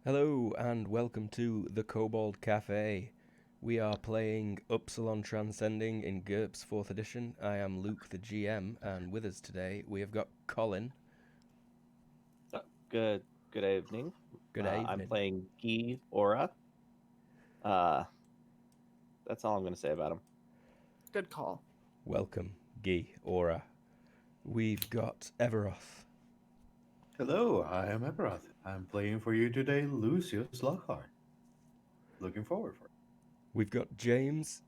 Hello and welcome to the Kobold Cafe. We are playing Upsilon Transcending in GURPS 4th edition. I am Luke, the GM, and with us today we have got Colin. Good evening. Good I'm evening. playing Guy Aura. Uh, that's all I'm going to say about him. Good call. Welcome, Guy Aura. We've got Everoth. Hello, I am Eberoth. I'm playing for you today, Lucius Lockhart. Looking forward for it. We've got James.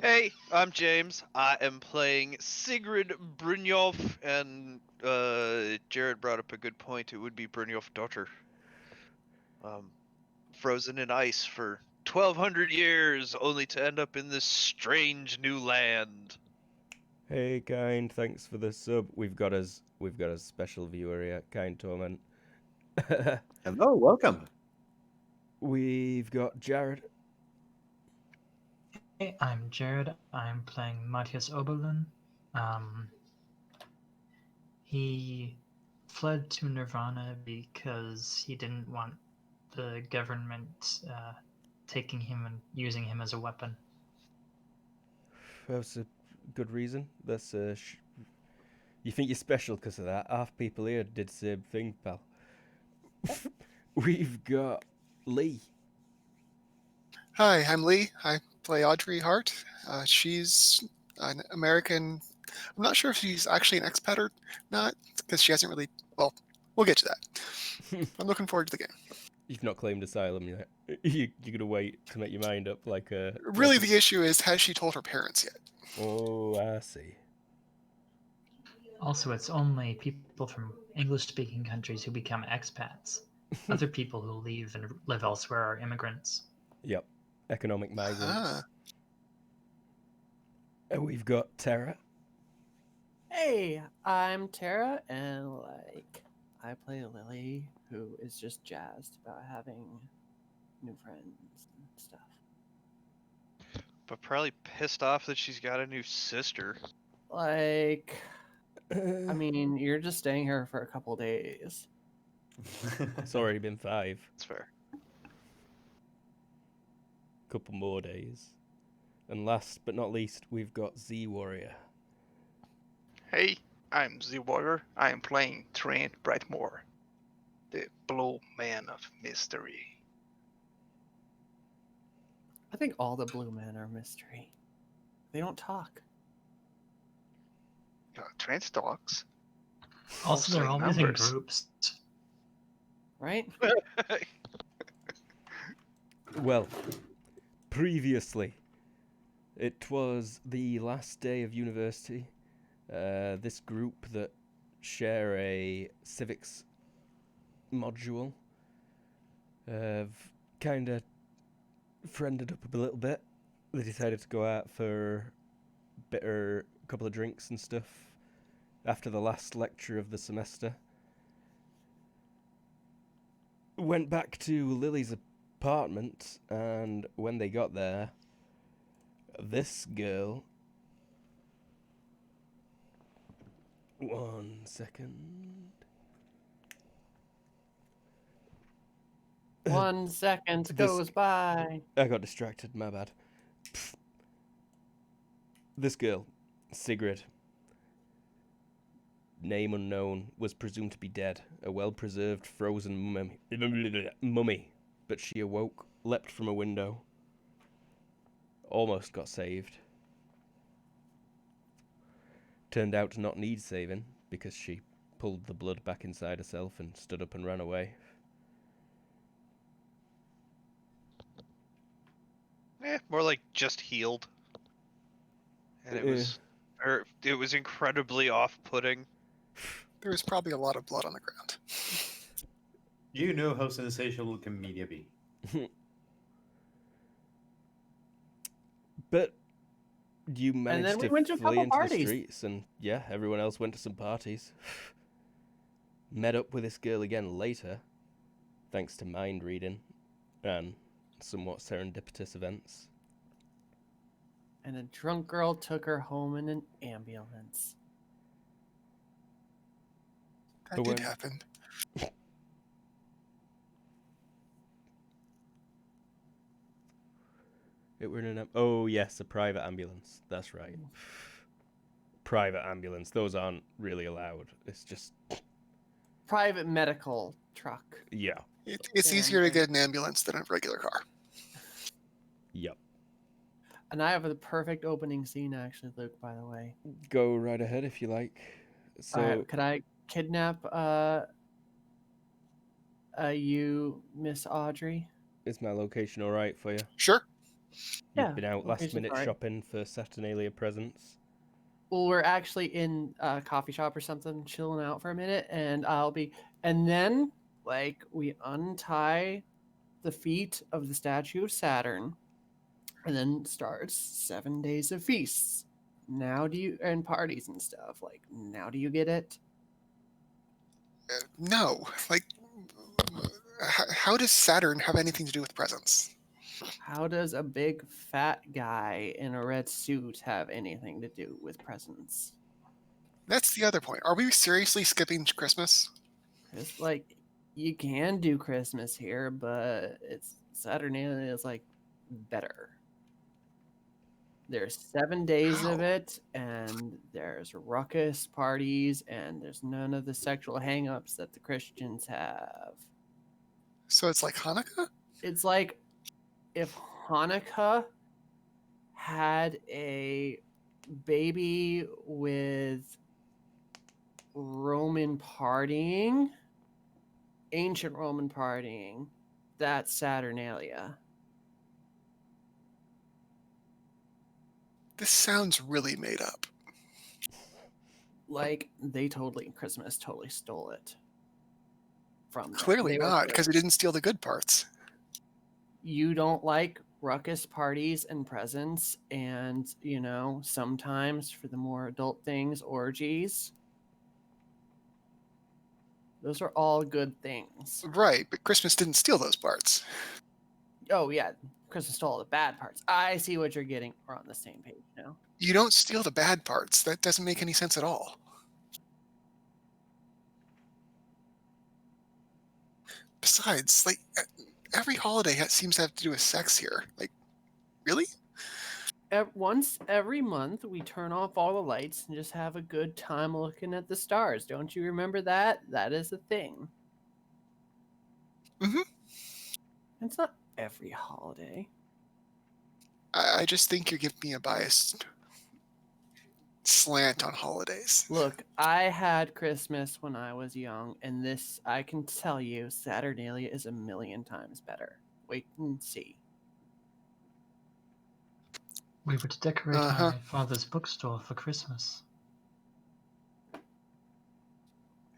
Hey, I'm James. I am playing Sigrid Brynjolf, and Jared brought up a good point. It would be Brynjolf daughter. Frozen in ice for 1,200 years, only to end up in this strange new land. Hey, Kind. Thanks for the sub. We've got a special viewer here, Kind Torment. Hello, welcome. We've got Jared. Hey, I'm Jared. I'm playing Matthias Oberlin. He fled to Nirvana because he didn't want the government taking him and using him as a weapon. That's a good reason. That's you think you're special because of that? Half people here did the same thing, pal. We've got Lee. Hi, I'm Lee. I play Audrey Hart. She's an American. I'm not sure if she's actually an expat or not, because she hasn't really. Well, we'll get to that. I'm looking forward to the game. You've not claimed asylum yet. You're gonna wait to make your mind up like a. Really, the issue is, has she told her parents yet? Oh, I see. Also, it's only people from English-speaking countries who become expats. Other people who leave and live elsewhere are immigrants. Yep, economic migrants. Ah. And we've got Tara. Hey, I'm Tara, and I play Lily, who is just jazzed about having new friends and stuff. But probably pissed off that she's got a new sister. I mean, you're just staying here for a couple days. It's already been 5. That's fair. Couple more days. And last but not least, we've got Z Warrior. Hey, I'm the Warrior. I am playing Trent Brightmore, the Blue Man of Mystery. I think all the blue men are mystery. They don't talk. Trent talks. Also, they're in always numbers. in groups. Right? Well, previously, it was the last day of university. This group that share a civics module have kind of friended up a little bit. They decided to go out for a couple of drinks and stuff after the last lecture of the semester. Went back to Lily's apartment, and when they got there, this girl. One second. 1 second This- goes by. I got distracted, my bad. This girl, Sigrid, name unknown, was presumed to be dead, a well-preserved frozen mummy, but she awoke, leapt from a window, almost got saved. Turned out to not need saving, because she pulled the blood back inside herself and stood up and ran away. More like just healed. And it was incredibly off-putting. There was probably a lot of blood on the ground. You know how sensational can media be. But you then managed we to went to a flee couple into the parties. streets, and yeah, everyone else went to some parties. Met up with this girl again later, thanks to mind reading and somewhat serendipitous events. And a drunk girl took her home in an ambulance. That But did when- happen. It were in an... Oh, yes, a private ambulance. That's right. Private ambulance. Those aren't really allowed. It's just... Private medical truck. Yeah. It's easier to get an ambulance than a regular car. Yep. And I have the perfect opening scene, actually, Luke, by the way. Go right ahead if you like. So... All right, could I kidnap you, Miss Audrey? Is my location all right for you? Sure. You've Yeah, been out last location's minute all right. shopping for Saturnalia presents. Well, we're actually in a coffee shop or something, chilling out for a minute, and and then, like, we untie the feet of the statue of Saturn, and then starts 7 days of feasts. And parties and stuff. Like, now do you get it? No. Like, how does Saturn have anything to do with presents? How does a big fat guy in a red suit have anything to do with presents? That's the other point. Are we seriously skipping Christmas? It's like, you can do Christmas here, but Saturnalia is like better. There's 7 days of How? it, and there's ruckus parties, and there's none of the sexual hang-ups that the Christians have. So it's like Hanukkah? It's like if Hanukkah had a baby with Roman partying, ancient Roman partying, that's Saturnalia. This sounds really made up. Like, Christmas totally stole it from them. Clearly They were not, good. because we didn't steal the good parts. You don't like ruckus parties and presents and, sometimes for the more adult things, orgies. Those are all good things. Right, but Christmas didn't steal those parts. Oh, yeah. Christmas stole all the bad parts. I see what you're getting. We're on the same page now. You don't steal the bad parts. That doesn't make any sense at all. Besides, like, every holiday seems to have to do with sex here. Like, really? Once every month, we turn off all the lights and just have a good time looking at the stars. Don't you remember that? That is a thing. Mm-hmm. It's not every holiday. I just think you're giving me a biased slant on holidays. Look, I had Christmas when I was young, and this, I can tell you, Saturnalia is a million times better. Wait and see. We were to decorate Uh-huh. my father's bookstore for Christmas.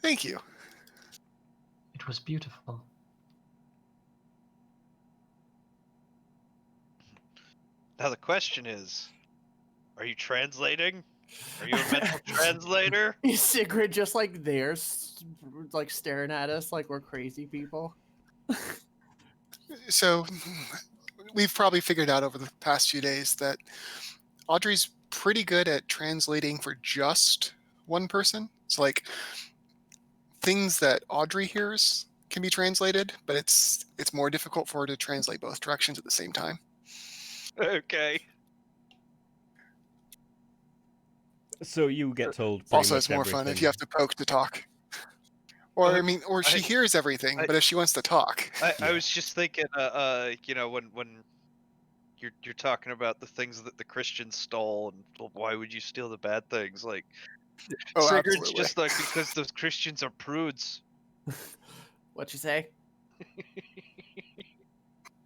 Thank you. It was beautiful. Now the question is, are you translating? Are you a mental translator? Sigrid just like there, like staring at us like we're crazy people. So, we've probably figured out over the past few days that Audrey's pretty good at translating for just one person. So, like, things that Audrey hears can be translated, but it's more difficult for her to translate both directions at the same time. Okay. So you get told pretty Also, much it's more everything. fun if you have to poke to talk. Or or she I- hears everything, but if she wants to talk. I was just thinking, when you're talking about the things that the Christians stole, and well, why would you steal the bad things? Like, Oh, Sigurd's absolutely. just like, because those Christians are prudes. What you say?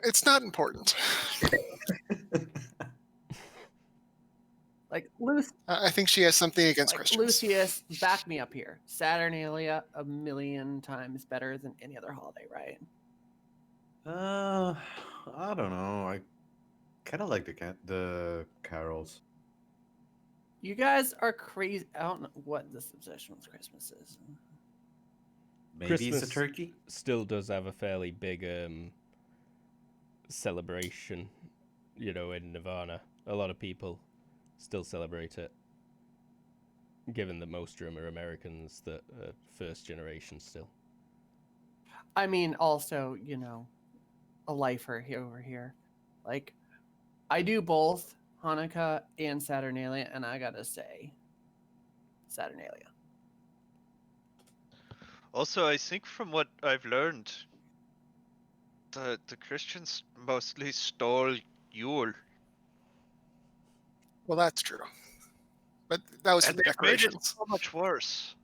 It's not important. Like, I think she has something against Christians. Lucius, back me up here. Saturnalia, a million times better than any other holiday, right? I don't know. I kind of like the carols. You guys are crazy. I don't know what this obsession with Christmas is. Maybe it's a Christmas turkey. still does have a fairly big celebration, in Nirvana. A lot of people still celebrate it, given that most of them are Americans that are first generation still. I mean, also, a lifer over here. Like, I do both Hanukkah and Saturnalia, and I gotta say, Saturnalia. Also, I think from what I've learned, the Christians mostly stole Yule. Well, that's true. But that was for And the they've made it decorations. so much worse.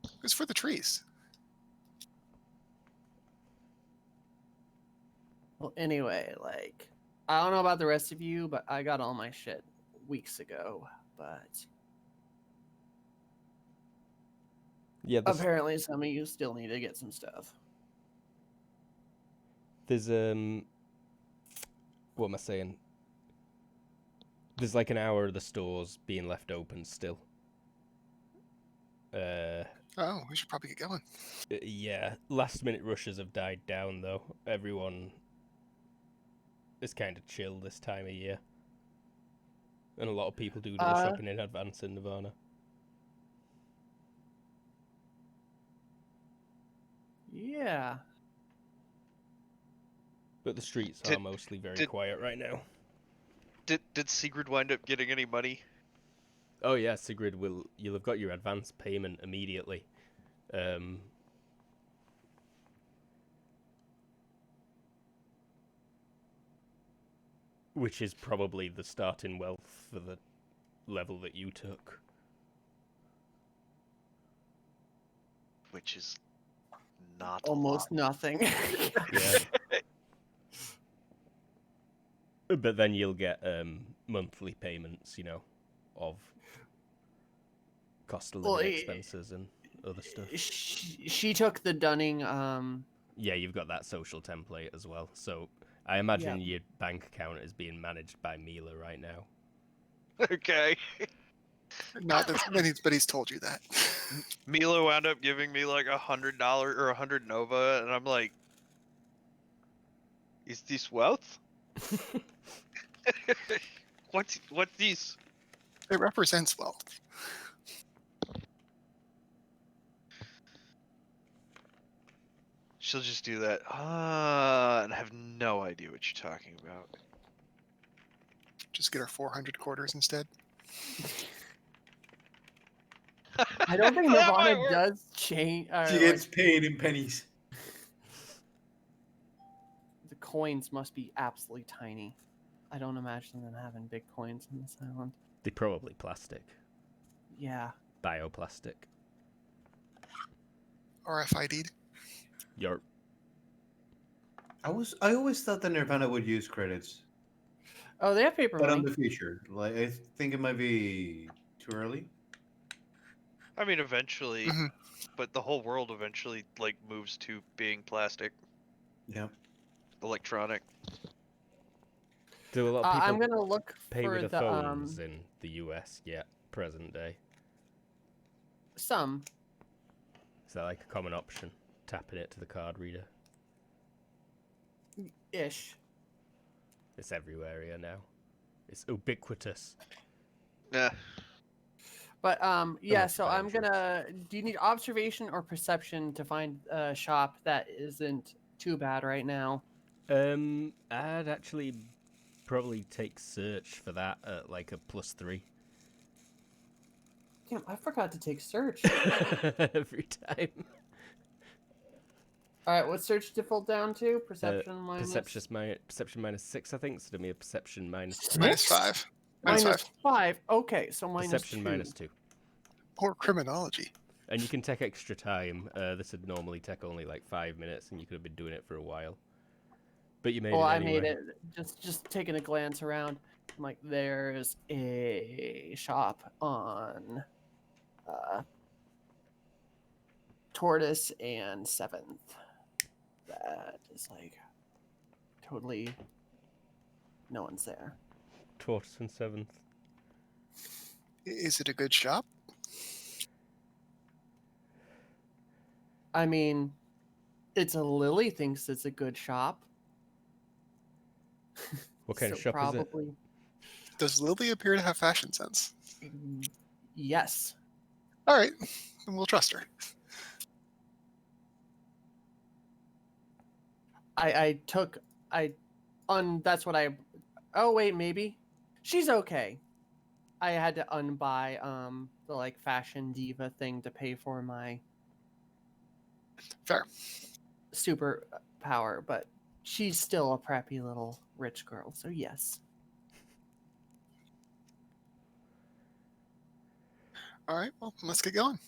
It was for the trees. Well, anyway, like, I don't know about the rest of you, but I got all my shit weeks ago. But Yeah, apparently some of you still need to get some stuff. there's what am I saying? There's like an hour of the stores being left open still. Oh, we should probably get going. Yeah, last minute rushes have died down though. Everyone is kind of chill this time of year. And a lot of people do the shopping in advance in Nirvana. Yeah. But the streets are mostly very quiet right now. Did Sigrid wind up getting any money? Oh yeah, Sigrid, you'll have got your advance payment immediately. Which is probably the starting wealth for the level that you took. Which is not Almost a lot. nothing. Yeah. But then you'll get monthly payments, you know, of cost of living expenses and other stuff. She took the Dunning. Yeah, you've got that social template as well. So I imagine your bank account is being managed by Mila right now. Okay. Not that anybody's told you that. Mila wound up giving me like $100 or 100 Nova, and I'm like, is this wealth? What's these? It represents wealth. She'll just do that. And I have no idea what you're talking about. Just get her 400 quarters instead. I don't think That might Nirvana work. does change. She gets paid in pennies. The coins must be absolutely tiny. I don't imagine them having big coins on this island. They're probably plastic. Yeah. Bioplastic. RFID. Your I always thought that Nirvana would use credits, Oh, they have paper but money. in the future, like I think it might be too early. I mean, eventually, Mhm. but the whole world eventually like moves to being plastic, Yeah. electronic. Do a lot of people I'm gonna look pay for with the their phones in the US yet, present day? some. Is that like a common option? Tapping it to the card reader? Ish. It's everywhere here now. It's ubiquitous. Yeah. But yeah, Unless so by I'm insurance. gonna. Do you need observation or perception to find a shop that isn't too bad right now? I'd actually probably take search for that at like a +3. Damn, I forgot to take search. Every time. All right, what's search default down to? Perception minus. Perception -6, I think. So give me a perception -3. Minus 5. Minus Minus 5. 5. Okay, so minus Perception 2. -2. Or criminology. And you can take extra time. This would normally take only like 5 minutes, and you could have been doing it for a while. But you made Well, it I anyway. made it. Just taking a glance around. I'm like, there's a shop on Tortoise and 7th. That is like totally no one's there. Tortoise and 7th. Is it a good shop? I mean, it's a Lily thinks it's a good shop. What kind of So shop probably, is it? Does Lily appear to have fashion sense? yes. All right, then we'll trust her. That's what I Oh wait, maybe. She's okay. I had to unbuy the like fashion diva thing to pay for my Fair. super power, but she's still a preppy little rich girl, so yes. All right, well, let's get going.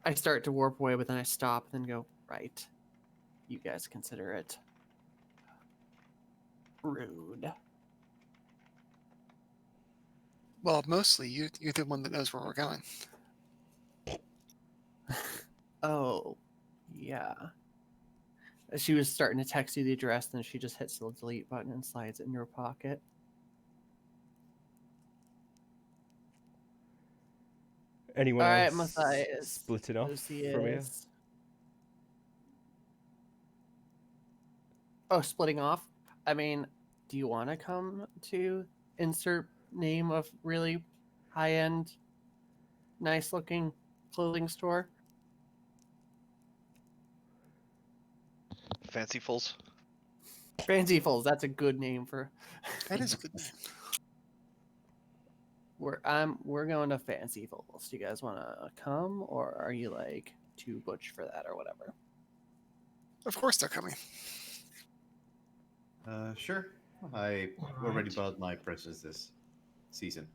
I start to warp away, but then I stop and then go, right. You guys consider it rude. Well, mostly you're the one that knows where we're going. Oh, yeah. She was starting to text you the address, then she just hits the delete button and slides it in your pocket. Hmm. Anyone All right, else Matthias. splitting off from here? Lucius. Oh, splitting off? I mean, do you want to come to insert name of really high-end, nice-looking clothing store? Fancyfuls. Fancyfuls, that's a good name for... That is a good name. We're going to Fancyfuls. Do you guys want to come, or are you like too butch for that, or whatever? Of course they're coming. Sure. I already Alright. bought my presents this season.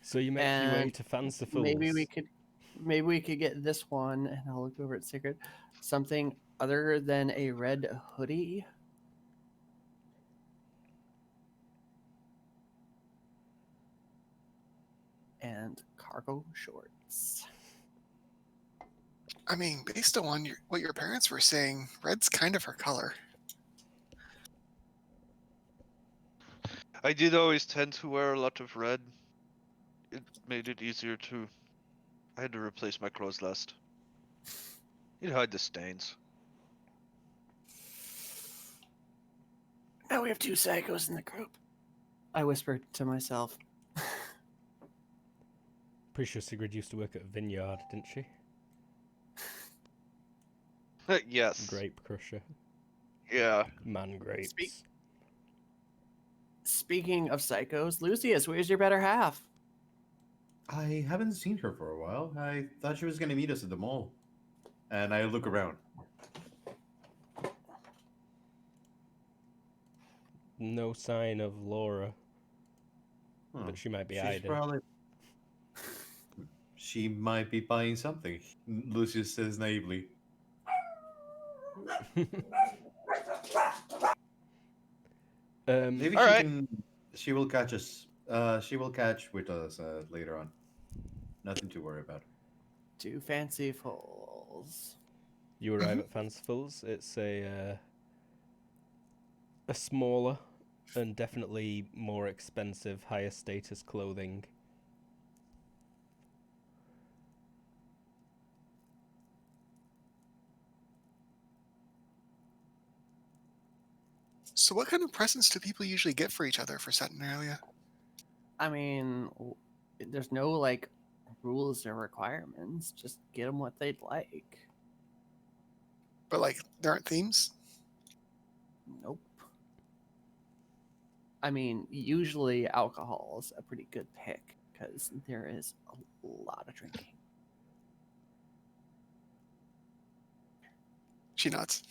So you make your way And to Fanciful's. maybe we could get this one, and I'll look over at Sigrid. Something other than a red hoodie. And cargo shorts. I mean, based on what your parents were saying, red's kind of her color. I did always tend to wear a lot of red. It made it easier to. I had to replace my clothes last. You'd hide the stains. Now we have 2 psychos in the group. I whispered to myself. Pretty sure Sigrid used to work at a vineyard, didn't she? Yes. Grape crusher. Yeah. Man grapes. Speaking of psychos, Lucius, where's your better half? I haven't seen her for a while. I thought she was going to meet us at the mall. And I look around. No sign of Laura, but she might be She's hiding. probably... She might be buying something, Lucius says naively. Maybe All she right. can... She will catch us. She will catch with us later on. Nothing to worry about. To Fancyfuls. You arrive at Fanciful's. It's a smaller and definitely more expensive, higher status clothing. So what kind of presents do people usually get for each other for Saturnalia? I mean, there's no like rules or requirements. Just get them what they'd like. But like, there aren't themes? Nope. I mean, usually alcohol is a pretty good pick because there is a lot of drinking. She nods.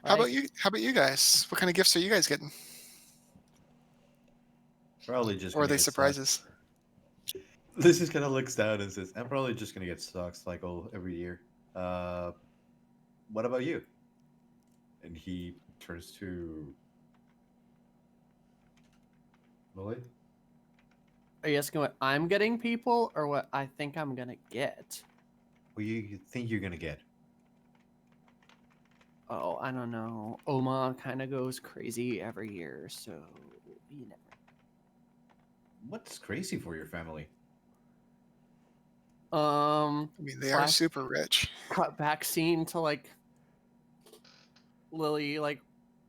How about you? How about you guys? What kind of gifts are you guys getting? Probably just Or are gonna they get surprises? socks. Lucius kind of looks down and says, I'm probably just going to get socks like every year. What about you? And he turns to Lily. Are you asking what I'm getting people or what I think I'm going to get? What do you think you're going to get? Oh, I don't know. Oma kind of goes crazy every year, so you never. What's crazy for your family? I mean, they are Flash- super rich. Cut back scene to like Lily like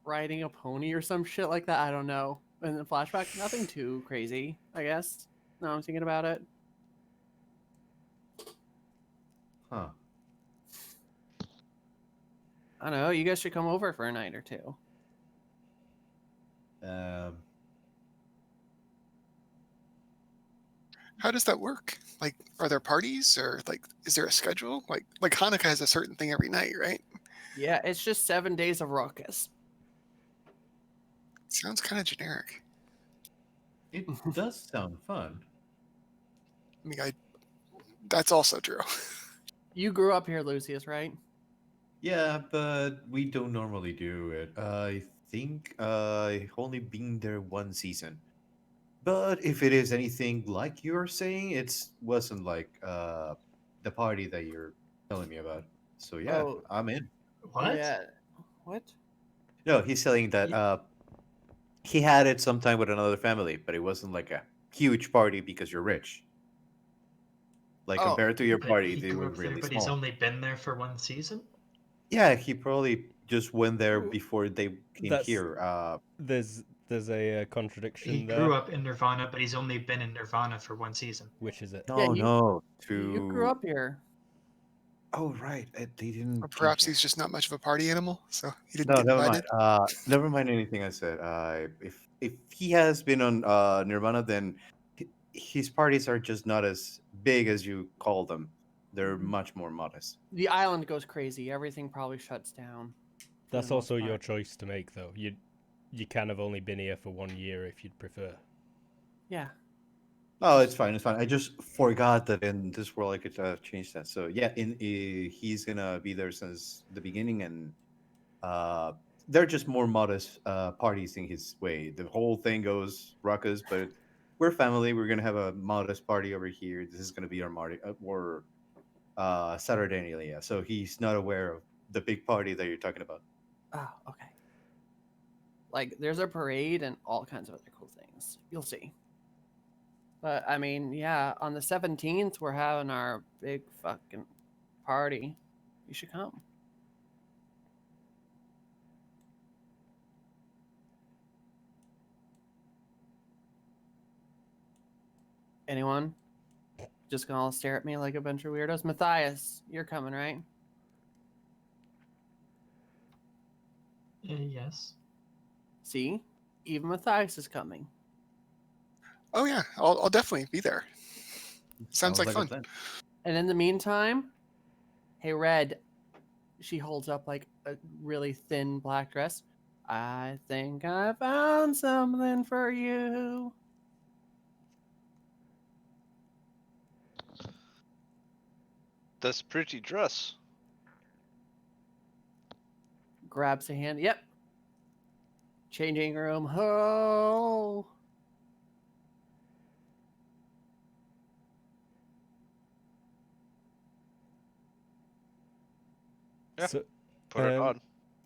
riding a pony or some shit like that. I don't know. And then flashback, nothing too crazy, I guess. Now I'm thinking about it. Huh. I don't know. You guys should come over for a night or two. How does that work? Like, are there parties or like, is there a schedule? Like Hanukkah has a certain thing every night, right? Yeah, it's just 7 days of ruckus. Sounds kind of generic. It does sound fun. I mean, that's also true. You grew up here, Lucius, right? Yeah, but we don't normally do it. I think I've only been there one season. But if it is anything like you're saying, it wasn't like the party that you're telling me about. So yeah, Oh, I'm in. What? yeah. What? No, he's saying that he had it sometime with another family, but it wasn't like a huge party because you're rich. Like Oh, compared to your But party, he they grew were up there, really but he's small. only been there for one season? Yeah, he probably just went there before they came That's- here. There's a He contradiction grew there. up in Nirvana, but he's only been in Nirvana for one season. Which is it? No, you- no, you grew up here. Oh right, they didn't. Or change perhaps it. he's just not much of a party animal, so he didn't No, get never mind. invited. Never mind anything I said. If he has been on Nirvana, then his parties are just not as big as you call them. They're much more modest. The island goes crazy. Everything probably shuts down. for That's the most also your part. choice to make, though. You can have only been here for 1 year if you'd prefer. Yeah. Oh, it's fine. It's fine. I just forgot that in this world I could change that. So yeah, he's gonna be there since the beginning, and uh, they're just more modest parties in his way. The whole thing goes ruckus, but we're family. We're gonna have a modest party over here. This is gonna be our Saturday, so he's not aware of the big party that you're talking about. Oh, okay. Like, there's a parade and all kinds of other cool things. You'll see. But, I mean, yeah, on the 17th, we're having our big fucking party. You should come. Anyone? Just gonna all stare at me like a bunch of weirdos? Matthias, you're coming, right? Yes. See? Even Matthias is coming. Oh yeah, I'll definitely be there. Sounds like a fun. plan. And in the meantime, hey, Red, she holds up like a really thin black dress. I think I found something for you. That's pretty dress. Grabs a hand. Yep. Changing room. Ho. Yeah. So, Put it Um, on.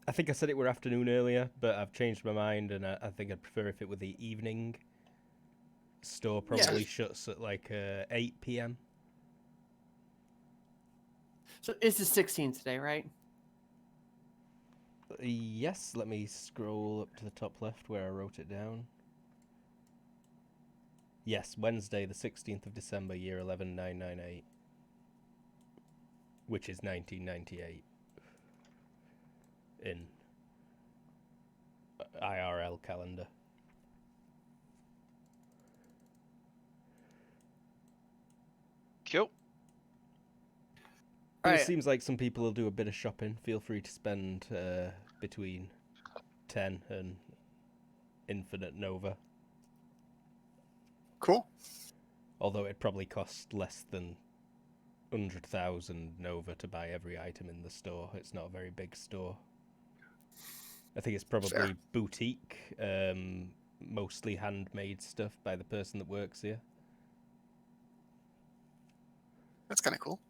I think I said it were afternoon earlier, but I've changed my mind, and I think I'd prefer if it were the evening. Store probably shuts at like 8 p.m. So it's the 16th today, right? Yes, let me scroll up to the top left where I wrote it down. Yes, Wednesday, the 16th of December, year 11998, which is 1998 in IRL calendar. Cool. It Right. seems like some people will do a bit of shopping. Feel free to spend between 10 and Infinite Nova. Cool. Although it probably costs less than 100,000 Nova to buy every item in the store. It's not a very big store. I think it's probably Fair. boutique, mostly handmade stuff by the person that works here. That's kind of cool.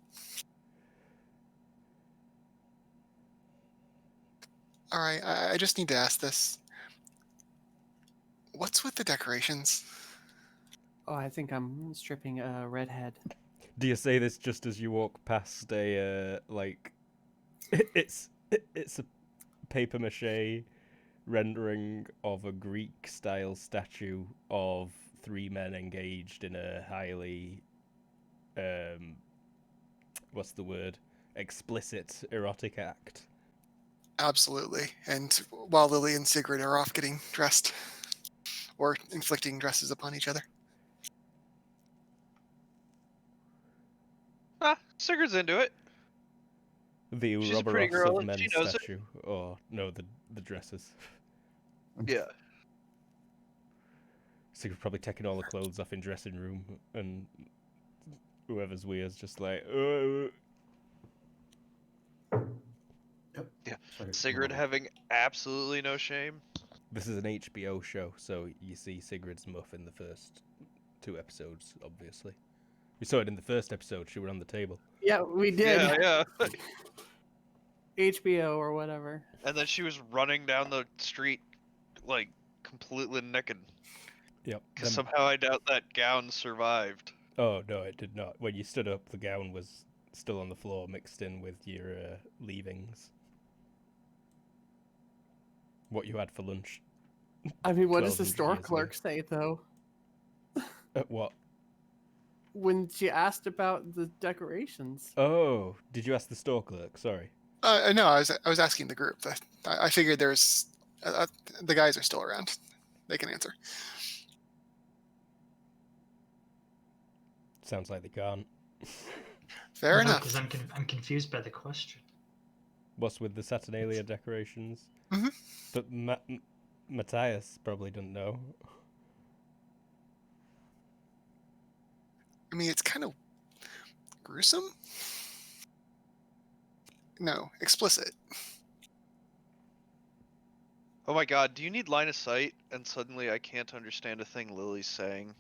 All right, I just need to ask this. What's with the decorations? Oh, I think I'm stripping a redhead. Do you say this just as you walk past a like? It's a paper mache rendering of a Greek-style statue of 3 men engaged in a highly what's the word? Explicit erotic act. Absolutely. And while Lily and Sigrid are off getting dressed or inflicting dresses upon each other. Sigurd's into it. The She's a pretty Ouroboros girl, of and men she knows it. statue. Or, no, the dresses. Yeah. Sigrid probably taking all the clothes off in dressing room, and whoever's weird's just like, Yep. Yeah. Sorry, Sigurd one having absolutely no shame. This is an HBO show, so you see Sigrid's muff in the first 2 episodes, obviously. We saw it in the first episode, she were on the table. Yeah, we did. Yeah. HBO or whatever. And then she was running down the street, like, completely naked. Yep. Because somehow I doubt that gown survived. Oh, no, it did not. When you stood up, the gown was still on the floor, mixed in with your leavings. What you had for lunch. I mean, what does the 1200 store years clerk say, though? What? When she asked about the decorations. Oh, did you ask the store clerk? Sorry. No, I was asking the group. I figured there's the guys are still around. They can answer. Sounds like they can't. Fair enough. Because I'm confused by the question. What's with the Saturnalia decorations? Mhm. But Matthias probably doesn't know. I mean, it's kind of gruesome. No, explicit. Oh my god, do you need line of sight? And suddenly I can't understand a thing Lily's saying.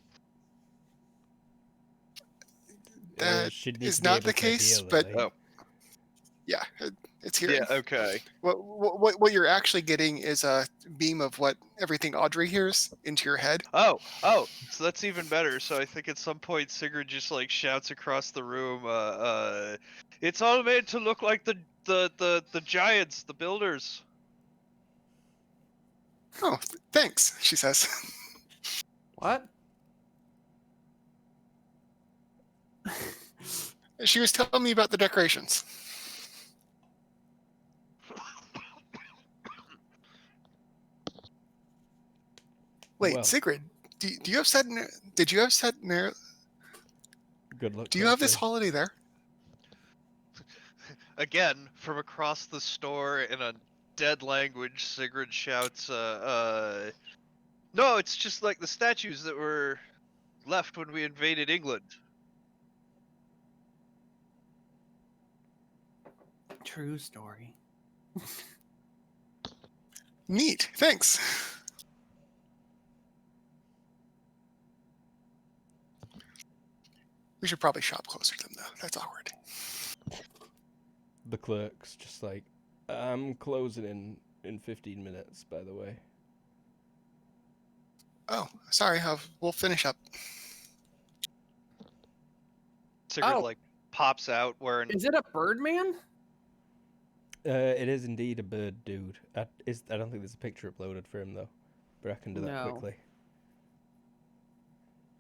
That she'd need is to be not able the to case, hear but Lily. Oh. yeah, it's hearing. Yeah, okay. What you're actually getting is a beam of what everything Audrey hears into your head. Oh, so that's even better. So I think at some point Sigurd just like shouts across the room, it's all made to look like the giants, the builders. Oh, thanks, she says. What? She was telling me about the decorations. Wait, Well. Sigrid, do you have set? Did you have set? Good luck. Do you have this hopefully. holiday there? Again, from across the store in a dead language, Sigurd shouts, no, it's just like the statues that were left when we invaded England. True story. Neat, thanks. We should probably shop closer to them, though. That's awkward. The clerk's just like, I'm closing in 15 minutes, by the way. Oh, sorry. We'll finish up. Sigurd Oh. like pops out wearing. Is it a Birdman? It is indeed a bird dude. I don't think there's a picture uploaded for him, though. But I can do that No. quickly.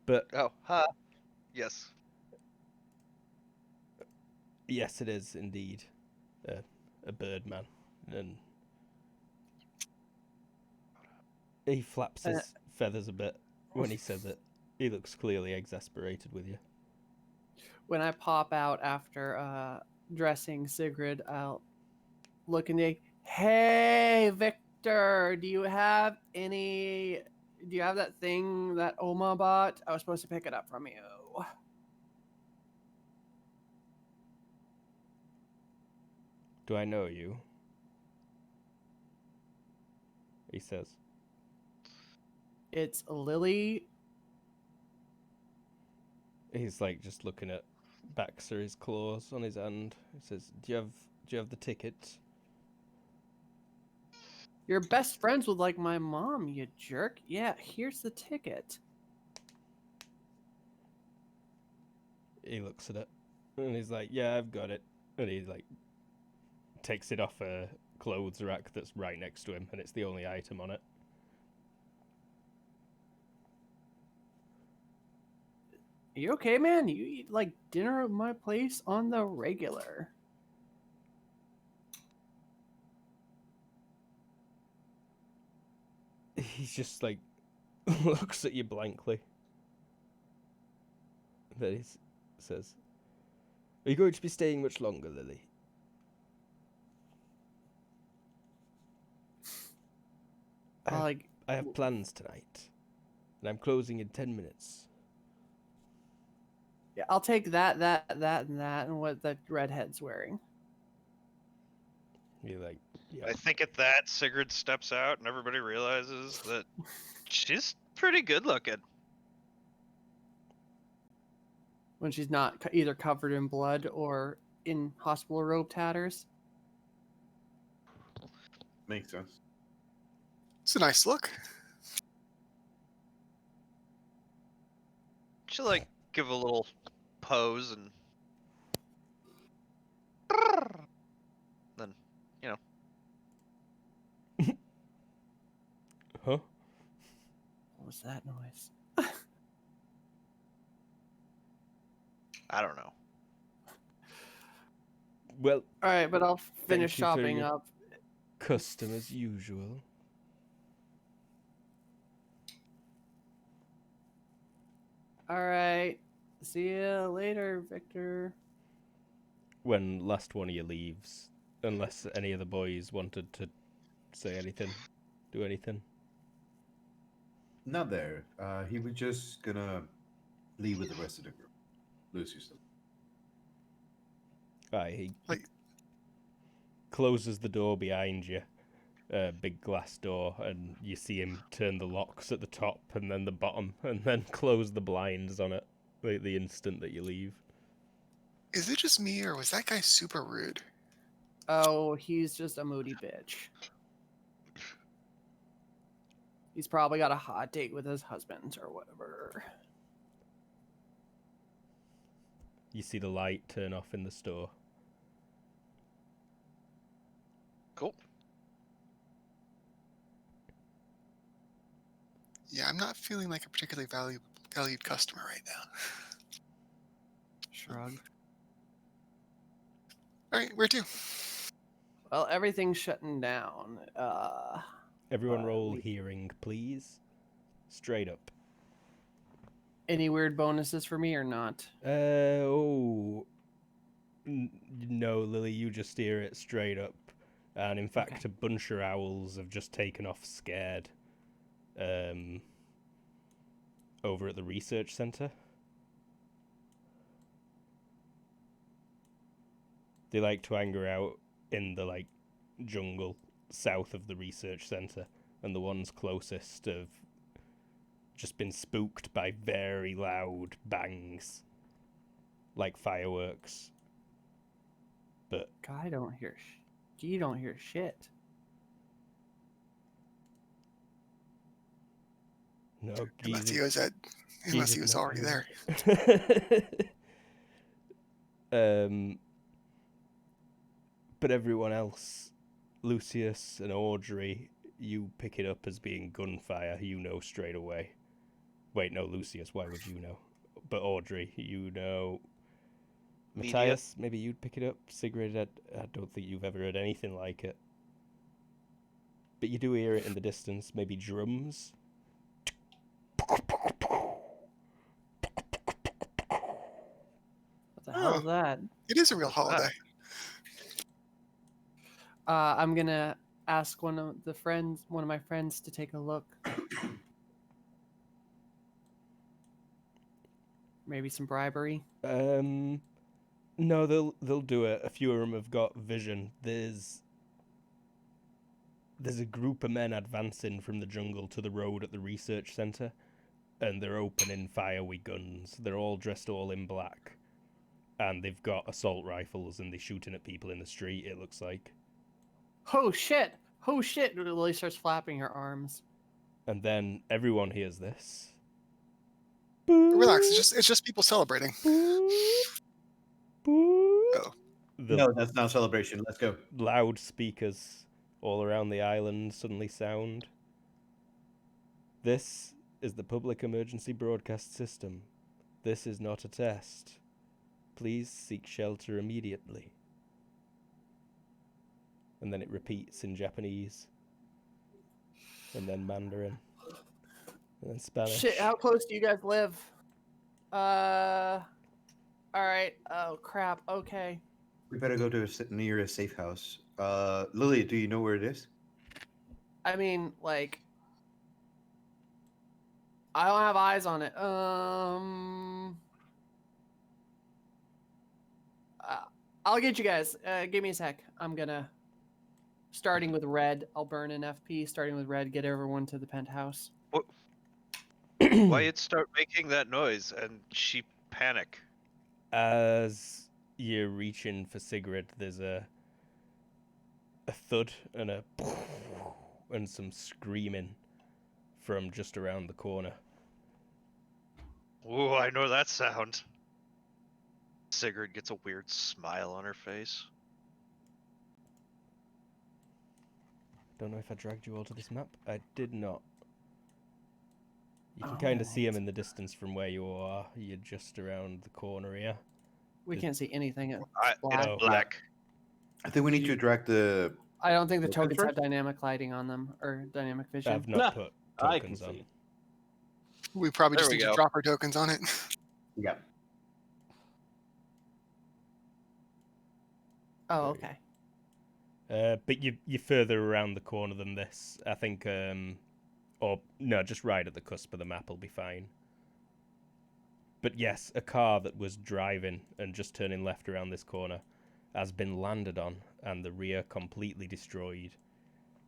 But Oh, huh. Yes. yes, it is indeed a bird man. And he flaps his feathers a bit when he says it. He looks clearly exasperated with you. When I pop out after dressing Sigrid, I'll look and say, "Hey, Victor, do you have that thing that Oma bought? I was supposed to pick it up from you." Do I know you? He says. It's Lily. He's like just looking at Baxter's claws on his hand. He says, "Do you have the ticket?" You're best friends with like my mom, you jerk. Yeah, here's the ticket. He looks at it and he's like, "Yeah, I've got it." And he like takes it off a clothes rack that's right next to him, and it's the only item on it. You okay, man? You eat like dinner at my place on the regular. He's just like looks at you blankly. Then he says, "Are you going to be staying much longer, Lily?" I have plans tonight, and I'm closing in 10 minutes. Yeah, I'll take that, and what that redhead's wearing. You're like, yeah. I think at that, Sigurd steps out and everybody realizes that she's pretty good looking. When she's not either covered in blood or in hospital robe tatters. Makes sense. It's a nice look. She'll like give a little pose and then, you know. Huh? What was that noise? I don't know. Well, all right, but I'll finish you for shopping your up. custom as usual. All right. See you later, Victor. When last one of you leaves, unless any of the boys wanted to say anything, do anything. Not there. He was just gonna leave with the rest of the group. Lucius. Aye, he Like- closes the door behind you, big glass door, and you see him turn the locks at the top and then the bottom, and then close the blinds on it the instant that you leave. Is it just me, or was that guy super rude? Oh, he's just a moody bitch. He's probably got a hot date with his husband or whatever. You see the light turn off in the store. Cool. Yeah, I'm not feeling like a particularly valued customer right now. Shrug. All right, where to? Well, everything's shutting down. Everyone roll hearing, please. Straight up. Any weird bonuses for me or not? No, Lily, you just hear it straight up. And in fact, Okay. a bunch of owls have just taken off scared. Over at the research center. They like to hang out in the jungle south of the research center, and the ones closest have just been spooked by very loud bangs, like fireworks. But God, you don't hear shit. no, Unless he Jesus. was unless he was not already there. But everyone else, Lucius and Audrey, you pick it up as being gunfire. You know straight away. Wait, no, Lucius, why would you know? But Audrey, you know. Media. Matthias, maybe you'd pick it up. Sigrid, I don't think you've ever heard anything like it. But you do hear it in the distance. Maybe drums. What the hell is that? It is a real What's that? holiday. I'm gonna ask one of my friends to take a look. Maybe some bribery. No, they'll do it. A few of them have got vision. There's a group of men advancing from the jungle to the road at the research center, and they're opening fire with guns. They're all dressed all in black, and they've got assault rifles, and they're shooting at people in the street, it looks like. Oh shit! Oh shit! Lily starts flapping her arms. And then everyone hears this. Relax. It's just people celebrating. Oh. No, that's not a celebration. Let's go. Loudspeakers all around the island suddenly sound. This is the public emergency broadcast system. This is not a test. Please seek shelter immediately. And then it repeats in Japanese. And then Mandarin. And then Spanish. Shit, how close do you guys live? All right. Oh crap. Okay. We better go to near a safe house. Lily, do you know where it is? I mean, like, I don't have eyes on it. I'll get you guys. Give me a sec. I'm gonna. Starting with red, I'll burn an FP. Starting with red, get everyone to the penthouse. Why it start making that noise and she panic? As you're reaching for Sigrid, there's a thud and and some screaming from just around the corner. Ooh, I know that sound. Sigrid gets a weird smile on her face. Don't know if I dragged you all to this map. I did not. You can kind of see him in the distance from where you are. You're just around the corner here. We can't see anything. It's It's black. black. I think we need to drag the. I don't think the Tokens tokens have first? dynamic lighting on them or dynamic vision. I've not put I can tokens on. see. We probably There just we need go. to drop our tokens on it. Yeah. Oh, okay. But you're further around the corner than this. I think, or no, just right at the cusp of the map will be fine. But yes, a car that was driving and just turning left around this corner has been landed on and the rear completely destroyed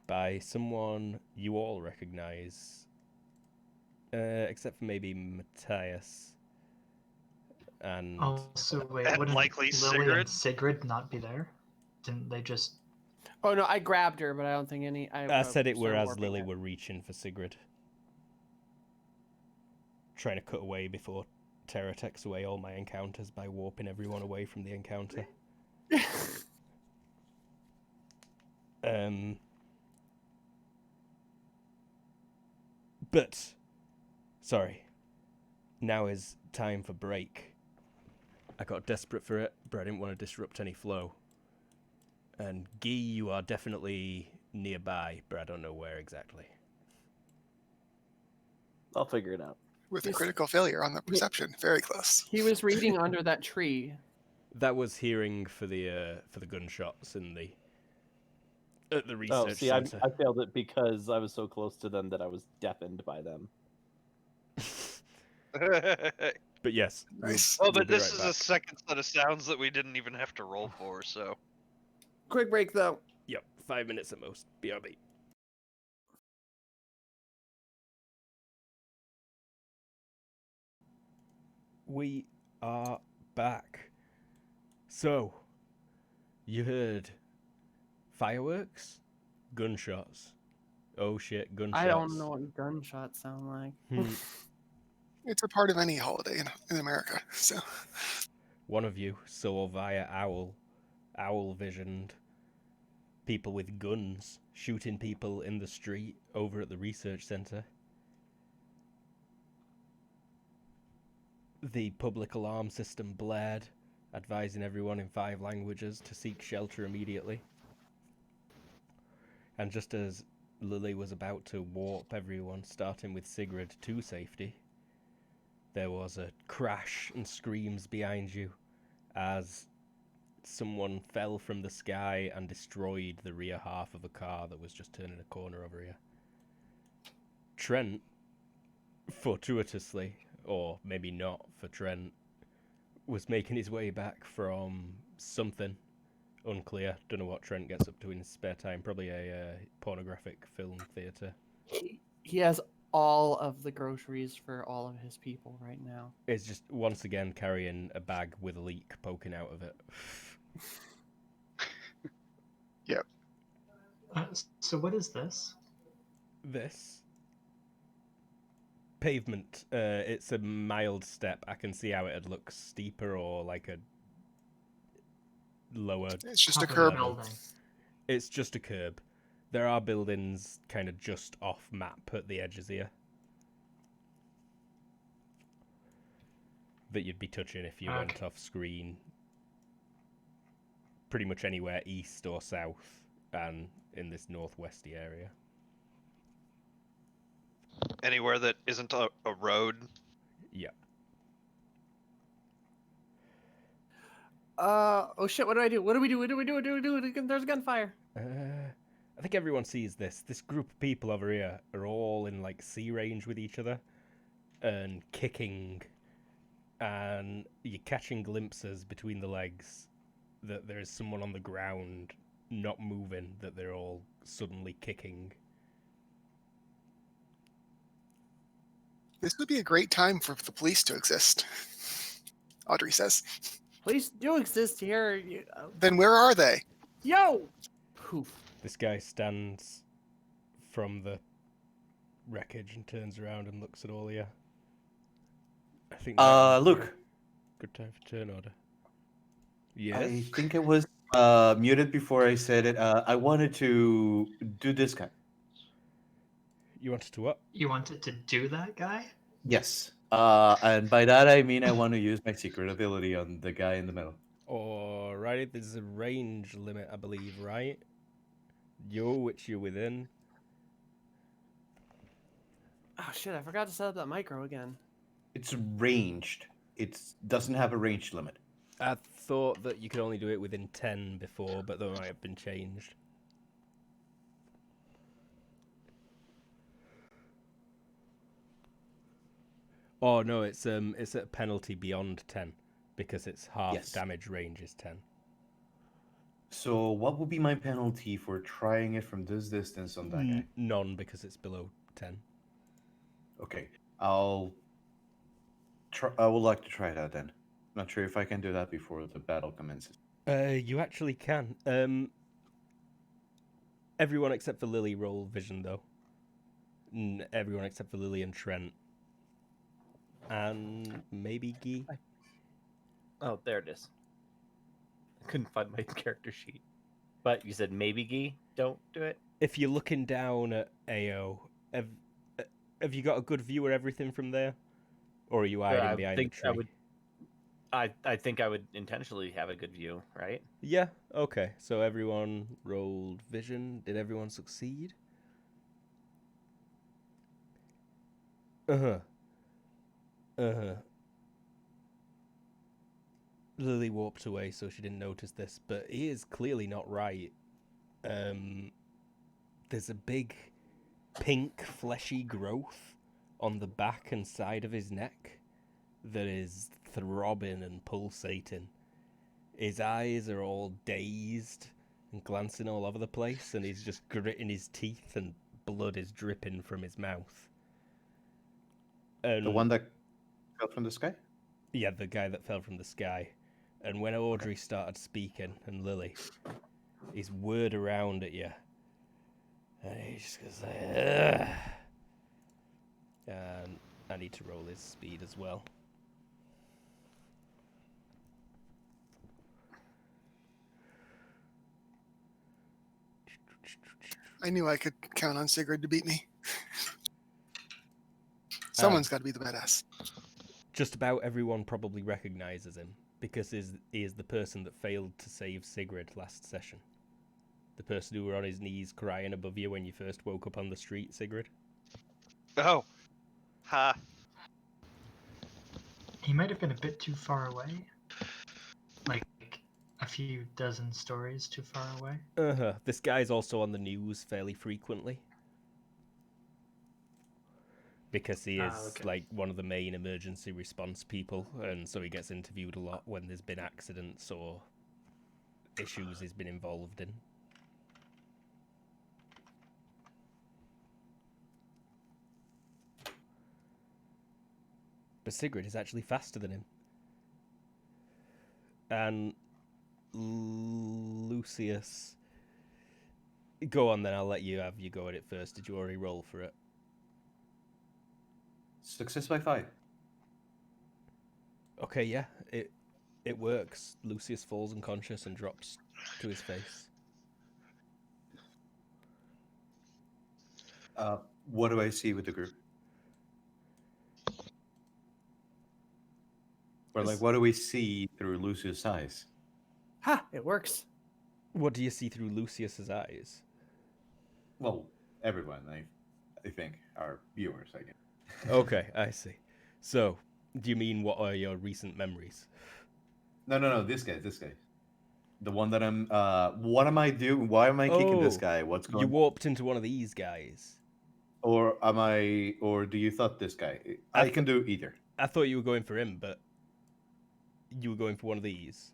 by someone you all recognize. Except for maybe Matthias. And Oh, so wait, And wouldn't likely Lily Sigrid? and Sigrid not be there? Didn't they just... Oh no, I grabbed her, but I don't think any. I said it started whereas warping Lily it. were reaching for Sigrid. Trying to cut away before Terra takes away all my encounters by warping everyone away from the encounter. But, sorry, now is time for break. I got desperate for it, but I didn't want to disrupt any flow. And Guy, you are definitely nearby, but I don't know where exactly. I'll figure it out. With a Yes. critical failure on the perception. Very close. He was reading under that tree. That was hearing for the gunshots in the at the Oh, research see, I center. failed it because I was so close to them that I was deafened by them. But yes, Nice. Oh, we'll but be this right is a back. second set of sounds that we didn't even have to roll for, so. Quick break though. Yep, 5 minutes at most. BRB. We are back. So, you heard fireworks, gunshots. Oh shit, gunshots. I don't know what gunshots sound like. Hmm. It's a part of any holiday in America. So One of you saw via owl visioned people with guns shooting people in the street over at the research center. The public alarm system blared, advising everyone in 5 languages to seek shelter immediately. And just as Lily was about to warp everyone, starting with Sigrid, to safety, there was a crash and screams behind you as someone fell from the sky and destroyed the rear half of a car that was just turning a corner over here. Trent, fortuitously, or maybe not for Trent, was making his way back from something unclear. Don't know what Trent gets up to in his spare time. Probably a pornographic film theatre. He has all of the groceries for all of his people right now. It's just once again carrying a bag with a leak poking out of it. So what is this? This pavement, it's a mild step. I can see how it'd look steeper or like a lower. it's just a Top of the curb. building. It's just a curb. There are buildings kind of just off map at the edges here. that you'd be touching if you Okay. went off screen. Pretty much anywhere east or south, and in this northwesty area. Anywhere that isn't a road. Yeah. Oh shit! What do I do? What do we do? What do we do? What do we do? There's gunfire. I think everyone sees this. This group of people over here are all in like C range with each other and kicking, and you're catching glimpses between the legs that there is someone on the ground not moving, that they're all suddenly kicking. This would be a great time for the police to exist, Audrey says. Police do exist here. Then where are they? Yo! Poof. This guy stands from the wreckage and turns around and looks at all of you. I think that would be Luke. a good time for turn order. Yes. I think it was muted before I said it. I wanted to do this guy. You wanted to what? You wanted to do that guy? Yes. And by that I mean I want to use my secret ability on the guy in the middle. Alrighty, there's a range limit, I believe, right? Which you're within. Oh shit! I forgot to set up that micro again. It's ranged. It doesn't have a range limit. I thought that you could only do it within 10 before, but that might have been changed. Oh no, it's at a penalty beyond 10 because it's half Yes. damage range is 10. So what would be my penalty for trying it from this distance on that guy? None because it's below 10. Okay, I would like to try that then. Not sure if I can do that before the battle commences. You actually can. Everyone except for Lily roll vision though. Everyone except for Lily and Trent. And maybe Guy. Oh, there it is. I couldn't find my character sheet. But you said maybe Gee, don't do it. If you're looking down at AO, have you got a good view of everything from there? Or are you hiding behind the tree? I think I would intentionally have a good view, right? Yeah, okay. So everyone rolled vision. Did everyone succeed? Uh-huh. Lily warped away, so she didn't notice this, but he is clearly not right. There's a big pink fleshy growth on the back and side of his neck that is throbbing and pulsating. His eyes are all dazed and glancing all over the place, and he's just gritting his teeth and blood is dripping from his mouth. And The one that fell from the sky? yeah, the guy that fell from the sky. And when Audrey started speaking, and Lily, he's whirred around at you. And he just goes like, ugh. And I need to roll his speed as well. I knew I could count on Sigurd to beat me. Someone's got to be the badass. Just about everyone probably recognizes him, because he is the person that failed to save Sigrid last session. The person who were on his knees crying above you when you first woke up on the street, Sigrid. Oh. Ha. He might have been a bit too far away. Like a few dozen stories too far away. Uh-huh. This guy's also on the news fairly frequently. Because he is Okay. like one of the main emergency response people, and so he gets interviewed a lot when there's been accidents or issues he's been involved in. But Sigrid is actually faster than him. And Lucius... Go on then, I'll let you have you go at it first. Did you already roll for it? Success by 5. Okay, yeah, it works. Lucius falls unconscious and drops to his face. What do I see with the group? Or like, what do we see through Lucius' eyes? Ha! It works. What do you see through Lucius's eyes? Well, everyone, I think, our viewers, I guess. Okay, I see. So, do you mean what are your recent memories? No, this guy. The one that I'm. What am I doing? Why am I kicking this Oh, guy? What's you going? warped into one of these guys. Or am I? Or do you thought this guy? I can do either. I thought you were going for him, but you were going for one of these.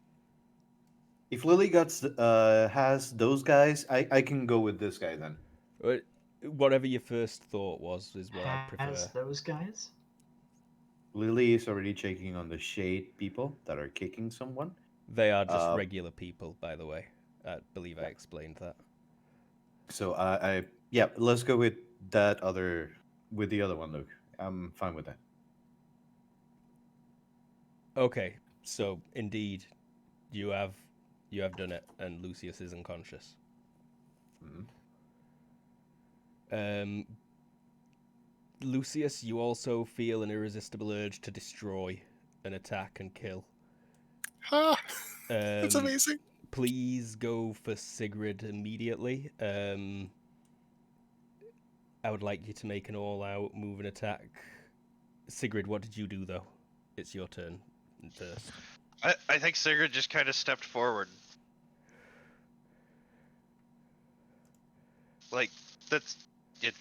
If Lily has those guys, I can go with this guy then. Whatever your first thought was is what I prefer. Has those guys? Lily is already checking on the shade people that are kicking someone. They are just regular people, by the way. I believe I explained that. So yeah, let's go with the other one, Luke. I'm fine with that. Okay, so indeed, you have done it, and Lucius is unconscious. Lucius, you also feel an irresistible urge to destroy, and attack, and kill. Ah, that's amazing. Please go for Sigrid immediately. I would like you to make an all-out move and attack. Sigrid, what did you do, though? It's your turn first. I think Sigrid just kind of stepped forward. Like, that's it.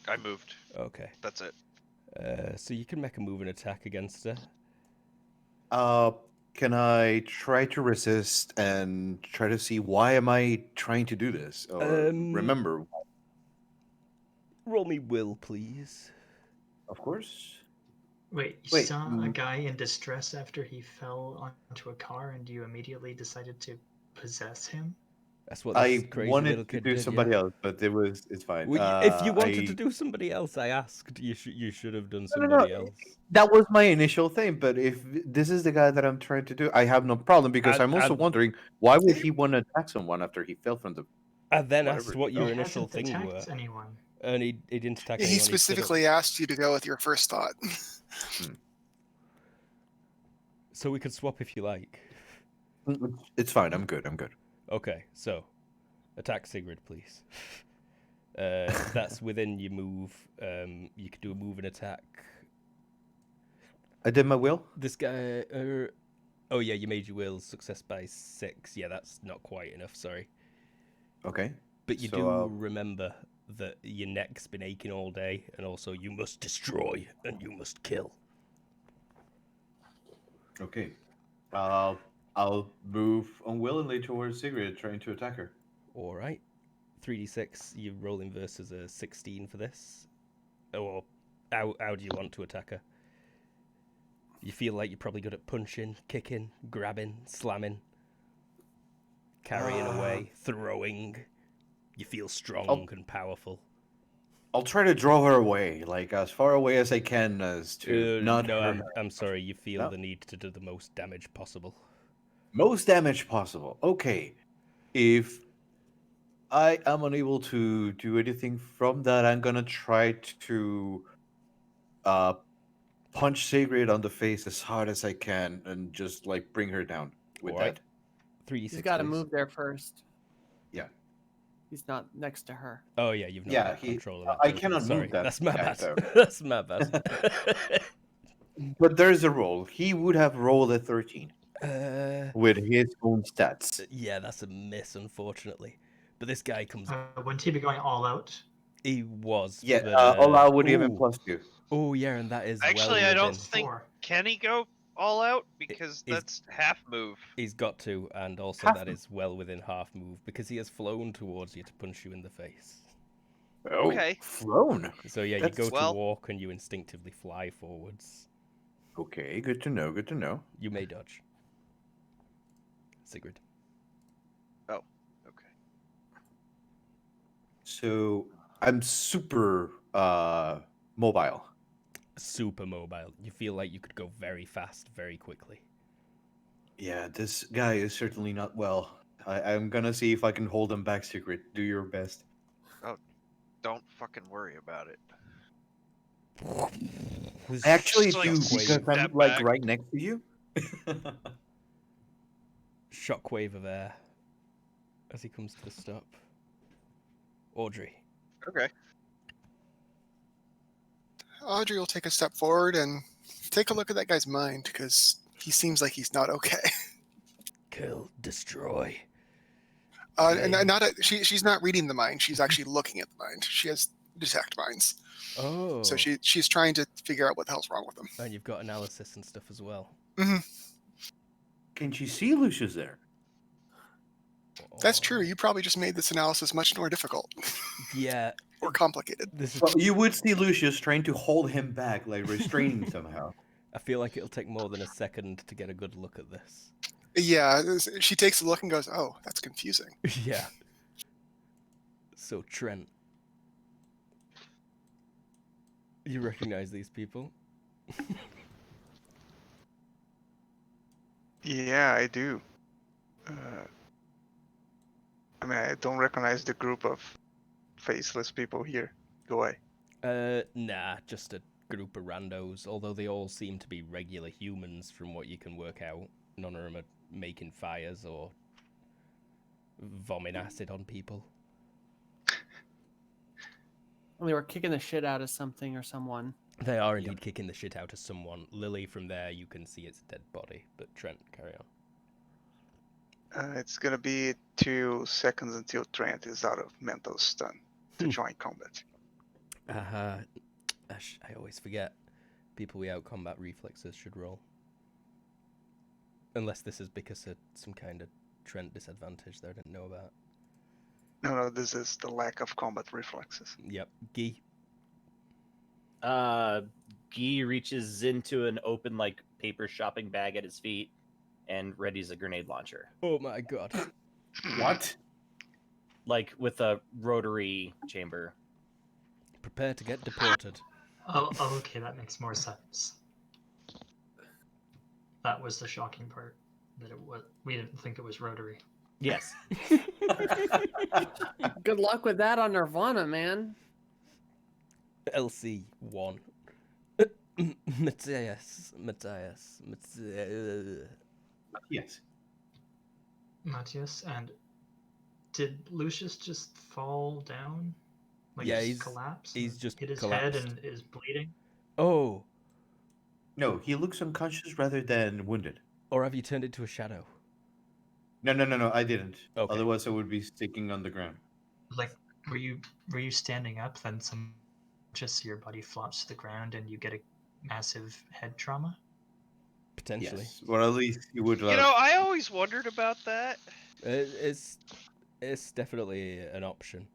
I moved. Okay. That's it. So you can make a move and attack against her. Can I try to resist and try to see why am I trying to do this? Or remember? Roll me will, please. Of course. Wait, you saw a guy in distress after he fell onto a car, and you immediately decided to possess him? That's what this I crazy wanted little to kid do did, somebody yeah. else, but it's fine. Well, if you wanted to do somebody else, I asked. You should have done somebody else. That was my initial thing, but if this is the guy that I'm trying to do, I have no problem because I'm also wondering why would he want to attack someone after he fell from the. I then asked what your He initial hasn't thing were, attacked anyone. and he didn't attack He anyone. specifically asked you to go with your first thought. So we could swap if you like. It's fine. I'm good. Okay, so attack Sigrid, please. That's within your move. You could do a move and attack. I did my will. This guy. Oh yeah, you made your will. Success by 6. Yeah, that's not quite enough. Sorry. Okay. But you do remember that your neck's been aching all day, and also you must destroy and you must kill. Okay. I'll move unwillingly towards Sigrid, trying to attack her. All right. 3d6. You're rolling versus a 16 for this. Or how do you want to attack her? You feel like you're probably good at punching, kicking, grabbing, slamming, carrying away, throwing. You feel strong and powerful. I'll try to draw her away, like as far away as I can, as to not. No, I'm sorry. You feel the need to do the most damage possible. Most damage possible. Okay. If I am unable to do anything from that, I'm gonna try to punch Sigrid on the face as hard as I can and just like bring her down with that. 3d6. He's got to move there first. Yeah. He's not next to her. Oh yeah, you've not got control of that. I cannot Sorry, move that. That's my guy, bad. That's my bad. But there's a roll. He would have rolled a 13 with his own stats. Yeah, that's a miss, unfortunately. But this guy comes. Wouldn't he be going all out? He was. Yeah, but, all out would give him +2. Oh yeah, and that is Actually, well I don't within. think can he go all out because that's half move. He's got to, and also that is well within half move because he has flown towards you to punch you in the face. Okay. Flown. So yeah, you go to walk and you instinctively fly forwards. Okay, good to know. Good to know. You may dodge. Sigrid. Oh, okay. So I'm super mobile. Super mobile. You feel like you could go very fast, very quickly. Yeah, this guy is certainly not well. I'm gonna see if I can hold him back, Secret. Do your best. Oh, don't fucking worry about it. I actually Just, do like, because I'm step like back. right next to you. Shockwave of air as he comes to a stop. Audrey. Okay. Audrey will take a step forward and take a look at that guy's mind because he seems like he's not okay. Kill, destroy. And Blame. she's not reading the mind. She's actually looking at the mind. She has detect minds, Oh. so she's trying to figure out what the hell's wrong with them. And you've got analysis and stuff as well. Hmm. Can she see Lucius there? That's true. You probably just made this analysis much more difficult Yeah. or complicated. This is. Well, you would see Lucius trying to hold him back, like restraining somehow. I feel like it'll take more than a second to get a good look at this. Yeah, she takes a look and goes, "Oh, that's confusing." Yeah. So Trent, you recognize these people? Yeah, I do. I mean, I don't recognize the group of faceless people here. Do I? Nah, just a group of randos. Although they all seem to be regular humans from what you can work out. None of them are making fires or vomiting acid on people. Well, they were kicking the shit out of something or someone. They are indeed kicking the shit out of someone. Lily, from there, you can see it's a dead body. But Trent, carry on. It's gonna be 2 seconds until Trent is out of mental stun to join combat. I always forget. People without combat reflexes should roll. Unless this is because of some kind of Trent disadvantage that I didn't know about. No, this is the lack of combat reflexes. Yep. Guy. Guy reaches into an open like paper shopping bag at his feet and readies a grenade launcher. Oh my god. What? Like with a rotary chamber. Prepare to get deported. Oh, okay, that makes more sense. That was the shocking part. That it was. We didn't think it was rotary. Yes. Good luck with that on Nirvana, man. LC 1. Matthias. Yes. Matthias, and did Lucius just fall down? Like Yeah, just he's- collapse? he's and just hit his collapsed. head and is bleeding. Oh, No, he looks unconscious rather than wounded. or have you turned into a shadow? No, I didn't. Okay. Otherwise, I would be sticking on the ground. Like, were you standing up? Then some just your body flops to the ground and you get a massive head trauma. Potentially. Yes. Or at least he would. You know, I always wondered about that. It's definitely an option.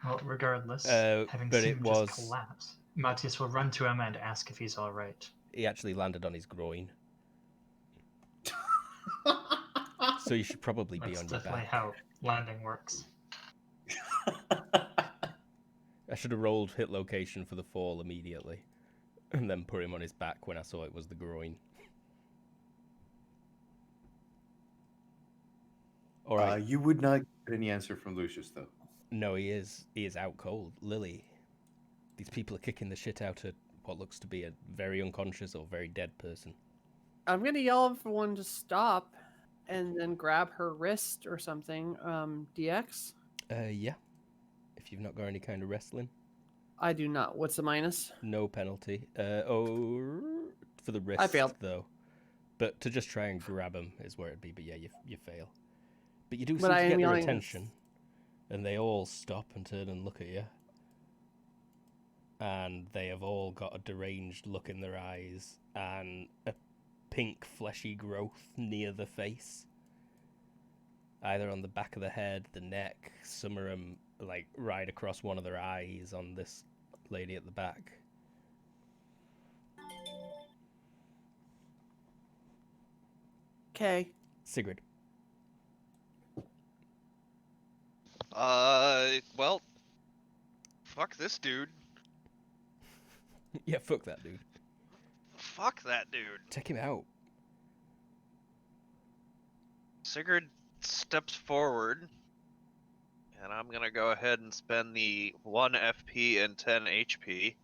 Well, regardless, having but seen it him was- just collapse, Matthias will run to him and ask if he's all right. He actually landed on his groin. So you should probably be That's on your definitely back. how landing works. I should have rolled hit location for the fall immediately. And then put him on his back when I saw it was the groin. Alright. You would not get any answer from Lucius, though. No, he is out cold. Lily, these people are kicking the shit out of what looks to be a very unconscious or very dead person. I'm gonna yell for one to stop, and then grab her wrist or something. DX. Yeah. If you've not got any kind of wrestling, I do not. What's the minus? no penalty. For the wrist, failed. though. But to just try and grab him is where it'd be. But yeah, you fail. But you do But seem I to am get their yelling- attention, and they all stop and turn and look at you. And they have all got a deranged look in their eyes and a pink fleshy growth near the face. Either on the back of the head, the neck, some of them like right across one of their eyes on this lady at the back. Okay. Sigrid. Well, fuck this dude. Yeah, fuck that dude. Fuck that dude. Check him out. Sigurd steps forward, and I'm gonna go ahead and spend the 1 FP and 10 HP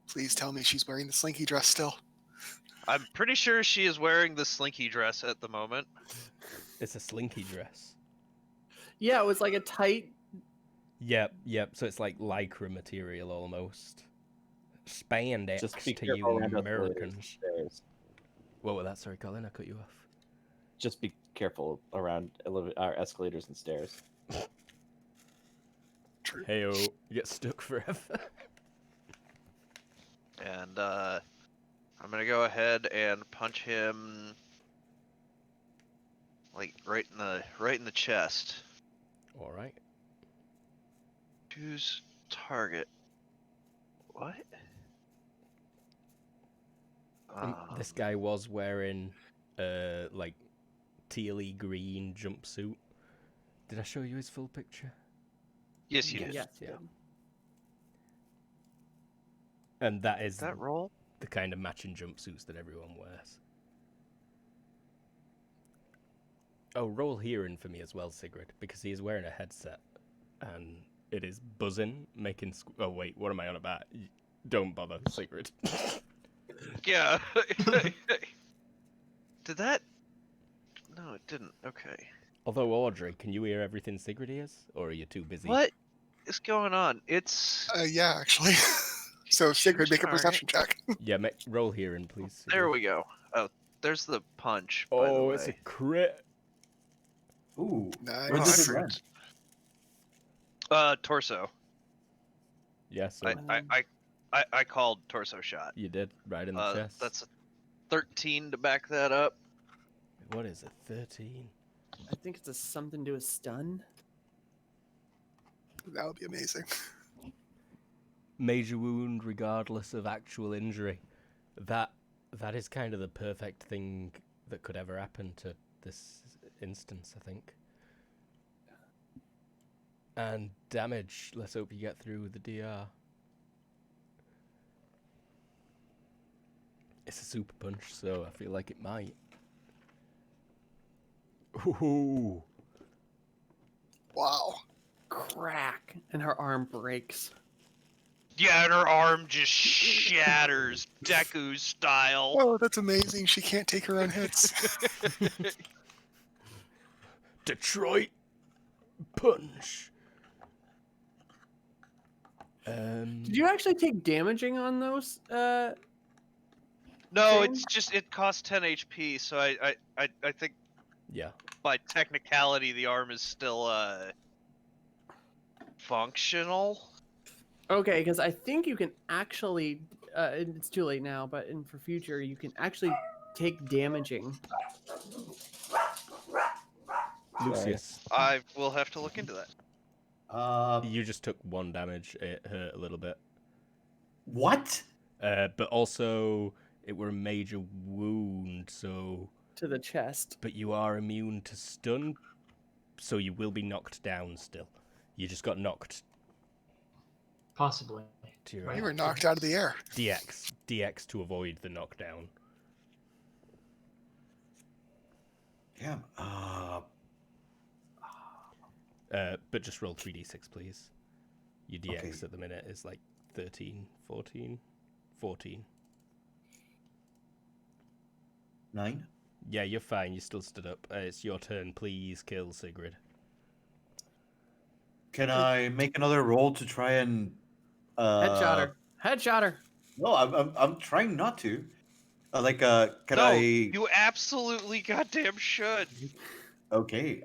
Please tell me she's wearing the slinky dress still. I'm pretty sure she is wearing the slinky dress at the moment. It's a slinky dress. Yeah, it was like a tight. Yep. So it's like lycra material almost. Spandex Just be to you careful around escalators and Americans. stairs. What was that? Sorry, Colin, I cut you off. Just be careful around escalators and stairs. Heyo, you get stuck forever. And I'm gonna go ahead and punch him like right in the chest. All right. Choose target. What? This guy was wearing like tealy green jumpsuit. Did I show you his full picture? Yes, you did. Yes, Yeah. yeah. And that is That roll? the kind of matching jumpsuits that everyone wears. Oh, roll hearing for me as well, Sigrid, because he is wearing a headset and it is buzzing, making. Oh wait, what am I on about? Don't bother, Sigrid. Yeah. Did that? No, it didn't. Okay. Although Audrey, can you hear everything Sigrid hears, or are you too busy? What is going on? It's Yeah, actually. So Sigrid, make a Darn it. perception check. Yeah, roll hearing, please. there. We go. Oh, there's the punch. By the Oh, way. it's a crit. Ooh. Nice. Where does it land? Torso. Yeah, so I called torso shot. you did right in the chest. That's a 13 to back that up. What is it? 13. I think it's something to do with stun. That would be amazing. Major wound, regardless of actual injury. That is kind of the perfect thing that could ever happen to this instance, I think. And damage. Let's hope you get through the DR. It's a super punch, so I feel like it might. Ooh. Wow. Crack, and her arm breaks. Yeah, and her arm just shatters, Deku style. Oh, that's amazing. She can't take her own hits. Detroit punch. Did you actually take damaging on those? No, Same? it's just it costs 10 HP, so I think Yeah. by technicality the arm is still functional. Okay, because I think you can actually. It's too late now, but for future, you can actually take damaging. Lucius, I will have to look into that. you just took 1 damage. It hurt a little bit. What? But also, it were a major wound, so... To the chest. But you are immune to stun, so you will be knocked down still. You just got knocked Possibly. to your Right. You were knocked out of the air. DX to avoid the knockdown. Damn. But just roll 3d6, please. Your DX Okay. at the minute is like 13, 14, 14. 9. Yeah, you're fine. You still stood up. It's your turn. Please kill Sigrid. Can I make another roll to try and Headshot her. Headshot her. No, I'm trying not to. Can No, I? you absolutely goddamn should. Okay.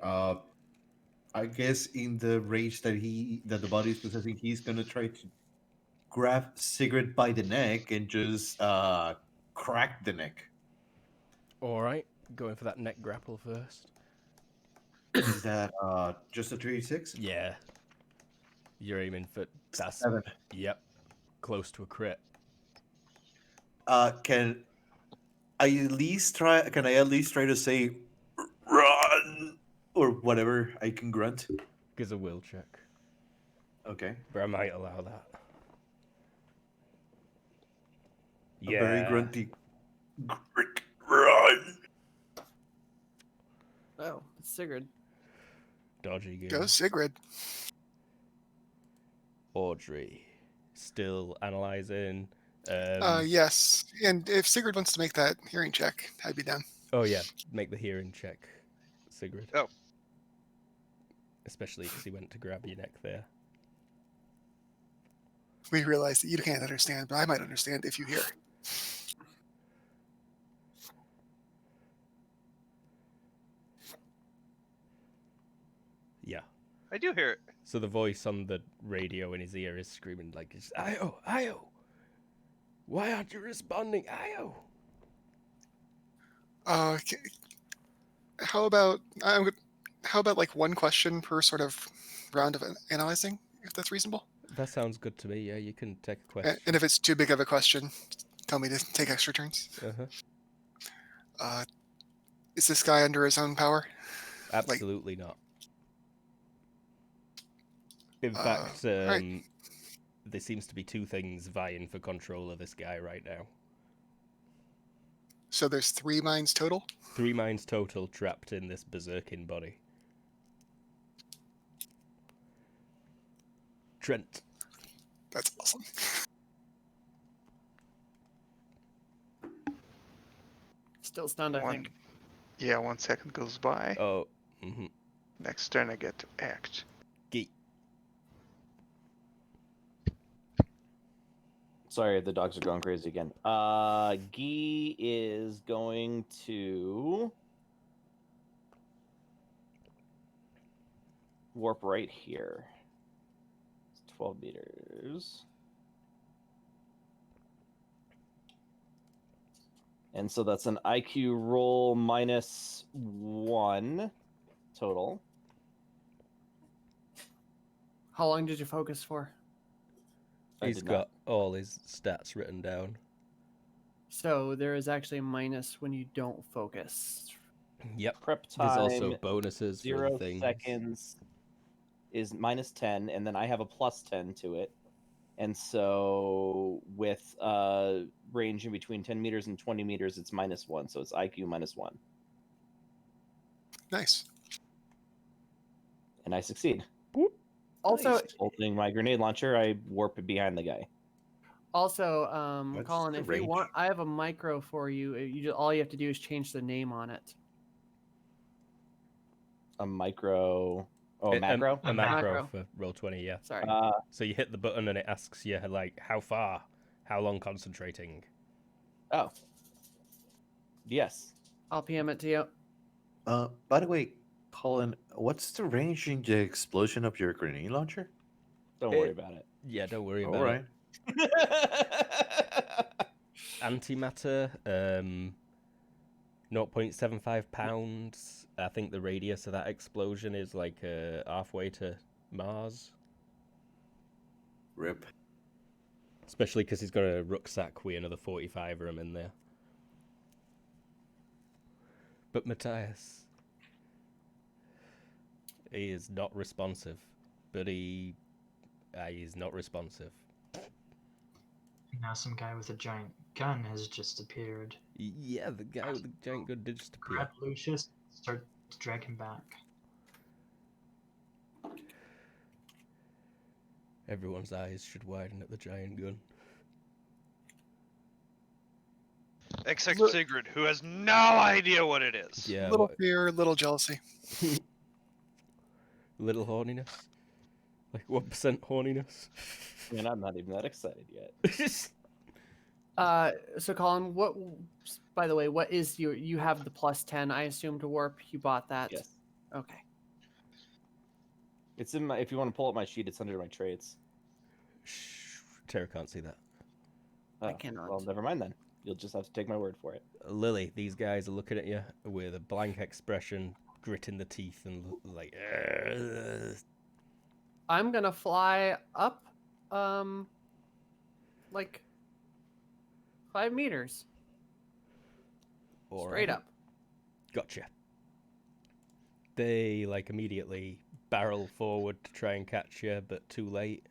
I guess in the rage that the body is possessing, he's gonna try to grab Sigrid by the neck and just crack the neck. All right, going for that neck grapple first. Is that just a 3d6? Yeah. You're aiming for that's 7. Yep. Close to a crit. Can I at least try? Can I at least try to say run or whatever I can grunt? Gives a will check. Okay. But I might allow that. A very Yeah. grunty. Run. Oh, it's Sigurd. Dodgy game. Go Sigrid. Audrey. Still analysing. Yes. And if Sigurd wants to make that hearing check, I'd be down. Oh yeah, make the hearing check, Sigrid. Oh. Especially because he went to grab your neck there. We realize that you can't understand, but I might understand if you hear. Yeah. I do hear it. So the voice on the radio in his ear is screaming like, "Io, Io! Why aren't you responding, Io?" Okay. How about like one question per sort of round of analyzing, if that's reasonable? That sounds good to me. Yeah, you can take a question. And if it's too big of a question, tell me to take extra turns. Uh-huh. Is this guy under his own power? Absolutely not. In fact, right. there seems to be two things vying for control of this guy right now. So there's 3 minds total? 3 minds total trapped in this berserking body. Trent. That's awesome. Still stunned, I think. Yeah, 1 second goes by. Oh. Mm-hmm. Next turn I get to act. Geet. Sorry, the dogs are going crazy again. Guy is going to warp right here. It's 12 meters. And so that's an IQ roll -1 total. How long did you focus for? He's got all his stats written down. So there is actually a minus when you don't focus. Yep. Prep There's time. also bonuses for 0 things. seconds is -10, and then I have a +10 to it. And so with range in between 10 meters and 20 meters, it's -1. So it's IQ -1. Nice. And I succeed. Also, Nice. Holding my grenade launcher, I warp behind the guy. Also, What's Colin, the if you range? want, I have a micro for you. All you have to do is change the name on it. A micro. Oh, macro? A macro. macro for Roll20, yeah. Sorry. So you hit the button and it asks you, like, how far? How long concentrating? Oh. Yes. I'll PM it to you. By the way, Colin, what's the range in the explosion of your grenade launcher? Don't worry about it. Yeah, don't worry about All right. it. Antimatter, 0.75 pounds. I think the radius of that explosion is like halfway to Mars. Rip. Especially because he's got a rucksack with another 45 of them in there. But Matthias, he is not responsive. But he's not responsive. Now some guy with a giant gun has just appeared. Yeah, the guy with the giant gun did just appear. Grab Lucius, start to drag him back. Everyone's eyes should widen at the giant gun. Except Look- Sigrid, who has no idea what it is. Yeah, Little fear, little jealousy. little horniness. Like 1% horniness. I mean, I'm not even that excited yet. So Colin, by the way, what is you have the +10, I assume, to warp. You bought that? Yes. Okay. It's in my. If you want to pull up my sheet, it's under my traits. Shh, Tara can't see that. I cannot. Well, never mind then. You'll just have to take my word for it. Lily, these guys are looking at you with a blank expression, gritting the teeth, and like. I'm gonna fly up, like 5 meters. Straight up. Gotcha. They like immediately barrel forward to try and catch you, but too late.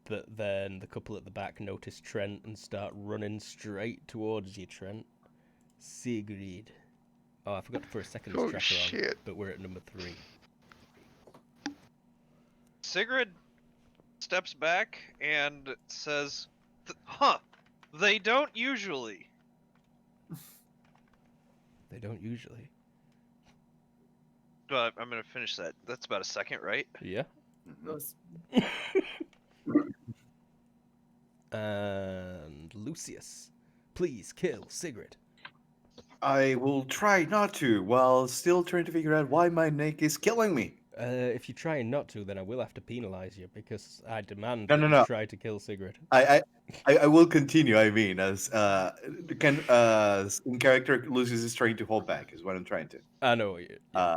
But then the couple at the back notice Trent and start running straight towards you, Trent. Sigrid. Oh, I forgot to put a seconds Oh, tracker on, shit. but we're at number 3. Sigrid steps back and says, Huh. They don't usually. They don't usually. But I'm gonna finish that. That's about a second, right? Yeah. Mhm. Those- And Lucius, please kill Sigrid. I will try not to, while still trying to figure out why my neck is killing me. If you're trying not to, then I will have to penalize you because I demand No, that no, you no. try to kill Sigrid. I will continue. I mean, as in character, Lucius is trying to hold back. Is what I'm trying to. I know. Yeah.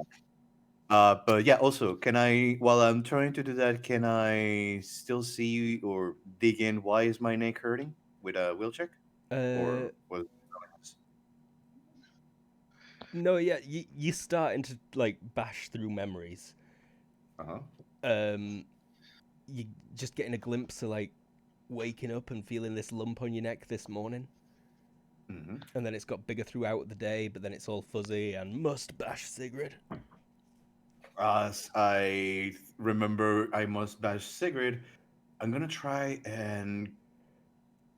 But yeah, also, can I, while I'm trying to do that, can I still see or dig in why is my neck hurting with a wheel check? Or was No, yeah, you're starting to like bash through memories. uh-huh. You just getting a glimpse of like waking up and feeling this lump on your neck this morning, Mm-hmm. and then it's got bigger throughout the day, but then it's all fuzzy and must bash Sigrid. As I remember, I must bash Sigrid. I'm gonna try and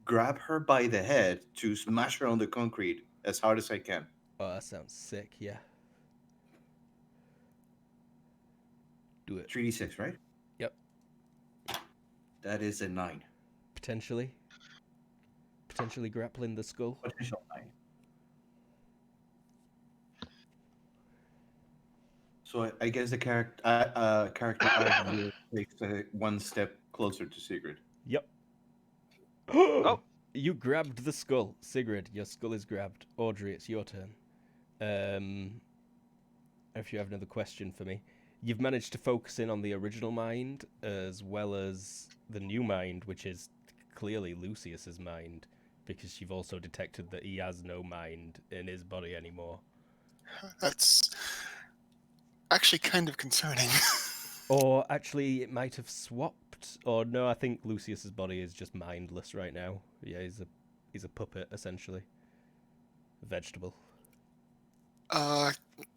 grab her by the head to smash her on the concrete as hard as I can. Oh, that sounds sick. Yeah. Do it. 3d6, right? Yep. That is a 9. Potentially grappling the skull. Potential 9. So I guess the character arc will take one step closer to Sigrid. Yep. Oh, You grabbed the skull. Sigrid, your skull is grabbed. Audrey, it's your turn. If you have another question for me. You've managed to focus in on the original mind as well as the new mind, which is clearly Lucius's mind, because you've also detected that he has no mind in his body anymore. That's actually kind of concerning. Or actually, it might have swapped. Or no, I think Lucius's body is just mindless right now. Yeah, he's a puppet essentially, a vegetable.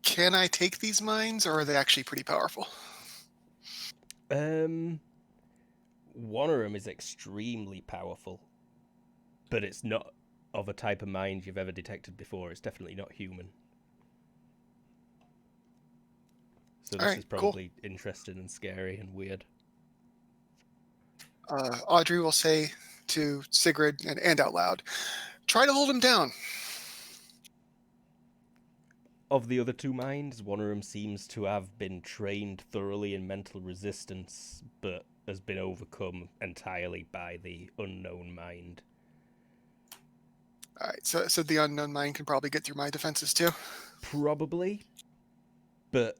Can I take these mines, or are they actually pretty powerful? One of them is extremely powerful, but it's not of a type of mind you've ever detected before. It's definitely not human. So this Alright, is cool. probably interesting and scary and weird. Audrey will say to Sigrid and out loud, "Try to hold him down." Of the other two minds, one of them seems to have been trained thoroughly in mental resistance, but has been overcome entirely by the unknown mind. All right, so the unknown mind can probably get through my defenses too. Probably, but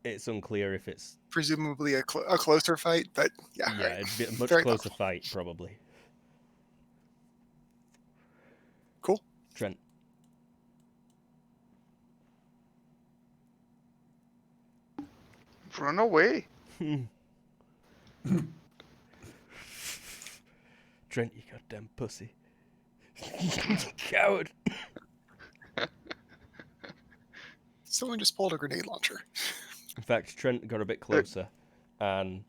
it's unclear if it's... Presumably a closer fight, but yeah. Yeah, Right. it'd be a much Very closer possible. fight, probably. Cool. Trent. Run away. Trent, you goddamn pussy. Coward. Someone just pulled a grenade launcher. In fact, Trent got a bit closer, and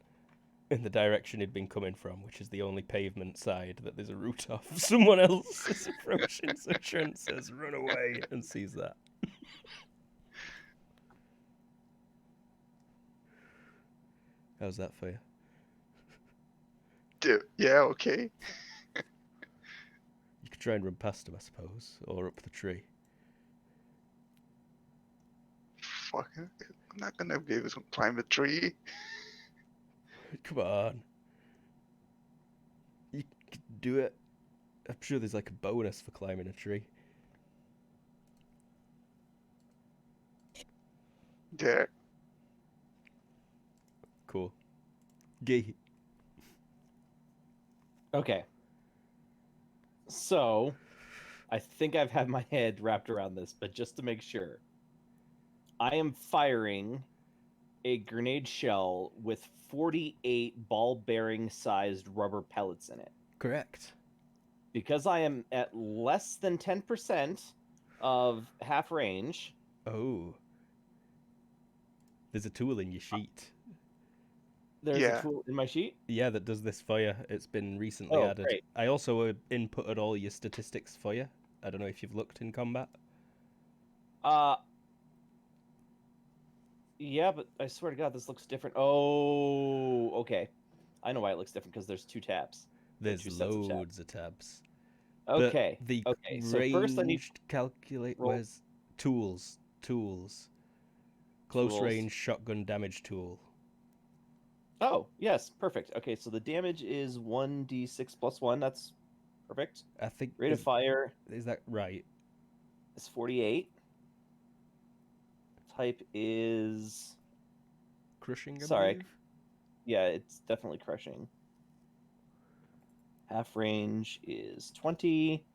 in the direction he'd been coming from, which is the only pavement side that there's a route off, someone else is approaching, so Trent says, run away, and sees that. How's that for you? Yeah, okay. You could try and run past him, I suppose, or up the tree. Fuck it. I'm not gonna be able to climb the tree. Come on. You could do it. I'm sure there's like a bonus for climbing a tree. Yeah. Cool. Gay. Okay. So, I think I've had my head wrapped around this, but just to make sure, I am firing a grenade shell with 48 ball-bearing sized rubber pellets in it. Correct. Because I am at less than 10% of half range. Oh. There's a tool in your sheet. There's Yeah. a tool in my sheet. Yeah, that does this for you. It's been recently Oh, added. great. I also inputted all your statistics for you. I don't know if you've looked in combat. Yeah, but I swear to God, this looks different. Oh, okay. I know why it looks different because there's 2 tabs. There's two sets of tabs. loads of tabs. Okay. But the Okay. So first I need ranged calculate roll- was tools. Close Tools. range shotgun damage tool. Oh, yes, perfect. Okay, so the damage is 1d6 plus 1. That's perfect. I think Rate of fire is that right? is 48. Type is Crushing, I Sorry. believe. yeah, it's definitely crushing. Half range is 20.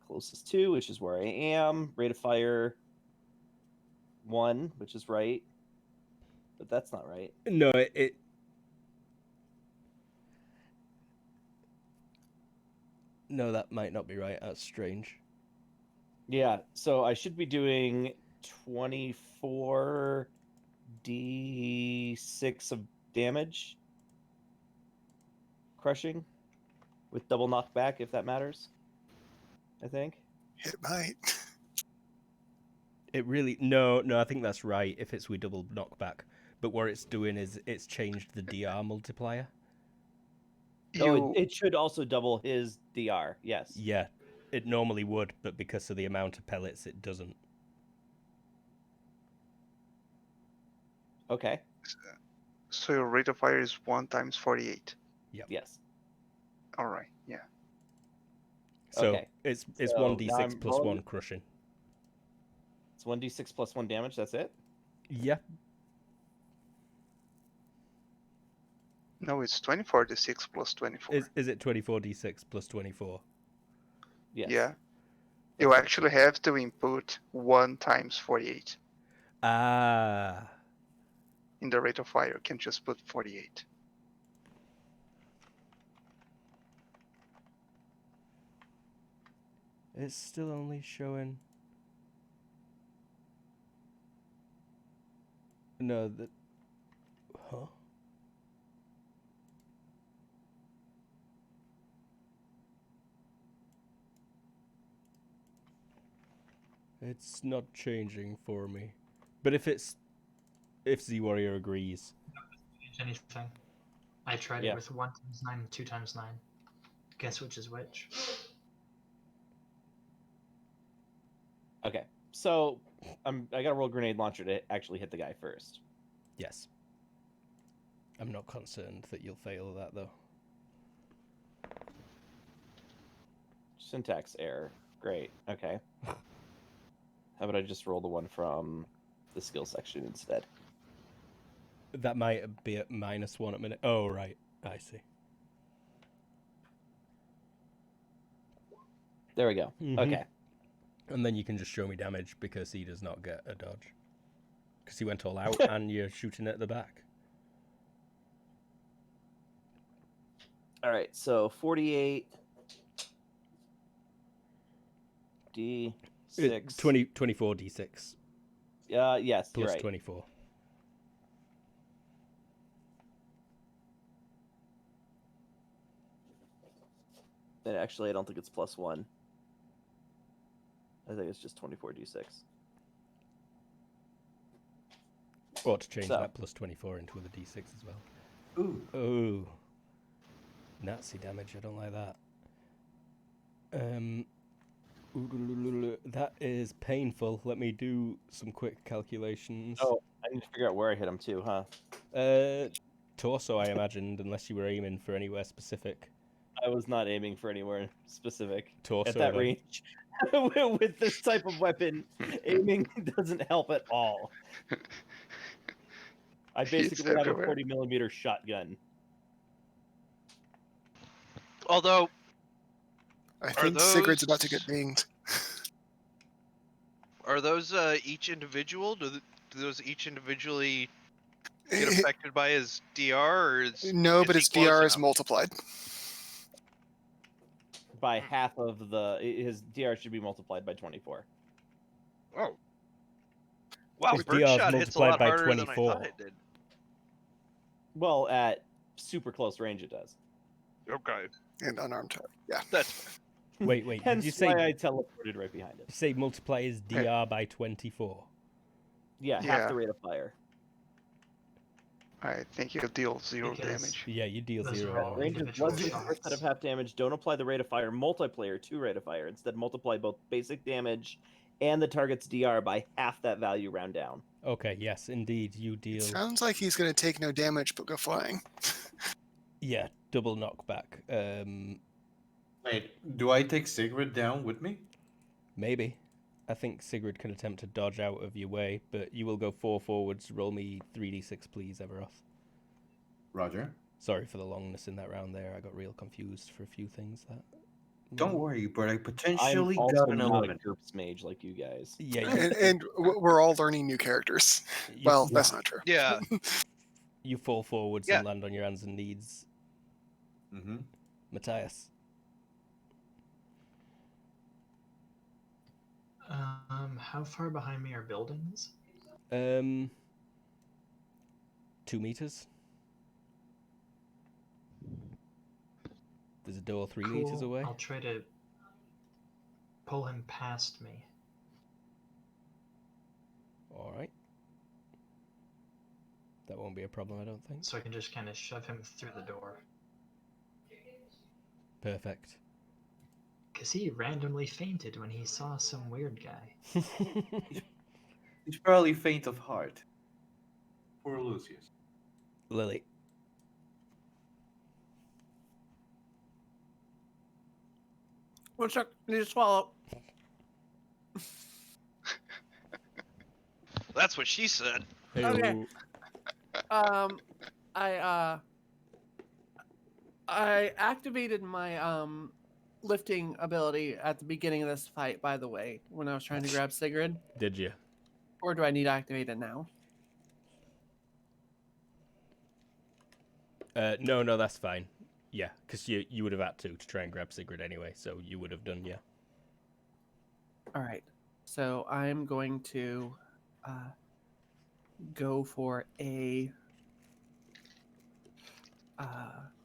Closest 2, which is where I am. Rate of fire 1, which is right. But that's not right. No, it No, that might not be right. That's strange. Yeah, so I should be doing 24d6 of damage. Crushing. With double knockback, if that matters. I think. It might. It really no. I think that's right. If it's with double knockback, but what it's doing is it's changed the DR multiplier. Oh, it should also double his DR. Yes. Yeah, it normally would, but because of the amount of pellets, it doesn't. Okay. So your rate of fire is 1 times 48. Yes. All right. Yeah. So Okay. it's So now 1d6 I'm plus rolling- 1 crushing. It's 1d6 plus 1 damage. That's it. Yeah. No, it's 24d6 plus 24. Is it 24d6 plus 24? Yes. Yeah. You actually have to input 1 times 48 Ah. in the rate of fire. You can just put 48. It's still only showing. No, that. Huh? It's not changing for me. But if Z Warrior agrees. Change anything. I tried Yeah. it with 1 times 9 and 2 times 9. Guess which is which? Okay. So I got to roll grenade launcher to actually hit the guy first. Yes. I'm not concerned that you'll fail that though. Syntax error. Great. Okay. How about I just roll the one from the skill section instead? That might be at -1 at minute. Oh right, I see. There we go. Mhm. Okay. And then you can just show me damage because he does not get a dodge. Because he went all out and you're shooting at the back. All right. So 48 D6. 24 d6 Yes, you're plus right. 24. And actually, I don't think it's plus 1. I think it's just 24d6. Or to change So. that plus 24 into the d6 as well. Ooh. Oh. Nazi damage, I don't like that. That is painful. Let me do some quick calculations. Oh, I need to figure out where I hit him too, huh? Torso, I imagined, unless you were aiming for anywhere specific. I was not aiming for anywhere specific Torso, at that then. range. With this type of weapon, aiming doesn't help at all. I basically have a everywhere. 40mm shotgun. Although, I think Sigurd's about to get those- dinged. are those each individual? Do those each individually get affected by his DR, or is No, is but he his close DR is enough? multiplied. By half of his DR should be multiplied by 24. Oh. Wow, His DR is birdshot hits a lot multiplied by harder than I 24. thought it did. Well, at super close range, it does. Okay. And unarmed target. Yeah. That's fair. Wait, did Hence you say why I teleported right behind it. say multiply is DR by 24? Yeah, half Yeah. the rate of fire. I think you'll deal 0 Because- damage. Yeah, you deal Those 0 are all damage. Range is individual less than the first set of shots. half damage. Don't apply the rate of fire multiplier to rate of fire. Instead, multiply both basic damage and the target's DR by half that value round down. Okay, yes, indeed, you deal. Sounds like he's going to take no damage but go flying. Yeah, double knockback. Wait, do I take Sigrid down with me? Maybe. I think Sigrid can attempt to dodge out of your way, but you will go 4 forwards. Roll me 3d6, please, Everoth. Roger. Sorry for the longness in that round there. I got real confused for a few things. Don't worry, but I I'm potentially also got an not a 11. GURPS mage like you guys. Yeah, And we're all learning new characters. Well, that's not true. Yeah. you fall forwards Yeah. and land on your hands and knees. Mm-hmm. Matthias. How far behind me are buildings? 2 meters. There's a door 3 meters away. I'll try to pull him past me. All right. That won't be a problem, I don't think. So I can just kind of shove him through the door. Perfect. Because he randomly fainted when he saw some weird guy. He's probably faint of heart. Poor Lucius. Lily. One sec. Need to swallow. That's what she said. Okay. I activated my lifting ability at the beginning of this fight, by the way, when I was trying to grab Sigrid. Did you? Or do I need to activate it now? No, that's fine. Yeah, because you would have had to try and grab Sigrid anyway, so you would have done, yeah. All right. So I'm going to go for a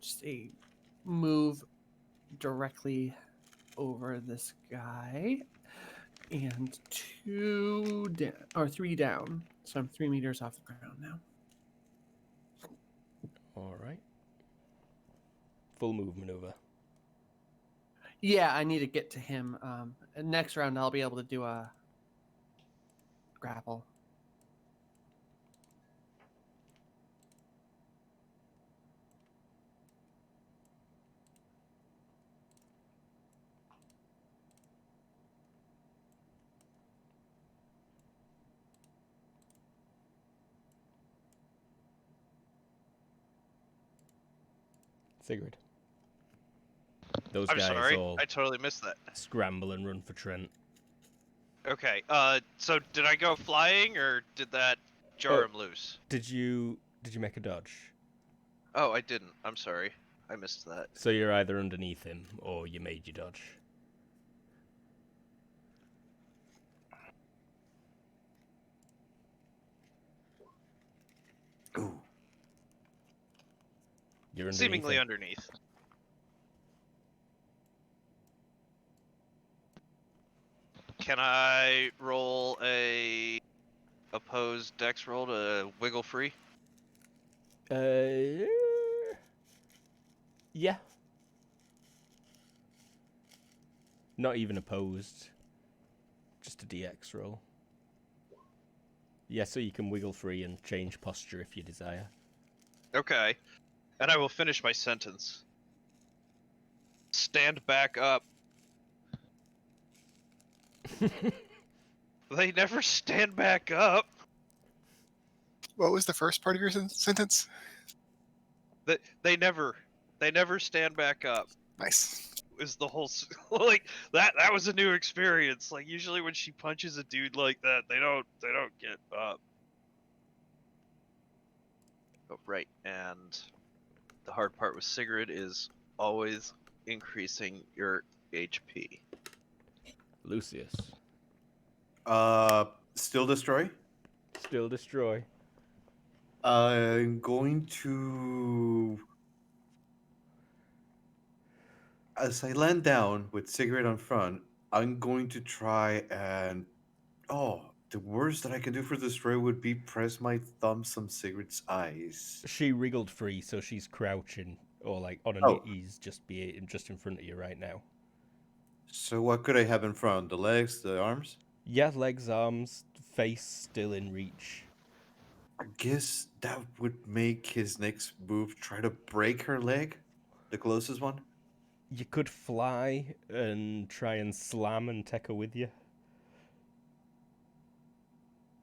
just a move directly over this guy and 2 down or 3 down. So I'm 3 meters off the ground now. All right. Full move maneuver. Yeah, I need to get to him. Next round, I'll be able to do a grapple. Sigrid. Those I'm guys sorry. all I totally missed that. scramble and run for Trent. Okay. So did I go flying or did that jar him loose? Did you make a dodge? Oh, I didn't. I'm sorry. I missed that. So you're either underneath him or you made your dodge. Ooh. You're underneath Seemingly him. underneath. Can I roll a opposed dex roll to wiggle free? Yeah. Not even opposed. Just a DX roll. Yeah, so you can wiggle free and change posture if you desire. Okay. And I will finish my sentence. Stand back up. They never stand back up. What was the first part of your sentence? They never stand back up. Nice. Is the whole like that was a new experience. Like usually when she punches a dude like that, they don't get up. Oh, right, and the hard part with Sigrid is always increasing your HP. Lucius. Still destroy? Still destroy. I'm going to, as I land down with cigarette on front, I'm going to try and, oh, the worst that I can do for this ray would be press my thumbs on cigarette's eyes. She wriggled free, so she's crouching or like on her Oh. knees, just in front of you right now. So what could I have in front? The legs, the arms? Yeah, legs, arms, face still in reach. I guess that would make his next move try to break her leg, the closest one. You could fly and try and slam and take her with you.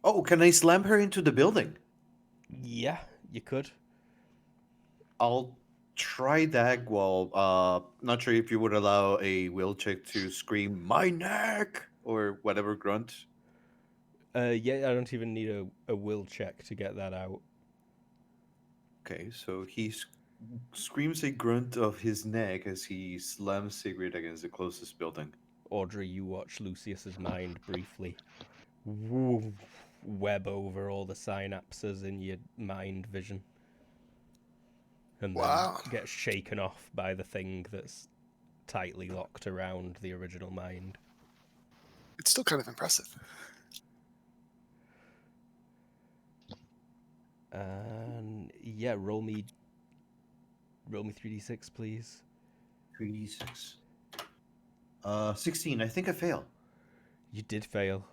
Oh, can I slam her into the building? Yeah, you could. I'll try that. Well, not sure if you would allow a will check to scream "my neck" or whatever grunt. Yeah, I don't even need a will check to get that out. Okay, so he screams a grunt of his neck as he slams cigarette against the closest building. Audrey, you watch Lucius's mind briefly web over all the synapses in your mind vision. And Wow. then get shaken off by the thing that's tightly locked around the original mind. It's still kind of impressive. And yeah, roll me 3d6, please. 3d6. 16. I think I fail. You did fail.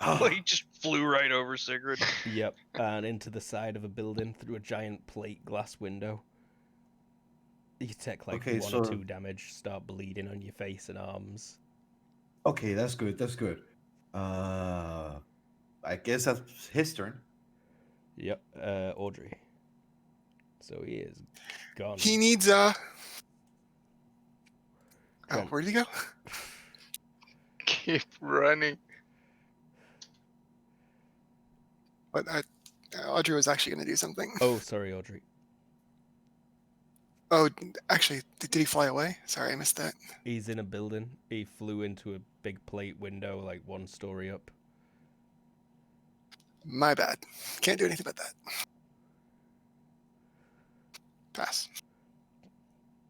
Well, he just flew right over Sigrid. Yep, and into the side of a building through a giant plate glass window. You take like Okay, 1 so- or 2 damage, start bleeding on your face and arms. Okay, that's good. That's good. I guess that's his turn. Yep, Audrey. So he is gone. He needs Go Oh, on. where'd he go? Keep running. But Audrey was actually going to do something. Oh, sorry, Audrey. Oh, actually, did he fly away? Sorry, I missed that. He's in a building. He flew into a big plate window, like 1 story up. My bad. Can't do anything about that. Pass.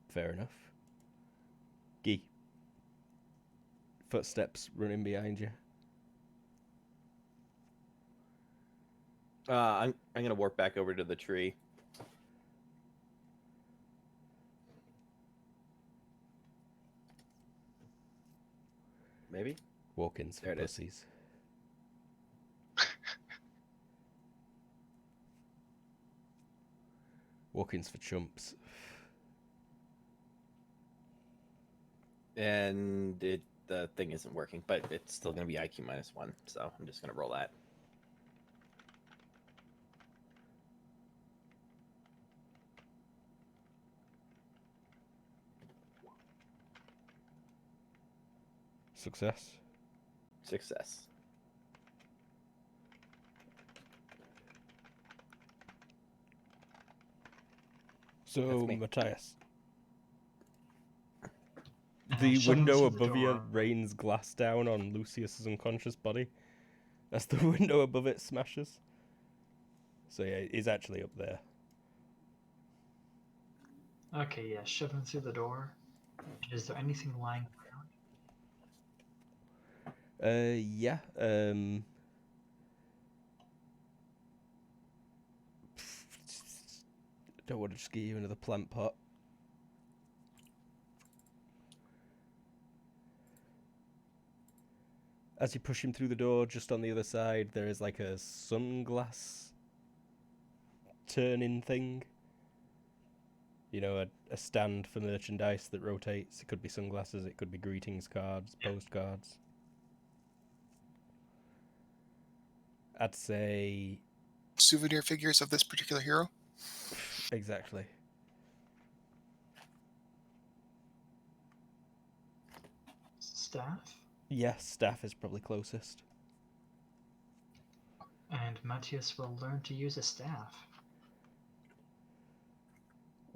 Fair enough. Gee. Footsteps running behind you. I'm gonna warp back over to the tree. Maybe. Walk-ins for There it is. pussies. Walk-ins for chumps. And the thing isn't working, but it's still gonna be IQ -1, so I'm just gonna roll that. Success. Success. So, That's me. Matthias. The Shove him window through the above you door. rains glass down on Lucius's unconscious body as the window above it smashes. So yeah, he's actually up there. Okay, yeah, shove him through the door. Is there anything lying around? Yeah. Don't want to just give you another plant pot. As you push him through the door, just on the other side, there is like a sunglass turning thing. You know, a stand for merchandise that rotates. It could be sunglasses, it could be greetings cards, postcards. I'd say... Souvenir figures of this particular hero? Exactly. Staff? Yes, staff is probably closest. And Matthias will learn to use a staff.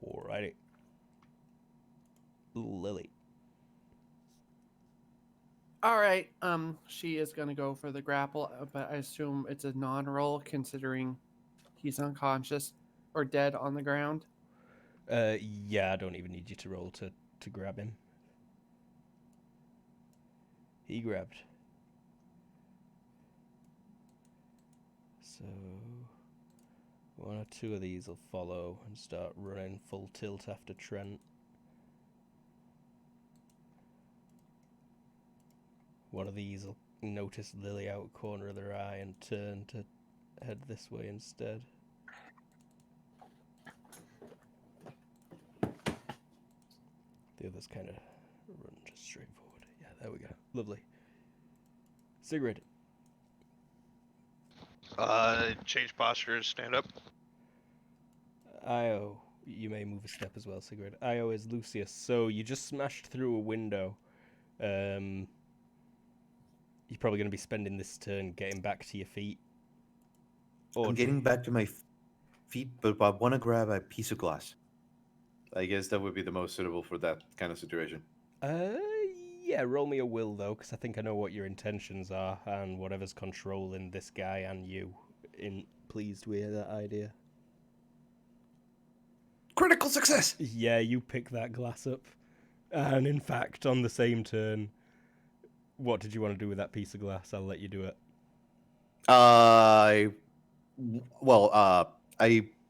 Alrighty. Lily. All right. She is gonna go for the grapple, but I assume it's a non-roll considering he's unconscious or dead on the ground? Yeah, I don't even need you to roll to grab him. He grabbed. So one or two of these will follow and start running full tilt after Trent. One of these will notice Lily out corner of their eye and turn to head this way instead. The others kind of run just straight forward. Yeah, there we go. Lovely. Sigrid. Change posture, stand up. Io, you may move a step as well, Sigrid. Io is Lucius. So you just smashed through a window. You're probably going to be spending this turn getting back to your feet. I'm getting back to my feet, but I want to grab a piece of glass. I guess that would be the most suitable for that kind of situation. Yeah, roll me a will, though, because I think I know what your intentions are, and whatever's controlling this guy and you. Pleased with that idea. Critical success! Yeah, you pick that glass up. And in fact, on the same turn, what did you want to do with that piece of glass? I'll let you do it.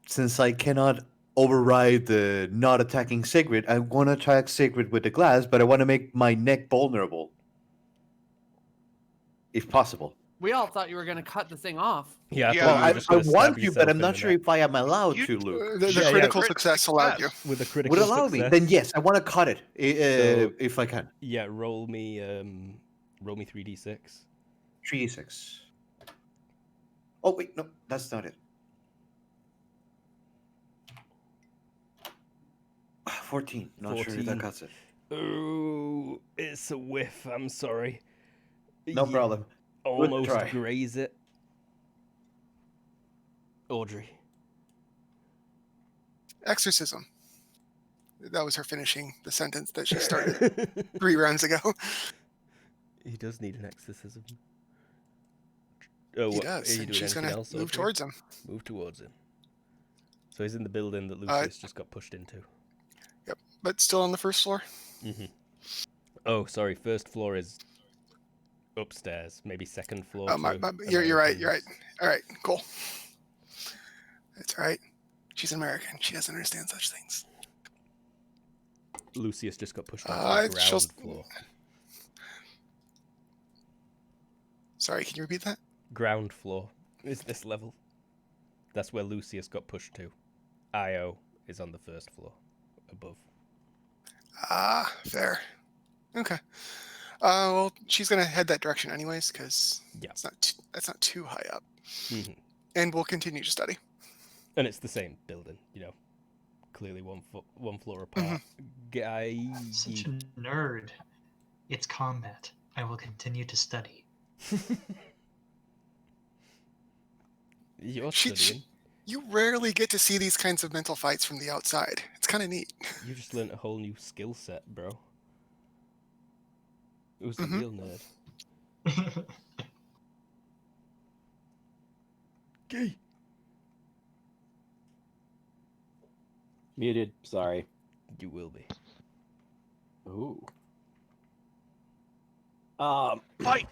Since I cannot override the not attacking Sigrid, I want to attack Sigrid with the glass, but I want to make my neck vulnerable, if possible. We all thought you were going to cut the thing off. Yeah, I Yeah, thought Well, you were just I going to stab want to, yourself but I'm in not the sure neck. if I am allowed You- to, Luke. The Yeah, critical crit success success. allowed you. With a Would critical allow me? success. Then yes, I want to cut it So- if I can. Yeah, roll me 3d6. 3d6. Oh wait, no, that's not it. 14. Not sure if 14. that cuts it. Oh, it's a whiff. I'm sorry. No You problem. Almost try. graze it. Audrey. Exorcism. That was her finishing the sentence that she started 3 rounds ago. He does need an exorcism. Oh, He what, does, are you and doing she's anything going to else, move Audrey? towards him. Move towards him. So he's in the building that Lucius just got pushed into. Yep, but still on the first floor. Mm-hmm. Oh, sorry. First floor is upstairs. Maybe second floor. Oh, you're right. You're right. All right, cool. That's all right. She's American. She doesn't understand such things. Lucius just got pushed onto the ground floor. Sorry, can you repeat that? Ground floor is this level. That's where Lucius got pushed to. Io is on the first floor, above. Ah, fair. Okay. Well, she's gonna head that direction anyways, because Yeah. that's not too high up. Mm-hmm. And we'll continue to study. And it's the same building, clearly one floor apart. Guy. Such a nerd. It's combat. I will continue to study. You're She- studying. You rarely get to see these kinds of mental fights from the outside. It's kind of neat. You just learnt a whole new skill set, bro. Who's the Mhm. real nerd? Gay. Muted. Sorry. You will be. Ooh. Fight!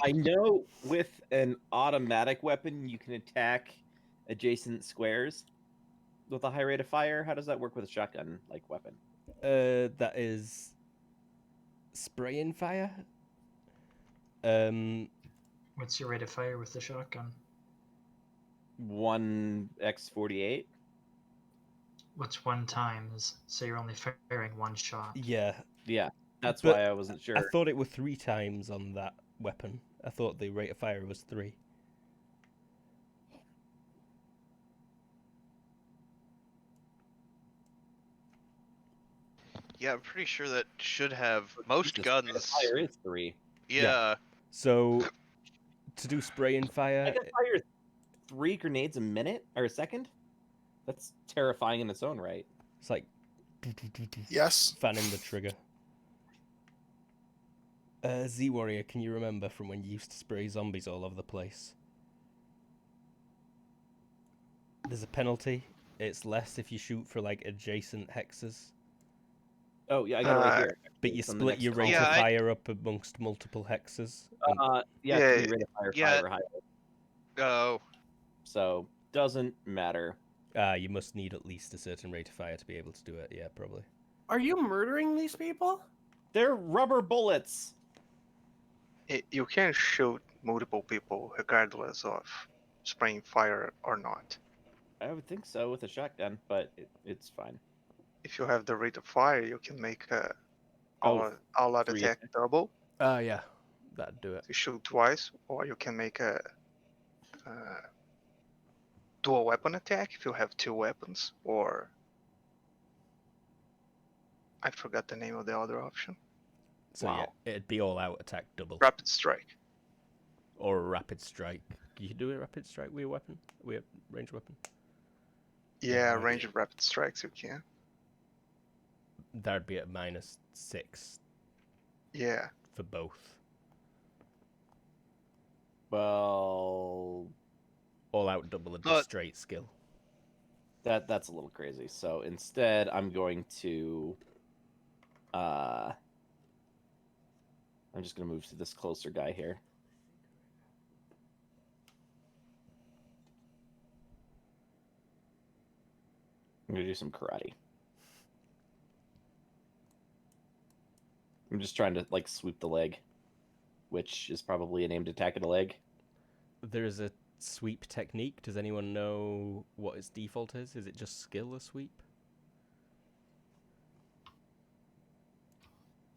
I know with an automatic weapon you can attack adjacent squares with a high rate of fire. How does that work with a shotgun like weapon? That is spraying fire. What's your rate of fire with the shotgun? 1x48. What's 1 times? So you're only firing 1 shot. Yeah. Yeah, that's But why I wasn't sure. I thought it were 3 times on that weapon. I thought the rate of fire was 3. Yeah, I'm pretty sure that should have most Jesus, rate of guns. fire is 3. Yeah. So to do spraying I fire, can fire 3 grenades a minute or a second. That's terrifying in its own right. it's like Yes. fanning the trigger. Z Warrior, can you remember from when you used to spray zombies all over the place? There's a penalty. It's less if you shoot for like adjacent hexes, Oh yeah, I got it right here. but you It's on the split next your rate Yeah, of I- fire up amongst multiple hexes. and- Yeah, Yeah, it's rate of fire yeah. 5 or higher. Oh, So doesn't matter. You must need at least a certain rate of fire to be able to do it. Yeah, probably. Are you murdering these people? They're rubber bullets. You can shoot multiple people regardless of spraying fire or not. I would think so with a shotgun, but it's fine. If you have the rate of fire, you can make Oh, all out 3 attack double. Yeah, that'd do it. You shoot twice, or you can make a dual weapon attack if you have 2 weapons, or I forgot the name of the other option. So Wow. yeah, it'd be all out attack double Rapid strike. or a rapid strike. You could do a rapid strike with your weapon, with a ranged weapon. Yeah, right. range of rapid strikes you can. That'd be at -6 Yeah. for both. Well, All out double would be But- straight skill. that's a little crazy. So instead, I'm going to. I'm just gonna move to this closer guy here. I'm gonna do some karate. I'm just trying to like sweep the leg, which is probably an aimed attack at a leg. There's a sweep technique. Does anyone know what its default is? Is it just skill a sweep?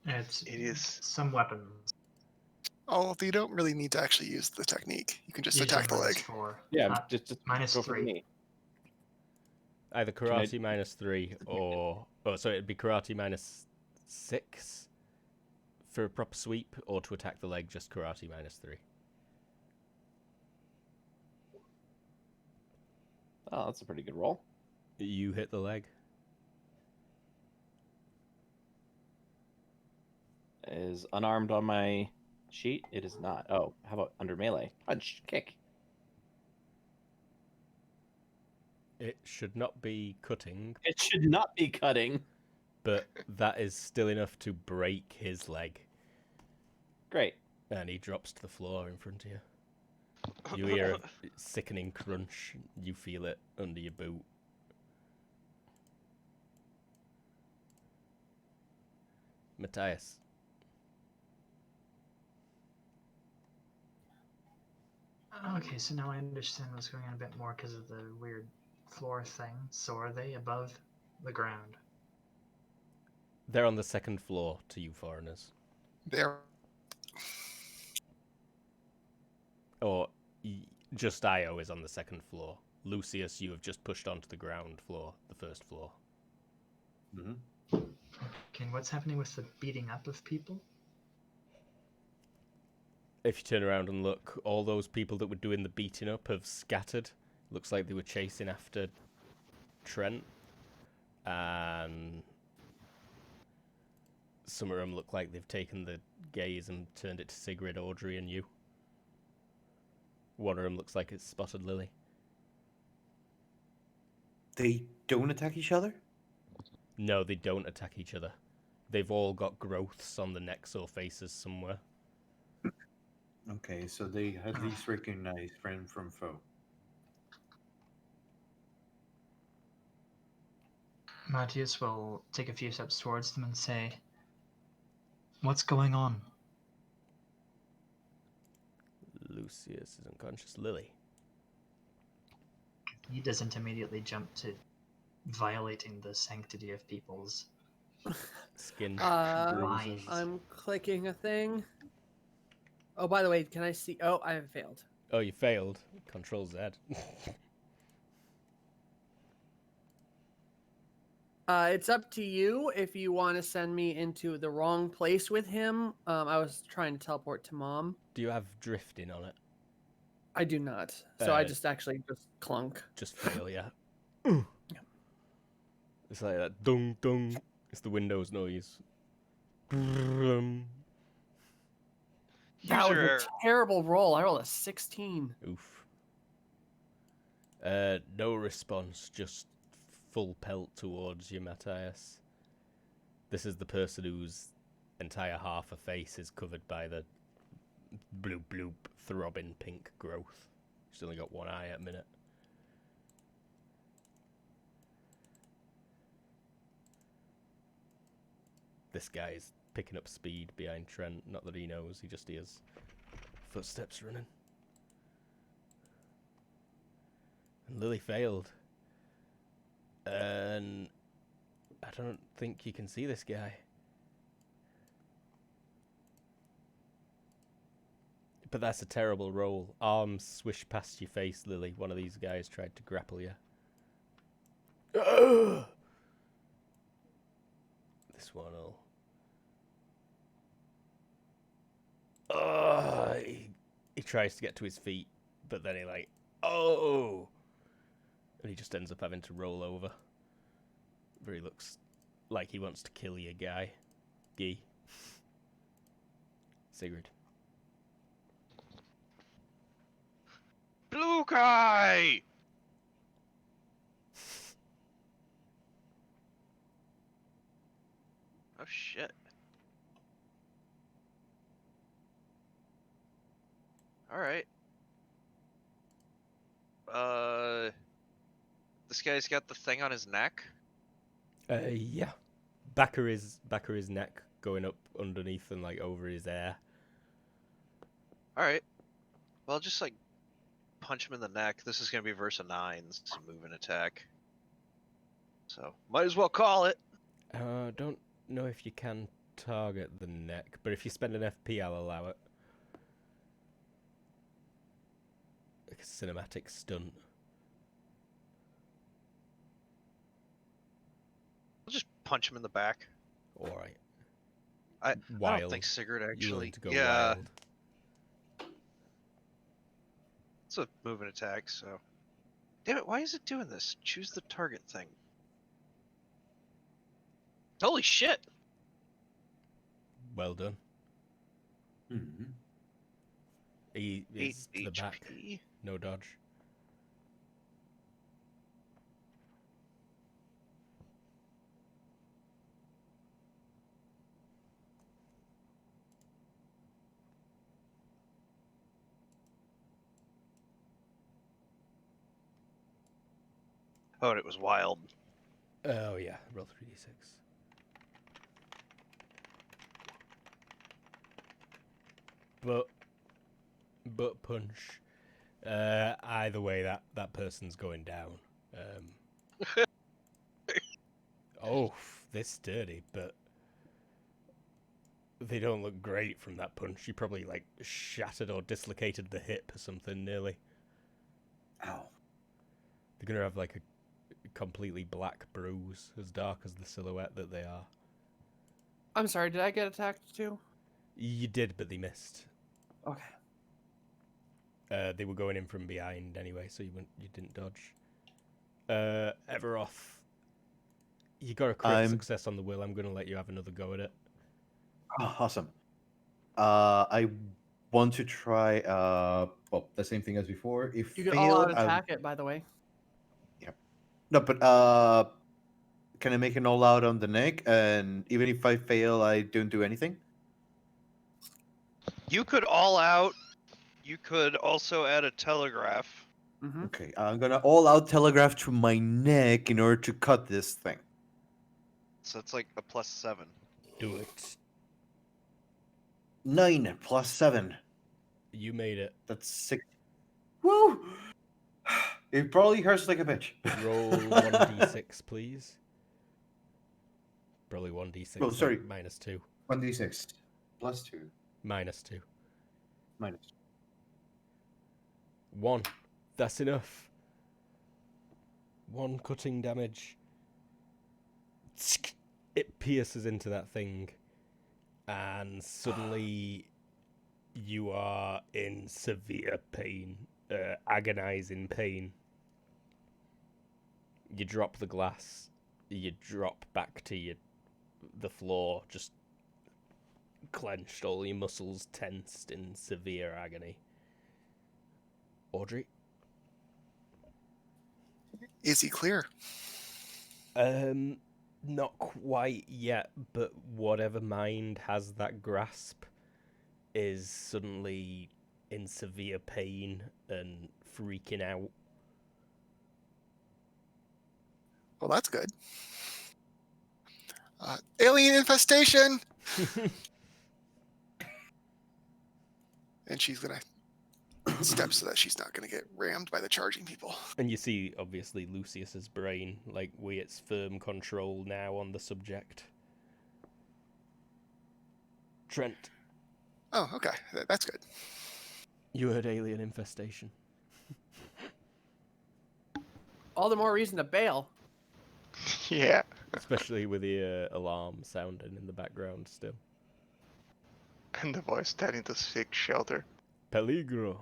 It's It is. some weapons. Oh, you don't really need to actually use the technique. You can just Usually attack the leg. -4. Yeah, just minus go for the 3. knee. Either I- karate -3 or so it'd be karate -6 for a proper sweep, or to attack the leg just karate -3. Oh, that's a pretty good roll. You hit the leg. Is unarmed on my sheet? It is not. Oh, how about under melee? Punch, kick. It should not be cutting, It should not be cutting. but that is still enough to break his leg, Great. and he drops to the floor in front of you. You hear a sickening crunch. You feel it under your boot. Matthias. Okay, so now I understand what's going on a bit more because of the weird floor thing. So are they above the ground? They're on the second floor to you foreigners. There. Or just Io is on the second floor. Lucius, you have just pushed onto the ground floor, the first floor. Mm-hmm. Okay, and what's happening with the beating up of people? If you turn around and look, all those people that were doing the beating up have scattered. Looks like they were chasing after Trent. And some of them look like they've taken the gaze and turned it to Sigrid, Audrey, and you. One of them looks like it's spotted Lily. They don't attack each other? No, they don't attack each other. They've all got growths on the necks or faces somewhere. Okay, so they at least recognize friend from foe. Matthias will take a few steps towards them and say, "What's going on?" Lucius is unconscious. Lily. He doesn't immediately jump to violating the sanctity of people's Skin. lives. I'm clicking a thing. Oh, by the way, can I see? Oh, I have failed. Oh, you failed. Control Z. It's up to you if you want to send me into the wrong place with him. I was trying to teleport to Mom. Do you have drifting on it? I do not. So I Uh, just actually just clunk. Just fail, yeah. It's like that dung dung. It's the Windows noise. Brum. That was User a error. terrible roll. I rolled a 16. Oof. No response, just full pelt towards you, Matthias. This is the person whose entire half a face is covered by the bloop bloop throbbing pink growth. She's only got one eye at a minute. This guy's picking up speed behind Trent. Not that he knows, he just hears footsteps running. And Lily failed. And I don't think you can see this guy. But that's a terrible roll. Arms swish past your face, Lily. One of these guys tried to grapple you. This one will... he tries to get to his feet, but then he like, oh! And he just ends up having to roll over. But he looks like he wants to kill you, guy. Guy. Sigrid. Blue guy! Oh shit. Alright. This guy's got the thing on his neck? Yeah. Back of his neck going up underneath and like over his hair. Alright. Well, just like punch him in the neck. This is gonna be versus 9s, move and attack. So, might as well call it. Don't know if you can target the neck, but if you spend an FP, I'll allow it. Like a cinematic stunt. I'll just punch him in the back. Alright. I Wild. don't think Sigurd You actually. willing to go Yeah, wild? it's a move and attack, so. Damn it, why is it doing this? Choose the target thing. Holy shit! Well done. Mm-hmm. He 8 is to the back. HP. No dodge. Oh, and it was wild. Oh yeah, roll 3d6. But punch. Either way, that person's going down. Oh, they're sturdy, but they don't look great from that punch. You probably like shattered or dislocated the hip or something nearly. Ow. They're gonna have like a completely black bruise, as dark as the silhouette that they are. I'm sorry, did I get attacked too? You did, but they missed. Okay. They were going in from behind anyway, so you didn't dodge. Everoth, you got a crit success on the will. I'm going to let you have another go at it. Oh, awesome. I want to try well, the same thing as before. If You can failed, all out attack it, by the way. no, but can I make an all out on the neck? And even if I fail, I don't do anything. You could all out. You could also add a telegraph. Mm-hmm. Okay, I'm gonna all out telegraph to my neck in order to cut this thing. So it's like a +7. Do it. 9 plus 7. You made it. That's 6. Woo! It probably hurts like a bitch. Roll 1d6, please. Probably 1d6. Oh, sorry. Like -2. 1d6 plus 2 -2. minus 1. That's enough. 1 cutting damage. It pierces into that thing, and suddenly you are in severe pain, agonizing pain. You drop the glass. You drop back to the floor, just clenched, all your muscles tensed in severe agony. Audrey? Is he clear? Not quite yet, but whatever mind has that grasp is suddenly in severe pain and freaking out. Well, that's good. Alien infestation! And she's gonna step so that she's not gonna get rammed by the charging people. And you see, obviously, Lucius's brain, like, with its firm control now on the subject. Trent, Oh, okay. That's good. you heard alien infestation. All the more reason to bail. Yeah. Especially with the alarm sounding in the background still. And the voice telling to seek shelter. Peligro.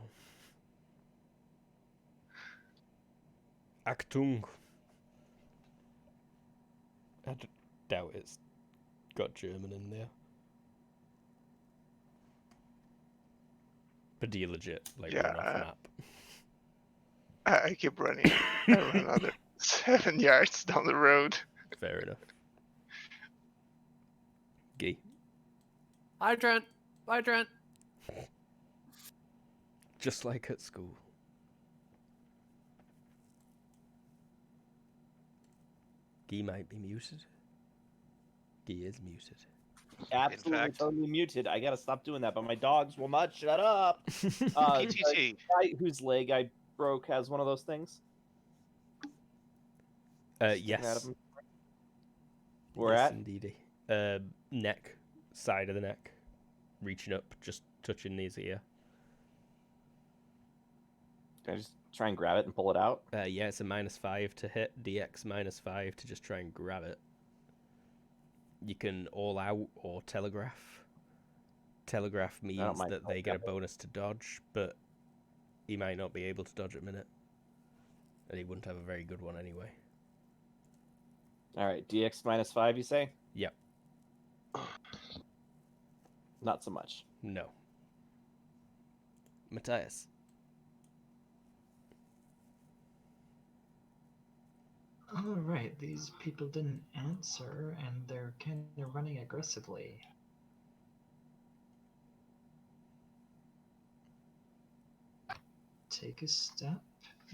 Achtung. I doubt it's got German in there. But do you legit, like, run off map? I keep running. I run another 7 yards down the road. Fair enough. Gee. Hi, Trent. Bye, Trent. Just like at school. Gee might be muted. Gee is muted. Absolutely, fact. totally muted. I gotta stop doing that, but my dogs will not shut up. PTT. The guy whose leg I broke has one of those things. Sticking out of Yes. him. Where Yes, at? indeedy. Neck. Side of the neck. Reaching up, just touching his ear. Can I just try and grab it and pull it out? Yeah, it's a -5 to hit. DX -5 to just try and grab it. You can all out or telegraph. Telegraph means mind that they get a telegraphing. bonus to dodge, but he might not be able to dodge at a minute. And he wouldn't have a very good one anyway. All right, DX -5, you say? Yep. Not so much. No. Matthias. All right, these people didn't answer, and they're kind of running aggressively. Take a step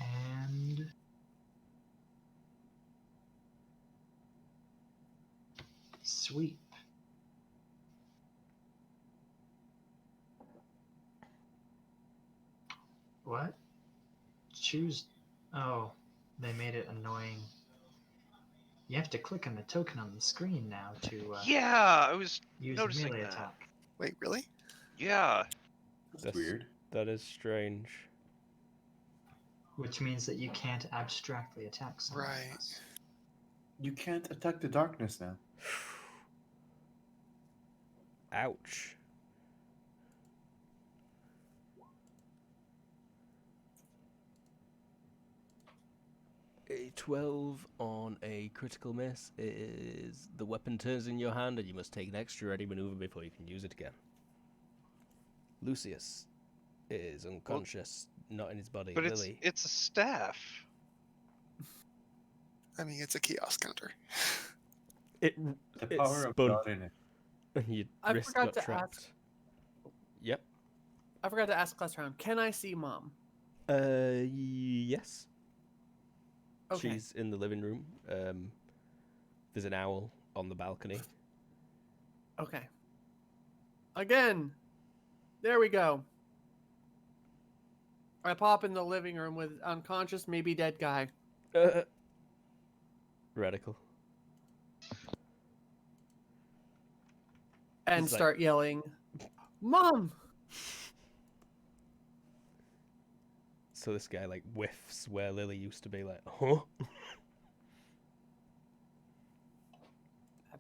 and sweep. What? Choose. Oh, they made it annoying. You have to click on the token on the screen now to Yeah, I was use noticing melee that. attack. Wait, really? Yeah. That's weird. That is strange. Which means that you can't abstractly attack someone Right. else. You can't attack the darkness now. Ouch. A 12 on a critical miss is the weapon turns in your hand and you must take an extra ready maneuver before you can use it again. Lucius is unconscious, not in his body. But Lily. it's a staff. I mean, it's a kiosk counter. It The it power of spun God in it. and your I wrist forgot got to trapped. ask. Yep. I forgot to ask last round. Can I see Mom? Yes. Okay. She's in the living room. There's an owl on the balcony. Okay. Again. There we go. I pop in the living room with unconscious, maybe dead guy. Radical. And He's like- start yelling, Mom! So this guy like whiffs where Lily used to be, like, huh?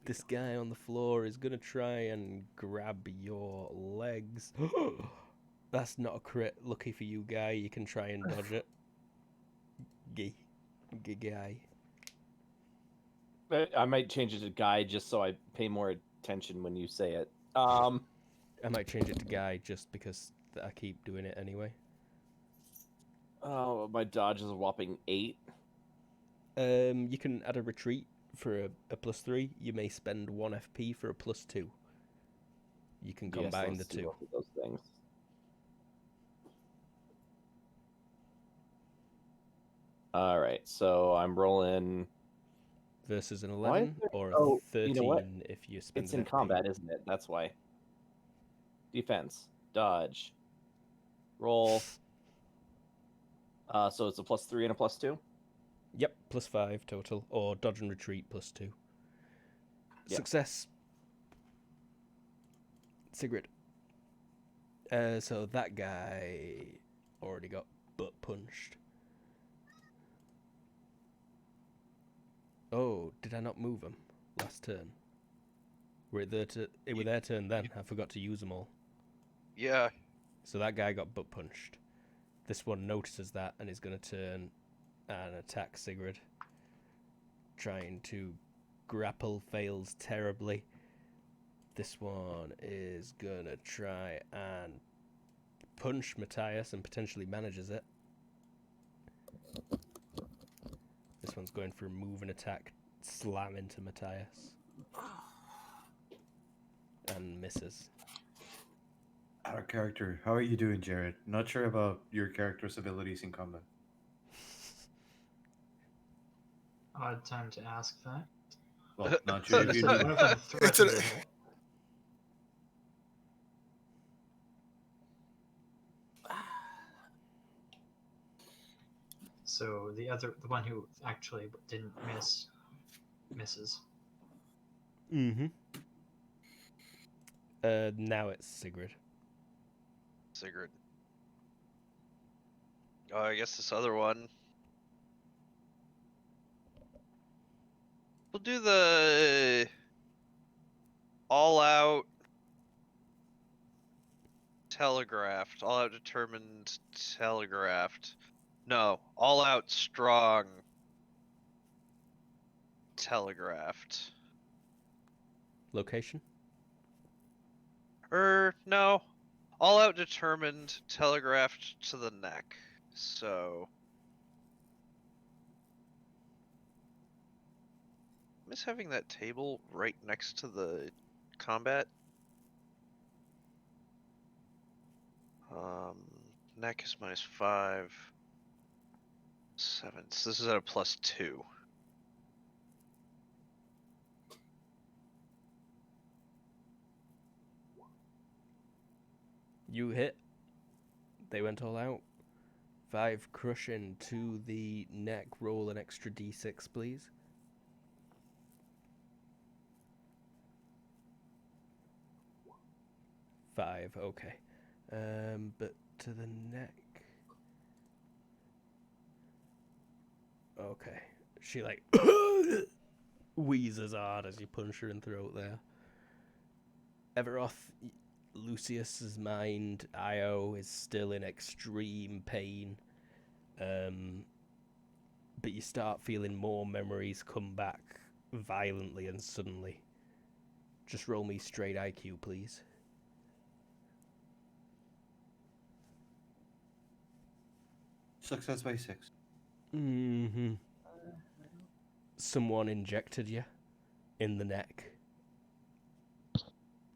This guy on the floor is gonna try and grab your legs. That's not a crit. Lucky for you, guy. You can try and dodge it. Guy. I might change it to guy just so I pay more attention when you say it. I might change it to guy just because I keep doing it anyway. Oh, my dodge is a whopping 8. You can add a retreat for a +3. You may spend 1 FP for a +2. You can Yes, combine the let's do two. both of those things. All right, so I'm rolling. Versus an Why is 11 there- or a oh, 13 you know what? if you spend It's an in FP. combat, isn't it? That's why. Defense, dodge, roll. So it's a +3 and a +2. Yep, +5 total, or dodge and retreat +2. Yeah. Success. Sigrid. So that guy already got butt punched. Oh, did I not move them last turn? It were their turn then. I forgot to use them all. Yeah. So that guy got butt punched. This one notices that and is going to turn and attack Sigrid. Trying to grapple, fails terribly. This one is going to try and punch Matthias and potentially manages it. This one's going for a move and attack, slam into Matthias. And misses. Out of character. How are you doing, Jared? Not sure about your character's abilities in combat. Odd time to ask that. Well, not sure if you One do. of them threatened a- it. So the one who actually didn't miss, misses. Mm-hmm. Now it's Sigrid. Sigrid. Oh, I guess this other one. We'll do the all-out telegraphed, all-out determined telegraphed. No, all-out strong telegraphed. Location? No. All-out determined telegraphed to the neck. So I miss having that table right next to the combat. Neck is -5. 7. So this is at a +2. You hit. They went all out. 5 crushing to the neck. Roll an extra d6, please. Five, okay. But to the neck. Okay. She like wheezes hard as you punch her in the throat there. Everoth, Lucius's mind, Io is still in extreme pain. But you start feeling more memories come back violently and suddenly. Just roll me straight IQ, please. Success by 6. Mm-hmm. Someone injected you in the neck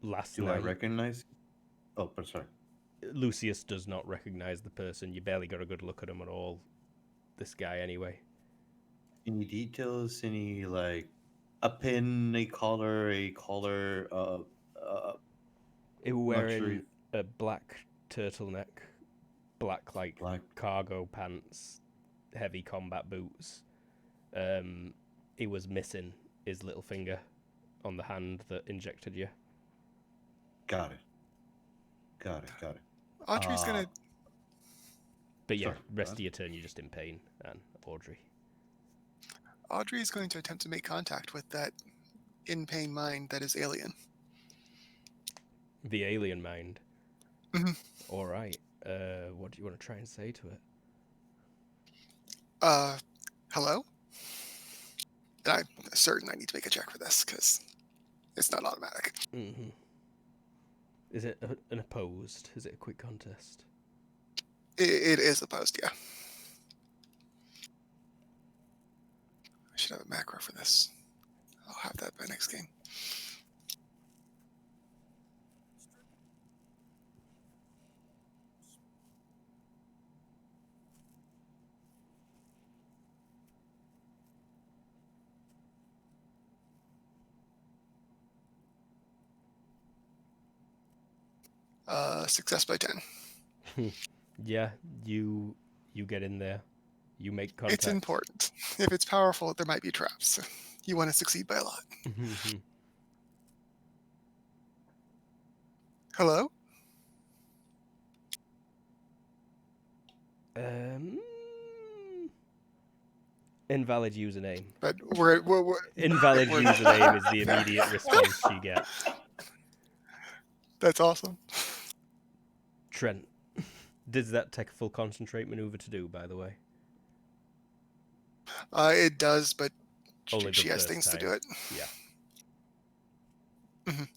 last Do night. I recognize? Oh, but sorry. Lucius does not recognize the person. You barely got a good look at him at all. This guy, anyway. Any details? Any like a pin, a collar, He was not wearing sure if- a black turtleneck, black black. cargo pants, heavy combat boots. He was missing his little finger on the hand that injected you. Got it. Audrey's gonna. But yeah, Sorry, rest of your turn, you're just in pain, and Audrey. Audrey's going to attempt to make contact with that in pain mind that is alien. The alien mind. Mhm. All right. What do you want to try and say to it? Hello? I'm certain I need to make a check for this because it's not automatic. Mm-hmm. Is it an opposed? Is it a quick contest? It is opposed, yeah. should have a macro for this. I'll have that by next game. Success by 10. Yeah, you get in there. You make contact. It's important. If it's powerful, there might be traps. You want to succeed by a lot. Hello? Invalid username. But we're Invalid we're- username is the immediate response she gets. That's awesome. Trent, does that take a full concentrate maneuver to do, by the way? It does, but Only she the has first things to time. do it. Yeah. Mhm.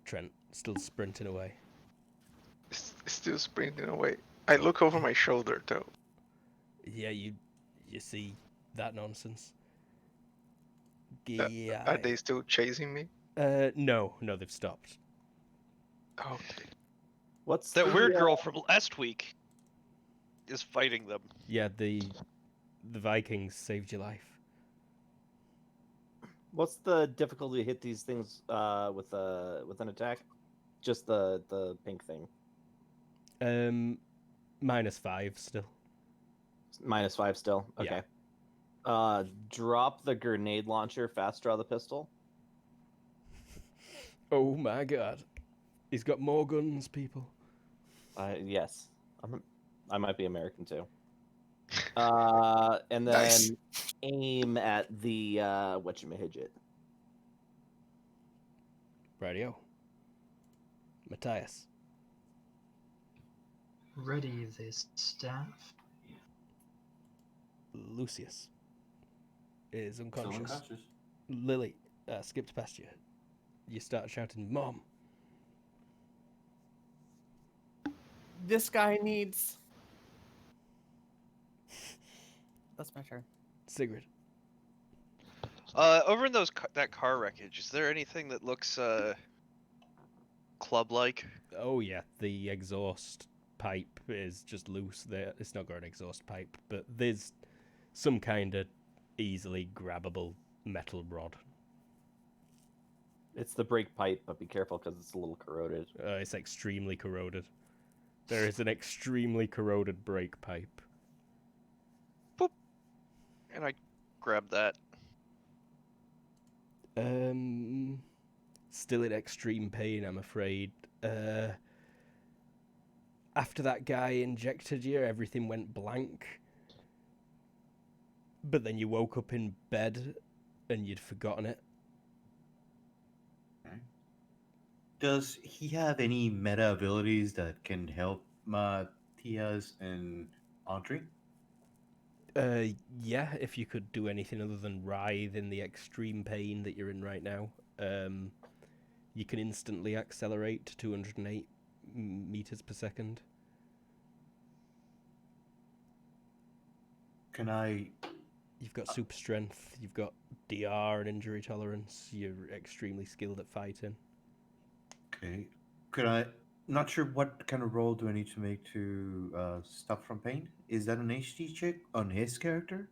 Trent, still sprinting away. Still sprinting away. I look over my shoulder though. Yeah, you see that nonsense. Are Yeah. they still chasing me? No, they've stopped. Okay. What's That the, weird girl from last week is fighting them. Yeah, the Vikings saved your life. What's the difficulty to hit these things with an attack? Just the pink thing. -5 still. -5 still. Okay. Drop the grenade launcher. Fast draw the pistol. Oh my god. He's got more guns, people. Yes. I might be American too. And then Nice. aim at the whatchamahidget. Radio. Matthias. Ready this staff. Lucius is unconscious. Lily skipped past you. You start shouting, "Mom!" This guy needs. That's my turn. Sigrid. Over in that car wreckage, is there anything that looks club-like? Oh yeah, the exhaust pipe is just loose there. It's not got an exhaust pipe, but there's some kind of easily grabbable metal rod. It's the brake pipe, but be careful because it's a little corroded. It's extremely corroded. There is an extremely corroded brake pipe. Boop. And I grab that. Still in extreme pain, I'm afraid. After that guy injected you, everything went blank. But then you woke up in bed and you'd forgotten it. Does he have any meta abilities that can help Matthias and Audrey? Yeah, if you could do anything other than writhe in the extreme pain that you're in right now. You can instantly accelerate to 208 meters per second. Can I? You've got super strength, you've got DR and injury tolerance, you're extremely skilled at fighting. Okay. Could I? Not sure what kind of roll do I need to make to stop from pain. Is that an HD check on his character?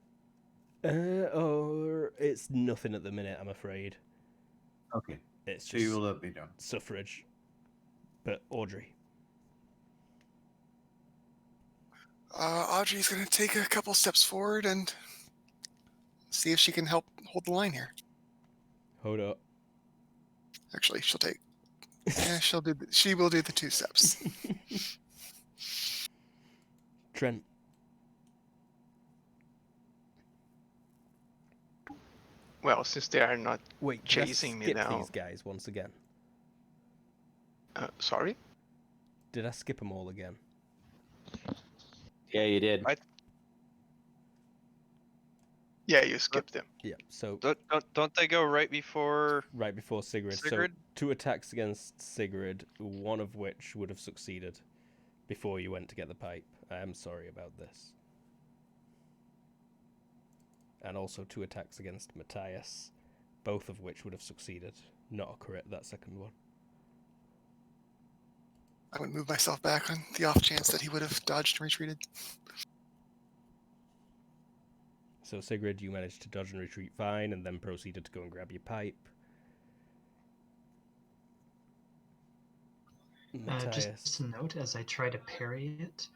Or it's nothing at the minute, I'm afraid. Okay. It's So you just will let me know. suffrage. But Audrey. Audrey's going to take a couple steps forward and see if she can help hold the line here. Hold up. Actually, she'll take. Yeah, she will do the 2 steps. Trent. Well, since they are not Wait, chasing me did I skip now. these guys once again? Sorry? Did I skip them all again? Yeah, you did. Yeah, you skipped them. Yeah, so Don't they go right before right before Sigrid. Sigrid? So 2 attacks against Sigrid, one of which would have succeeded before you went to get the pipe. I am sorry about this. and also 2 attacks against Matthias, both of which would have succeeded. Not a crit, that second one. I would move myself back on the off chance that he would have dodged and retreated. So Sigrid, you managed to dodge and retreat fine, and then proceeded to go and grab your pipe. Matthias. Just to note, as I try to parry it,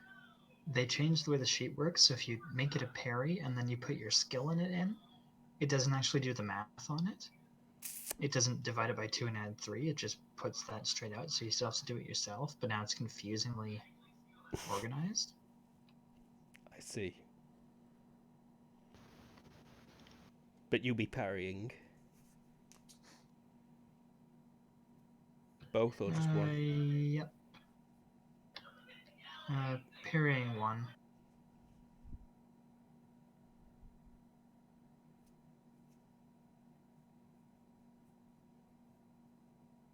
they changed the way the sheet works, so if you make it a parry and then you put your skill in, it doesn't actually do the math on it. It doesn't divide it by 2 and add 3, it just puts that straight out, so you still have to do it yourself, but now it's confusingly organized. I see. But you be parrying. Both or just one? Yep. Parrying 1.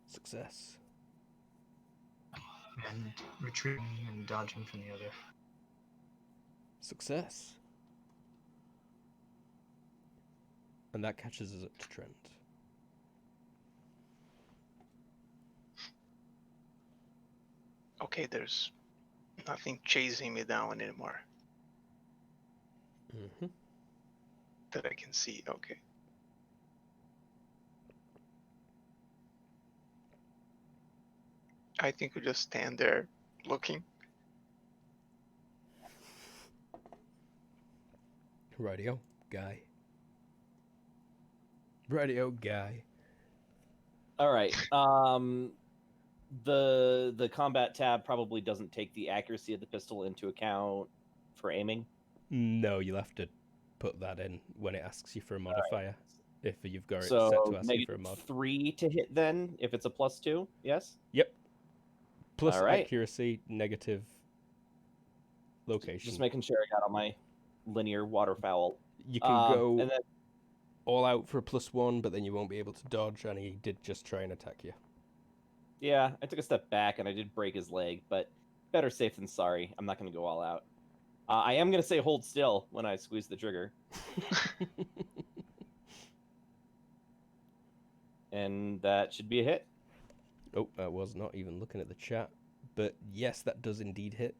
Success. And retreating and dodging from the other. Success. And that catches us up to Trent. Okay, there's nothing chasing me down anymore Mm-hmm. that I can see. Okay. I think we just stand there looking. Radio guy. Radio guy. All right. The combat tab probably doesn't take the accuracy of the pistol into account for aiming. No, you'll have to put that in when it asks you for a modifier. If you've got it So set to ask you for a mod. -3 to hit then, if it's a +2, yes? Yep. Plus All right. accuracy, negative location. Just making sure I got all my linear waterfowl. You can go and then, all out for a +1, but then you won't be able to dodge, and he did just try and attack you. yeah, I took a step back and I did break his leg, but better safe than sorry. I'm not going to go all out. I am going to say hold still when I squeeze the trigger. And that should be a hit. Oh, I was not even looking at the chat. But yes, that does indeed hit.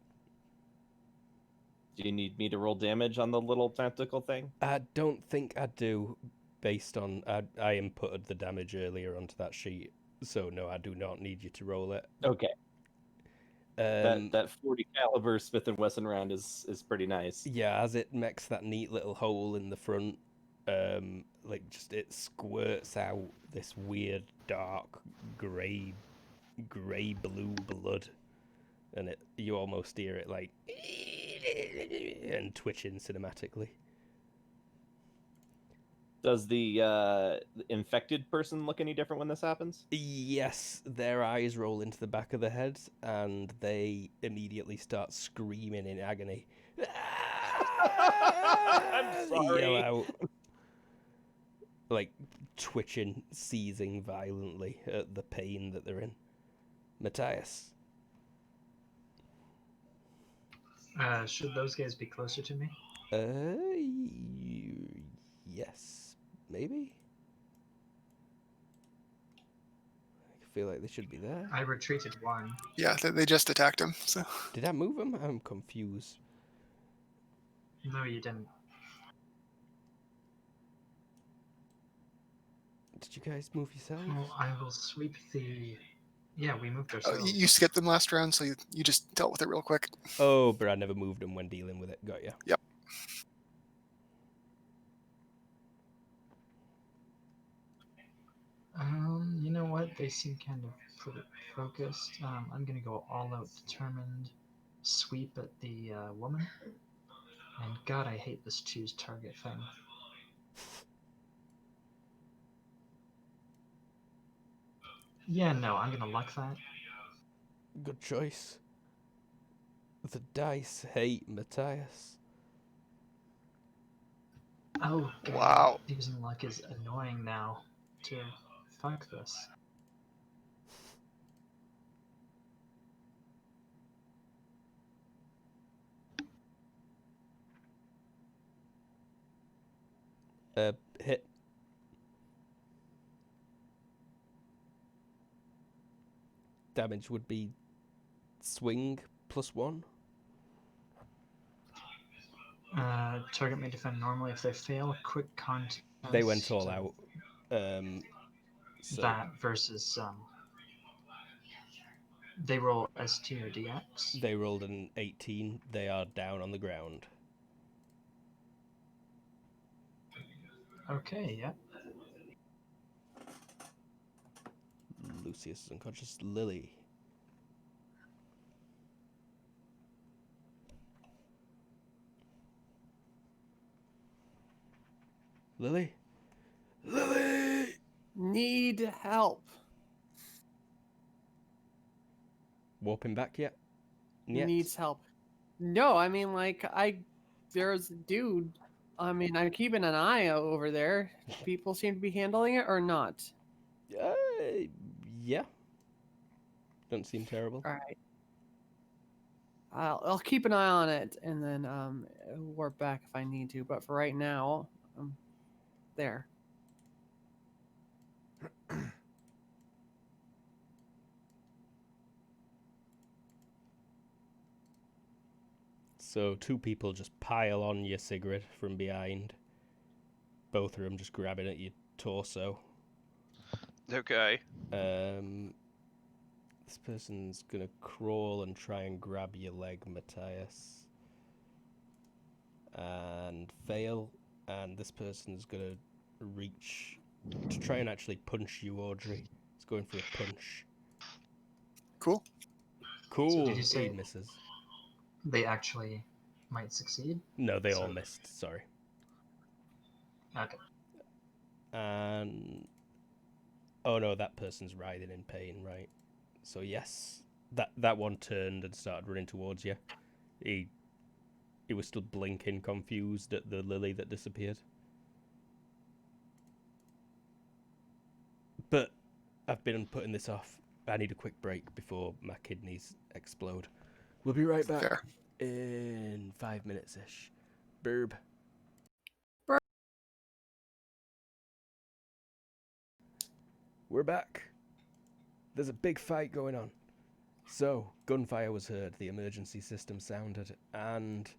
Do you need me to roll damage on the little tentacle thing? I don't think I do, based on... I inputted the damage earlier onto that sheet. So no, I do not need you to roll it. Okay. That 40 caliber Smith & Wesson round is pretty nice. Yeah, as it makes that neat little hole in the front, like just it squirts out this weird dark grey blue blood, and you almost hear it like and twitching cinematically. Does the infected person look any different when this happens? Yes, their eyes roll into the back of the head, and they immediately start screaming in agony. I'm sorry. Yell out, like twitching, seizing violently at the pain that they're in. Matthias. Should those guys be closer to me? Yes, maybe. I feel like they should be there. I retreated 1. Yeah, they just attacked him. So Did I move them? I'm confused. No, you didn't. Did you guys move yourselves? Well, I will sweep the... Yeah, we moved oh, ourselves. you skipped them last round, so you just dealt with it real quick. Oh, but I never moved them when dealing with it. Got ya. Yep. You know what? They seem kind of focused. I'm gonna go all out determined sweep at the woman. And God, I hate this choose target thing. Yeah, no, I'm gonna luck that. Good choice. The dice hate Matthias. Oh, God. Wow. Using luck is annoying now. To fuck this. Hit. Damage would be swing +1. Target may defend normally if they fail quick contest. They went all out. So That versus they roll ST or DX. they rolled an 18. They are down on the ground. Okay, yeah. Lucius is unconscious. Lily. Lily? Lily! Need help. Warping back yet? Yet? Needs help. No, I mean, like, there's a dude. I mean, I'm keeping an eye over there. People seem to be handling it or not. Yeah. Don't seem terrible. All right. I'll keep an eye on it and then warp back if I need to. But for right now, there. So 2 people just pile on you, Sigrid, from behind. Both of them just grabbing at your torso. Okay. This person's gonna crawl and try and grab your leg, Matthias. And fail. And this person's gonna reach to try and actually punch you, Audrey. He's going for a punch. Cool. Cool. So did you say- 8 misses. They actually might succeed. No, they all So- missed. Sorry. Okay. And oh no, that person's writhing in pain, right? So yes, that one turned and started running towards you. He was still blinking, confused at the lily that disappeared. But I've been putting this off. I need a quick break before my kidneys explode. We'll be right back Fair. in 5 minutes-ish. Burb. We're back. There's a big fight going on. So, gunfire was heard, the emergency system sounded, and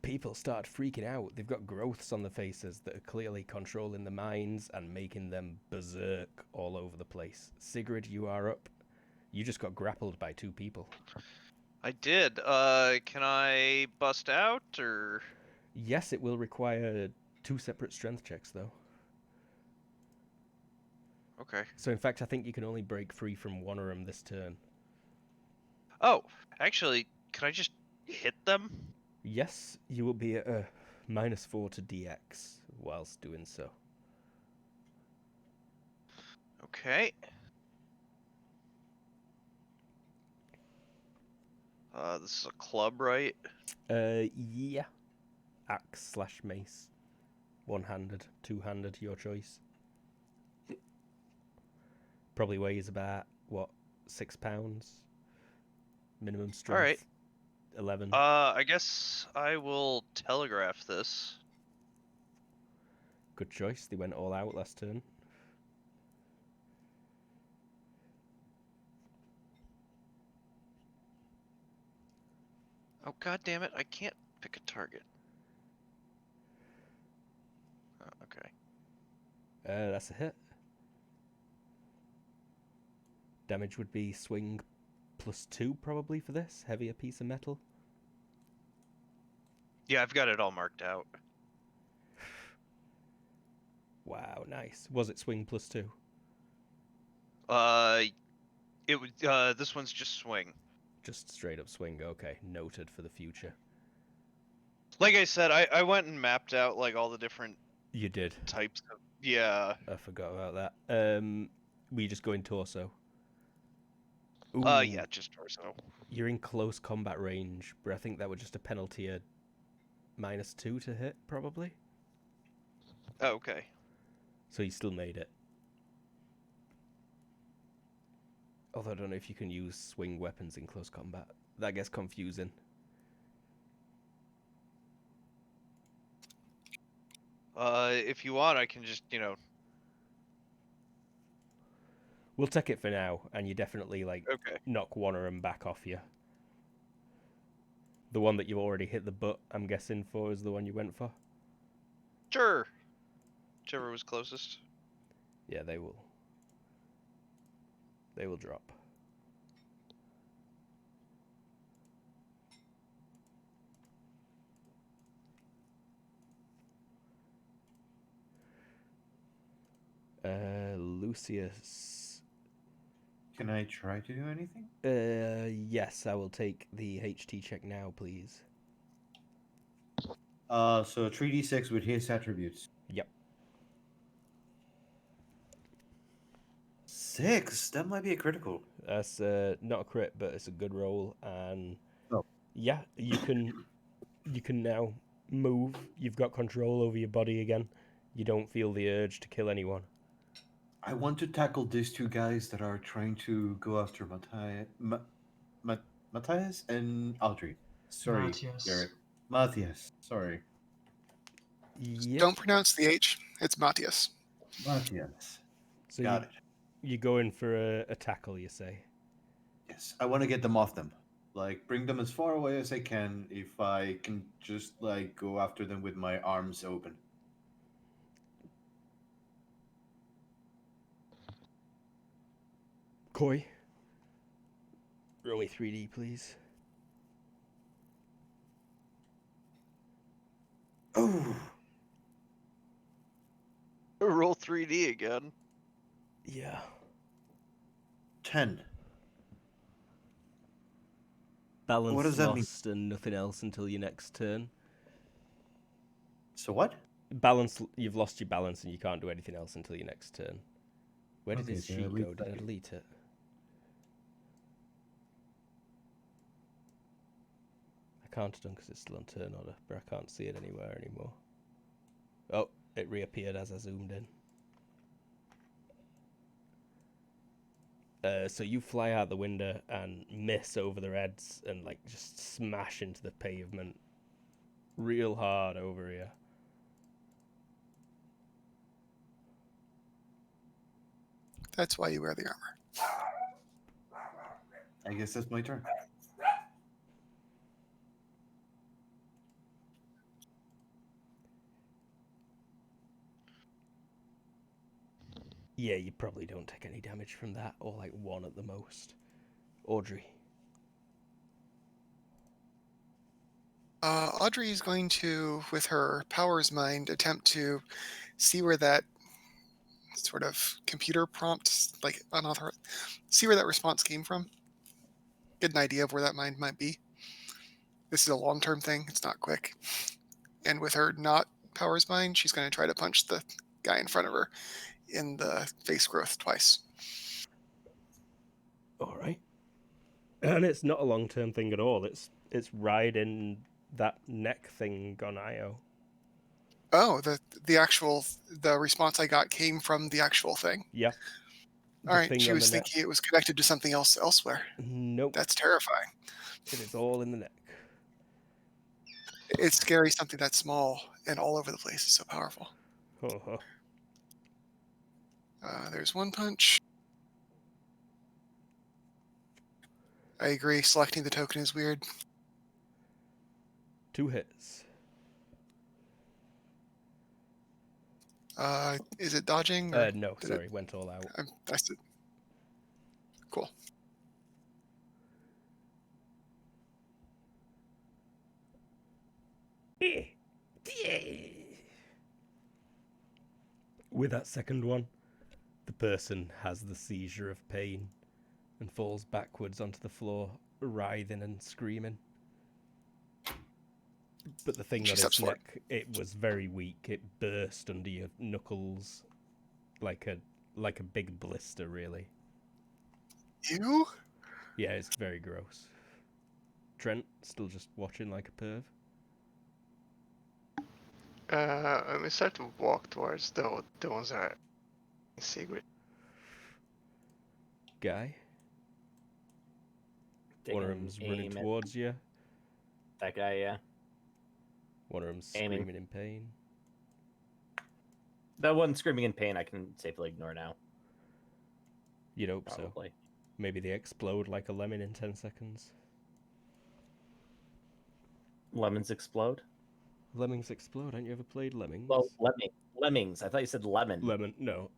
people started freaking out. They've got growths on their faces that are clearly controlling the minds and making them berserk all over the place. Sigrid, you are up. You just got grappled by 2 people. I did. Can I bust out or? Yes, it will require 2 separate strength checks, though. Okay. So, in fact, I think you can only break free from one of them this turn. Oh, actually, can I just hit them? Yes, you will be at a -4 to DX whilst doing so. Okay. This is a club, right? Yeah. Axe/mace. One-handed, two-handed, your choice. Probably weighs about, what, 6 pounds? Minimum strength. Alright. 11. I guess I will telegraph this. Good choice. They went all out last turn. Oh, god damn it, I can't pick a target. Oh, okay. That's a hit. Damage would be swing +2 probably for this. Heavier piece of metal. Yeah, I've got it all marked out. Wow, nice. Was it swing +2? It would. This one's just swing. Just straight up swing. Okay, noted for the future. Like I said, I went and mapped out like all the different You did. types of. Yeah. I forgot about that. Were you just going torso? Yeah, just torso. You're in close combat range, but I think that was just a penalty at -2 to hit, probably. Oh, okay. So you still made it. Although I don't know if you can use swing weapons in close combat. That gets confusing. If you want, I can just, We'll take it for now, and you definitely Okay. knock one of them back off you. The one that you already hit the butt, I'm guessing, for is the one you went for. Sure. Whichever was closest. Yeah, they will. They will drop. Lucius. Can I try to do anything? Yes, I will take the HT check now, please. So 3d6 with his attributes. Yep. 6. That might be a critical. That's not a crit, but it's a good roll, and Oh. yeah, you can now move. You've got control over your body again. You don't feel the urge to kill anyone. I want to tackle these two guys that are trying to go after Matthias and Audrey. Sorry, Matthias. Garrett. Matthias. Sorry. Yep. Don't pronounce the H. It's Matthias. Matthias. So Got it. you go in for a tackle, you say? Yes, I want to get them off them. Like, bring them as far away as I can. If I can just, go after them with my arms open. Koi, roll me 3D, please. Oh. Roll 3D again. Yeah. 10. Balance What does that mean? lost and nothing else until your next turn. So what? Balance. You've lost your balance and you can't do anything else until your next turn. Where did Okay, his so sheet delete go? Did I that. delete it? I can't have done because it's still on turn order, but I can't see it anywhere anymore. Oh, it reappeared as I zoomed in. So you fly out the window and miss over their heads and just smash into the pavement real hard over here. That's why you wear the armor. I guess that's my turn. Yeah, you probably don't take any damage from that, or one at the most. Audrey. Audrey is going to, with her powers mind, attempt to see where that sort of computer prompt, unauthorized, see where that response came from. Get an idea of where that mind might be. This is a long-term thing. It's not quick. And with her not powers mind, she's going to try to punch the guy in front of her in the face growth twice. All right. And it's not a long-term thing at all. It's riding that neck thing on Io. Oh, the response I got came from the actual thing. Yeah. All right, she was thinking it was connected to something else elsewhere. Nope. That's terrifying. It is all in the neck. It's scary. Something that small and all over the place is so powerful. Uh-huh. There's one punch. I agree. Selecting the token is weird. 2 hits. Is it dodging? No, sorry, went all out. I said, cool. With that second one, the person has the seizure of pain and falls backwards onto the floor, writhing and screaming. But the thing She on steps his forward. neck, it was very weak. It burst under your knuckles like a big blister, really. You? Yeah, it's very gross. Trent, still just watching like a perv? We start to walk towards the ones that are in secret. Guy? Take One of an them's running aim at towards you. that guy, yeah. One of them's Aiming. screaming in pain. That one screaming in pain, I can safely ignore now. You'd hope so. Probably. Maybe they explode like a lemon in 10 seconds. Lemons explode. Lemmings explode. Haven't you ever played Lemmings? Well, lemmings. I thought you said lemon. Lemon, no.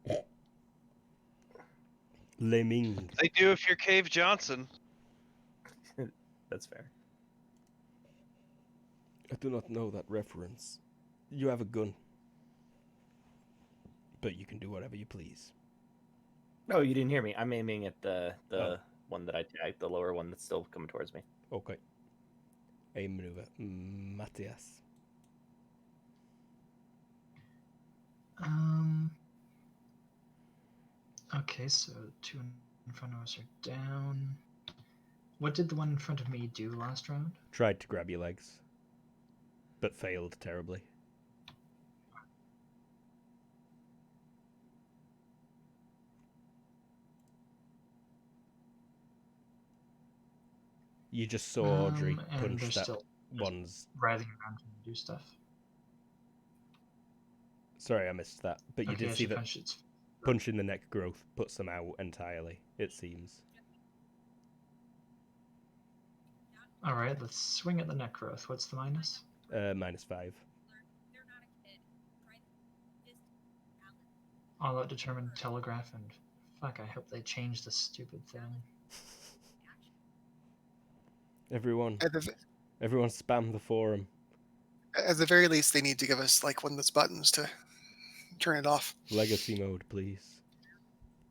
Lemming. They do if you're Cave Johnson. That's fair. I do not know that reference. You have a gun. But you can do whatever you please. No, you didn't hear me. I'm aiming at the Oh. one that I tagged, the lower one that's still coming towards me. Okay. Aim maneuver. Matthias. Okay, so 2 in front of us are down. What did the one in front of me do last round? Tried to grab your legs. But failed terribly. You just saw Audrey and punch they're that still one's... writhing around trying to do stuff. Sorry, I missed that. But you Okay, did I see should that punch its... punch in the neck growth puts them out entirely, it seems. Alright, let's swing at the neck growth. What's the minus? -5. All out determined telegraph and... Fuck, I hope they change this stupid thing. Everyone At the, spam the forum. at the very least, they need to give us like one of those buttons to turn it off. Legacy mode, please.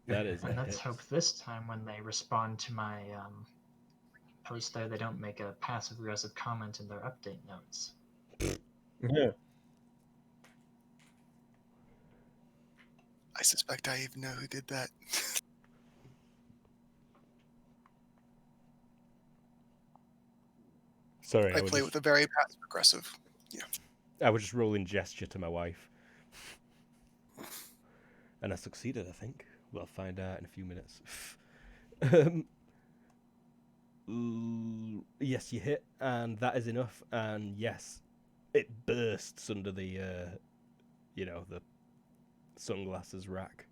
That is a And let's hit. hope this time when they respond to my post there, they don't make a passive-aggressive comment in their update notes. Yeah. I suspect I even know who did that. Sorry, I play with a very passive aggressive. I was just rolling gesture to my wife. And I succeeded, I think. We'll find out in a few minutes. Yes, you hit, and that is enough. And yes, it bursts under the, the sunglasses rack.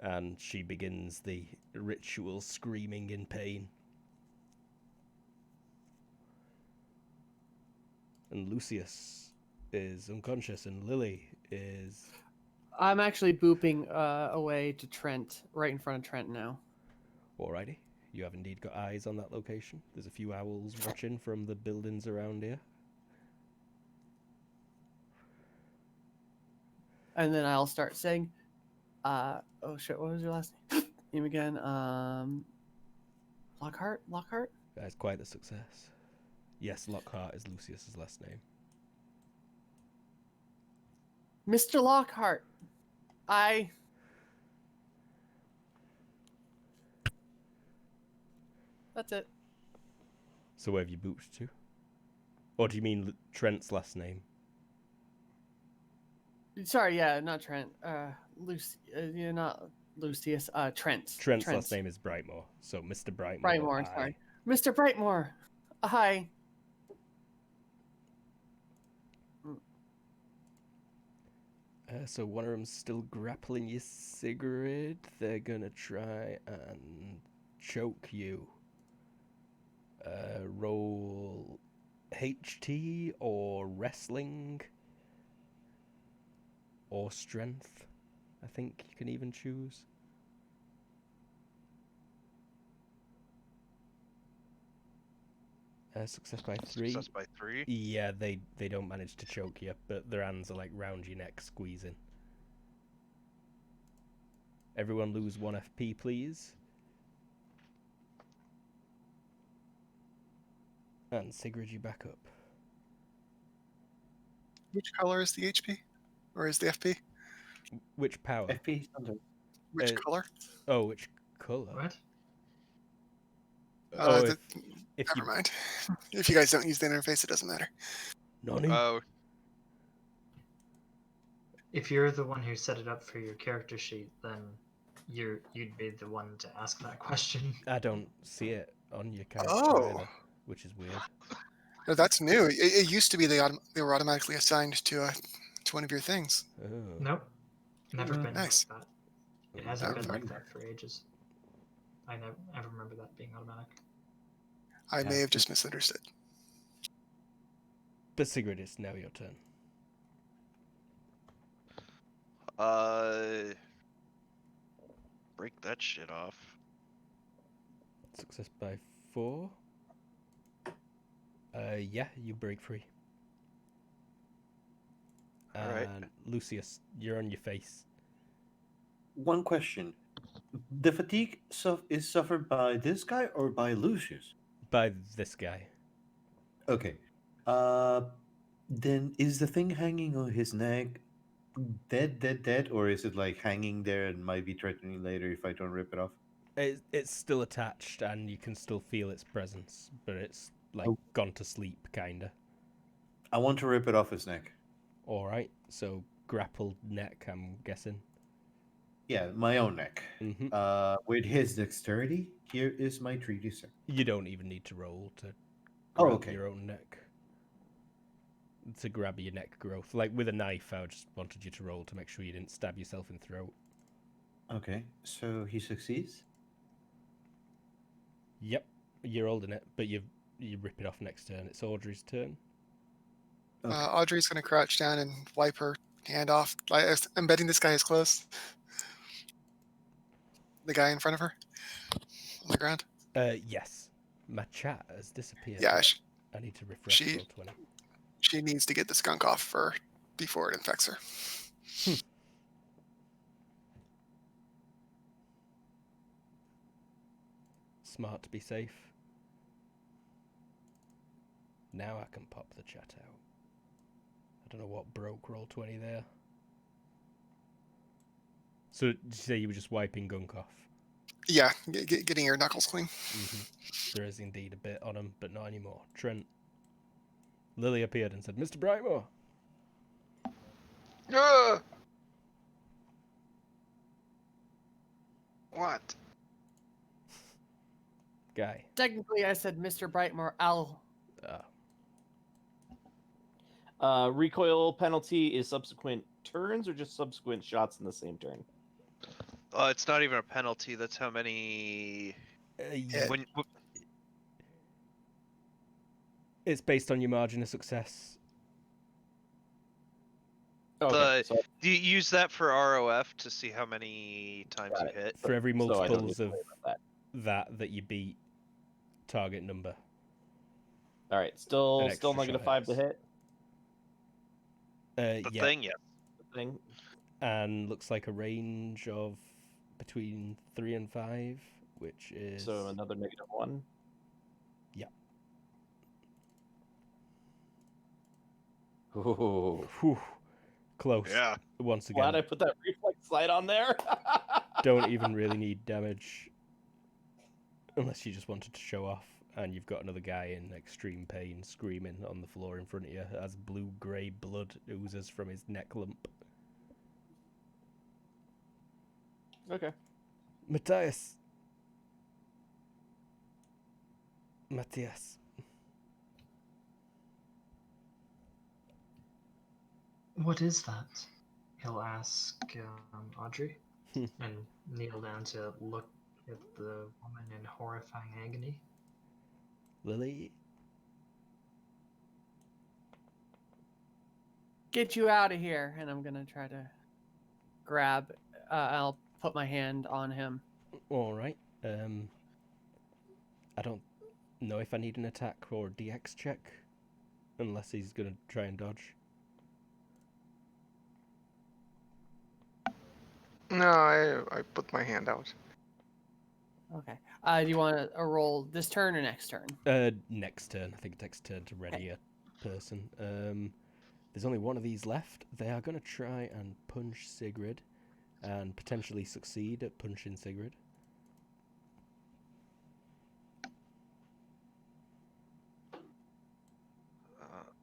And she begins the ritual screaming in pain. And Lucius is unconscious, and Lily is... I'm actually booping away to Trent, right in front of Trent now. Alrighty. You have indeed got eyes on that location. There's a few owls watching from the buildings around here. And then I'll start saying, oh shit, what was your last name again? Lockhart? That is quite a success. Yes, Lockhart is Lucius's last name. Mr. Lockhart, That's it. So where have you booped to? Or do you mean Trent's last name? Sorry, yeah, not Trent. Not Lucius. Trent. Trent's last name is Brightmore. So Mr. Brightmore. Brightmore, sorry. Mr. Brightmore. Hi. So one of them's still grappling you, Sigrid. They're gonna try and choke you. Roll HT or wrestling or strength. I think you can even choose. Success by 3. Success by 3. Yeah, they don't manage to choke you, but their hands are like round your neck, squeezing. Everyone lose 1 FP, please. And Sigrid, you back up. Which color is the HP? Or is the FP? Which power? FP. Which color? Oh, which color? What? Oh, if Never mind. If you guys don't use the interface, it doesn't matter. Nani? Oh, If you're the one who set it up for your character sheet, then you'd be the one to ask that question. I don't see it on your character either, which is weird. No, that's new. It used to be they were automatically assigned to one of your things. Oh. Nope. Never been Nice. like that. It hasn't Don't been like remember. that for ages. I never ever remember that being automatic. I may Yeah. have just misunderstood. But Sigrid, it's now your turn. Break that shit off. Success by 4. Yeah, you break free. Alright. And Lucius, you're on your face. One question: the fatigue is suffered by this guy or by Lucius? By this guy. Okay. Then is the thing hanging on his neck dead, or is it like hanging there and might be threatening later if I don't rip it off? It's still attached and you can still feel its presence, but it's like Oh. gone to sleep, kinda. I want to rip it off his neck. Alright, so grappled neck, I'm guessing. Yeah, my own neck. hmm With his dexterity, here is my 3d sir. You don't even need to roll to Oh, grab okay. your own neck. To grab your neck growth. Like with a knife, I just wanted you to roll to make sure you didn't stab yourself in the throat. Okay, so he succeeds. Yep, you're holding it, but you rip it off next turn. It's Audrey's turn. Okay. Audrey's going to crouch down and wipe her hand off. I'm betting this guy is close. The guy in front of her on the ground. Yes. My chat has disappeared. Yeah, I need to refresh she- roll 20. she needs to get the skunk off before it infects her. Smart to be safe. Now I can pop the chat out. I don't know what broke roll 20 there. So did you say you were just wiping gunk off? Yeah, getting your knuckles clean. There is indeed a bit on him, but not anymore. Trent. Lily appeared and said, Mr. Brightmore. What? Guy. Technically, I said Mr. Brightmore. Recoil penalty is subsequent turns or just subsequent shots in the same turn? It's not even a penalty. That's how many. Yeah. It's based on your margin of success. Okay, so Do you use that for ROF to see how many times Got you it. hit? For every So I don't need multiples to of worry about that you beat target number. all right, still An extra negative shot 5 to hits. hit. The Yeah. thing, yeah. The thing. And looks like a range of between 3 and 5, which is... So another -1. Yeah. Ooh. Whew. Close. Yeah. Once Glad again, I put that reflex slide on there. don't even really need damage. Unless you just wanted to show off. And you've got another guy in extreme pain screaming on the floor in front of you as blue-grey blood oozes from his neck lump. Okay. Matthias. What is that? He'll ask Audrey Hmm. and kneel down to look at the woman in horrifying agony. Lily? Get you out of here. And I'm going to try to grab, I'll put my hand on him. Alright. I don't know if I need an attack or a DX check. Unless he's going to try and dodge. No, I put my hand out. Okay. Do you want a roll this turn or next turn? Next turn. I think it takes a turn to ready a person. There's only one of these left. They are going to try and punch Sigrid. And potentially succeed at punching Sigrid.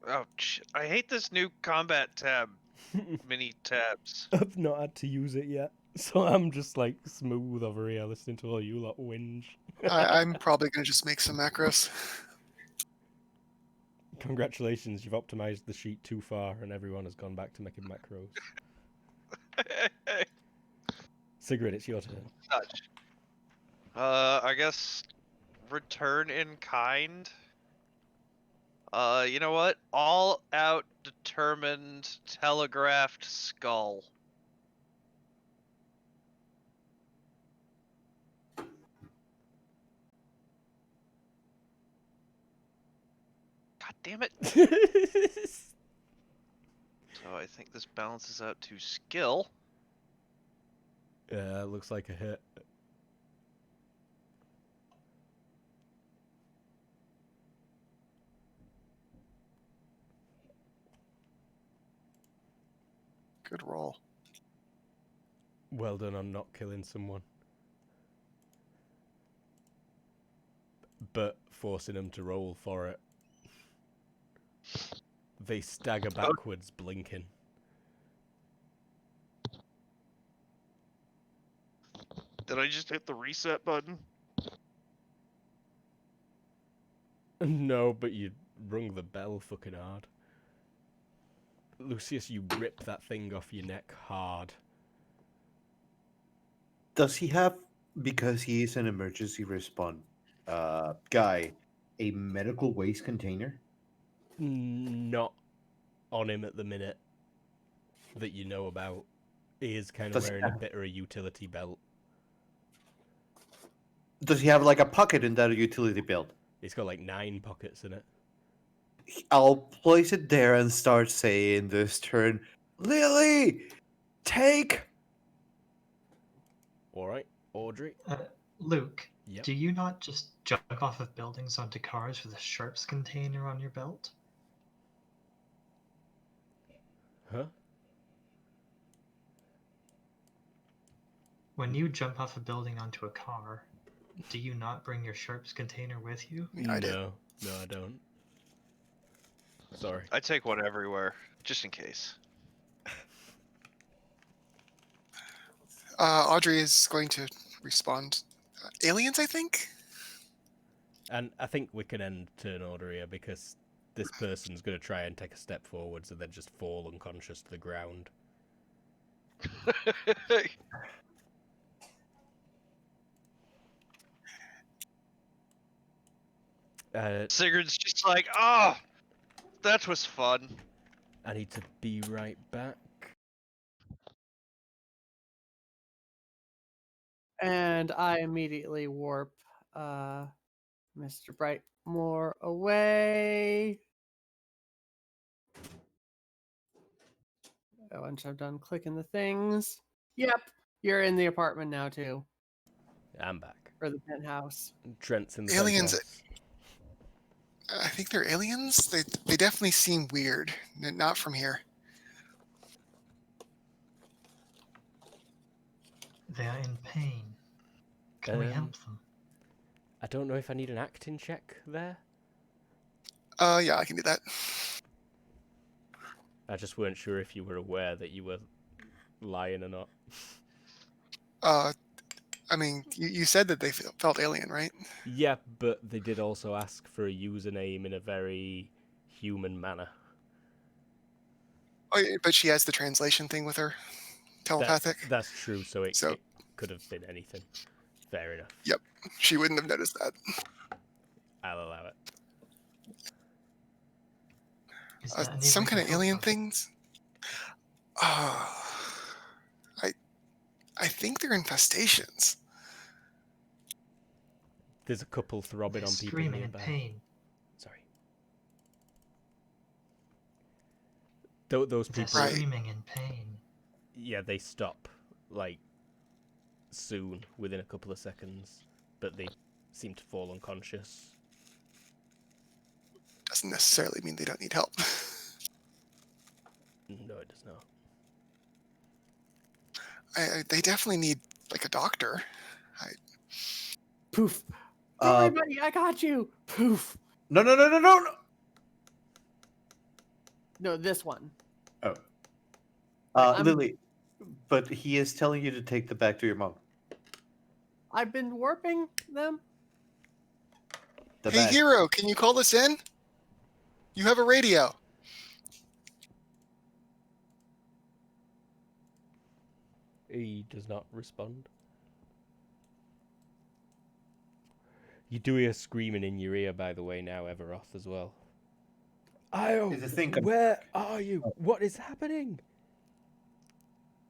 Oh, shit. I hate this new combat tab. Mini tabs. I've not had to use it yet. So I'm just like smooth over here listening to all you lot whinge. I'm probably going to just make some macros. Congratulations, you've optimized the sheet too far, and everyone has gone back to making macros. Sigrid, it's your turn. Touch. I guess return in kind. You know what? All out determined telegraphed skull. God damn it. So I think this balances out to skill. Looks like a hit. Good roll. Well done on not killing someone. But forcing them to roll for it. They stagger backwards, blinking. Did I just hit the reset button? No, but you rung the bell fucking hard. Lucius, you rip that thing off your neck hard. Does he have, because he is an emergency response guy, a medical waste container? Not on him at the minute that you know about. He is kind of Does he wearing a have- bit of a utility belt. Does he have like a pocket in that utility belt? He's got like 9 pockets in it. I'll place it there and start saying this turn, Lily, take. Alright, Audrey. Luke, Yep. do you not just jump off of buildings onto cars with a sharps container on your belt? Huh? When you jump off a building onto a car, do you not bring your sharps container with you? I mean, I did. No, I don't. Sorry. I take one everywhere, just in case. Audrey is going to respond. Aliens, I think? And I think we can end turn order here because this person's going to try and take a step forwards and then just fall unconscious to the ground. Sigurd's just like, oh, that was fun. I need to be right back. And I immediately warp Mr. Brightmore away. Once I've done clicking the things. Yep, you're in the apartment now too. I'm back. Or the penthouse. Trent's in the Aliens. penthouse. I think they're aliens. They definitely seem weird. Not from here. They are in pain. Can we help them? I don't know if I need an acting check there. Yeah, I can do that. I just weren't sure if you were aware that you were lying or not. I mean, you said that they felt alien, right? Yeah, but they did also ask for a username in a very human manner. Oh, yeah, but she has the translation thing with her. Telepathic. That's true, so it So- could have been anything. Fair enough. Yep. She wouldn't have noticed that. I'll allow it. Is that any Some we kind can of help alien them? things. I think they're infestations. There's a couple throbbing They're on people screaming in nearby. pain. Sorry. Those They're people, Right. screaming in pain. yeah, they stop, like, soon, within a couple of seconds, but they seem to fall unconscious. Doesn't necessarily mean they don't need help. No, it does not. They definitely need, like, a doctor. Poof. Don't worry, buddy, I got you. Poof. No. No, this one. Oh. I'm- Lily, but he is telling you to take the back to your mom. I've been warping them. The Hey, bag. Hero, can you call us in? You have a radio. He does not respond. You do hear screaming in your ear, by the way, now, Everoth, as well. Io, It's a thing coming where back. are you? What is happening?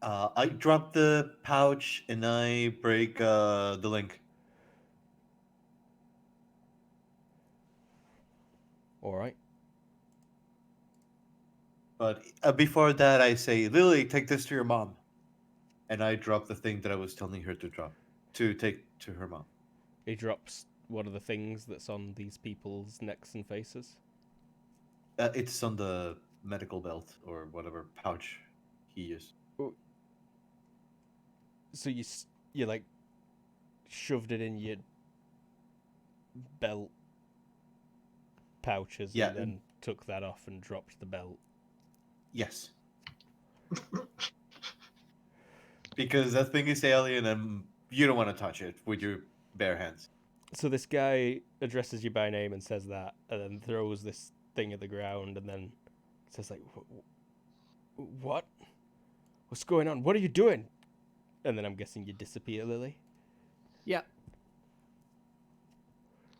I drop the pouch and I break the link. All right. But before that, I say, Lily, take this to your mom. And I drop the thing that I was telling her to drop, to take to her mom. He drops one of the things that's on these people's necks and faces. It's on the medical belt or whatever pouch he used. So you like shoved it in your belt pouches Yeah. and then took that off and dropped the belt. Yes. Because that thing is alien and you don't want to touch it with your bare hands. So this guy addresses you by name and says that, and then throws this thing at the ground, and then says like, "What? What's going on? What are you doing?" And then I'm guessing you disappear, Lily. Yeah.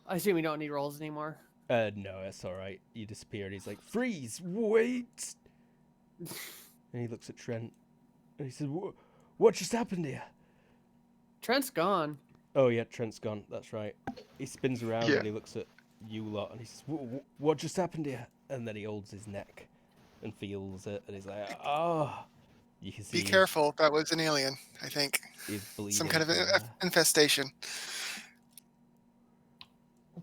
I assume we don't need rolls anymore. No, that's all right. You disappear, and he's like, "Freeze! Wait!" And he looks at Trent, and he says, "What just happened here?" Trent's gone. Oh yeah, Trent's gone. That's right. He spins around Yeah. and he looks at you lot, and he says, "What just happened here?" And then he holds his neck and feels it, and he's like, "Oh." You can see Be careful. That was an alien, I think. he's bleeding. Some kind of from there. infestation.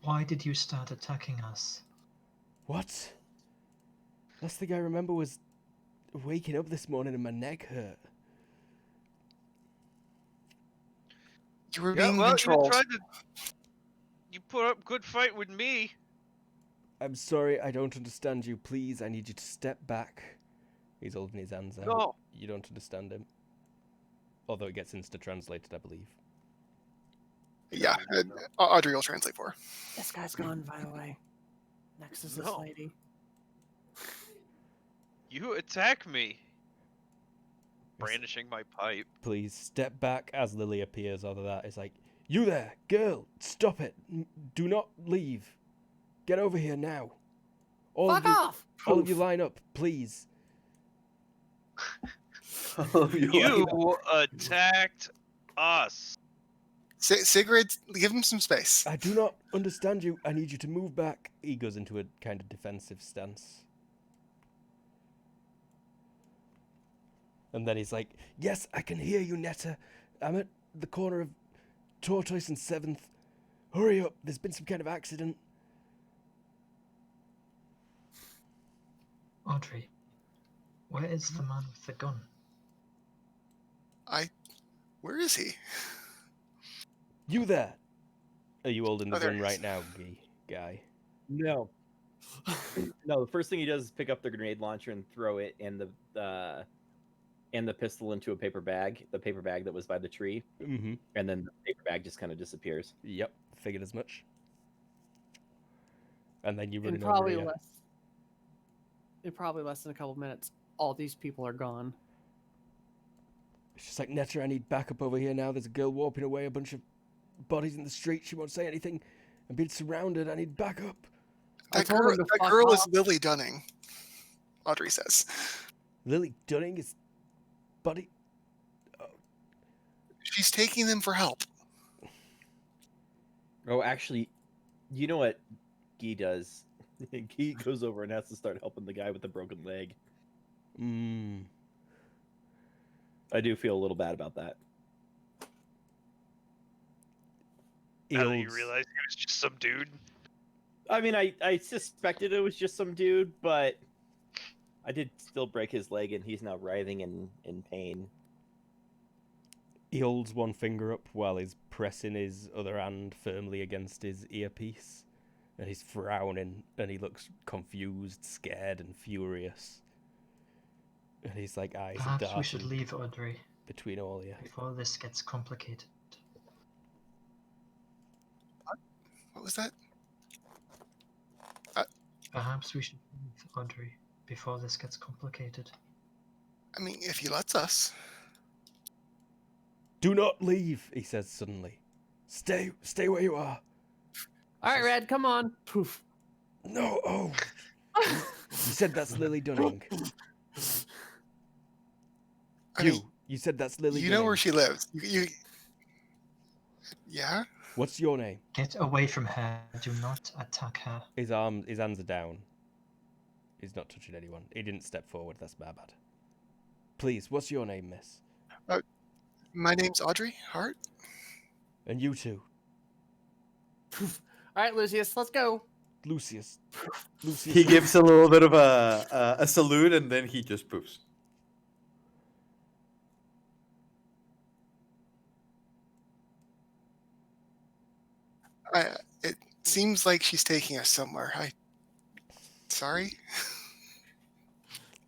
Why did you start attacking us? What? Last thing I remember was waking up this morning and my neck hurt. You were Yeah, being well, controlled. you put up good fight with me. I'm sorry, I don't understand you. Please, I need you to step back. He's holding his hands out. No. You don't understand him. Although it gets insta-translated, I believe. Yeah, Audrey will translate for her. This guy's gone, by the way. Next is this No. lady. You attack me. Brandishing my pipe. Please, step back as Lily appears out of that. It's like, "You there, girl, stop it. Do not leave. Get over here now. Fuck off! All of you line up, please." You attacked us. Sigrid, give him some space. I do not understand you. I need you to move back. He goes into a kind of defensive stance. And then he's like, "Yes, I can hear you, Netta. I'm at the corner of Tortoise and 7th. Hurry up. There's been some kind of accident." Audrey, where is the man with the gun? Where is he? You there? Are you holding the Oh, there gun he right is. now, guy? No. No, the first thing he does is pick up the grenade launcher and throw it and the pistol into a paper bag, the paper bag that was by the tree, Mm-hmm. and then the paper bag just kind of disappears. Yep, figured as much. And then you run In over probably here. less than a couple minutes, all these people are gone. It's just like, "Netta, I need backup over here now. There's a girl warping away, a bunch of bodies in the street. She won't say anything. I'm being surrounded. I need backup." I That told girl, him to that fuck girl is off. Lily Dunning. Audrey says. Lily Dunning is buddy. She's taking them for help. Oh, actually, you know what Guy does? Guy goes over and has to start helping the guy with the broken leg. I do feel a little bad about that. Now that you Eels- realize he was just some dude. I mean, I suspected it was just some dude, but I did still break his leg, and he's now writhing in pain. He holds one finger up while he's pressing his other hand firmly against his earpiece. And he's frowning, and he looks confused, scared, and furious. And he's like, eyes are Perhaps we should darting leave, Audrey, between all of you. before this gets complicated. What was that? Perhaps we should leave, Audrey, before this gets complicated. I mean, if he lets us. Do not leave, he says suddenly. Stay where you are. All right, Says, Red, come on. Poof. No, oh. You said that's Lily Dunning. I mean, You said that's Lily you Dunning. know where she lives. Yeah? What's your name? Get away from her. Do not attack her. His hands are down. He's not touching anyone. He didn't step forward, that's my bad. Please, what's your name, miss? My name's Audrey Hart. And you too. All right, Lucius, let's go. Lucius. He gives a little bit of a salute, and then he just poofs. It seems like she's taking us somewhere. Sorry?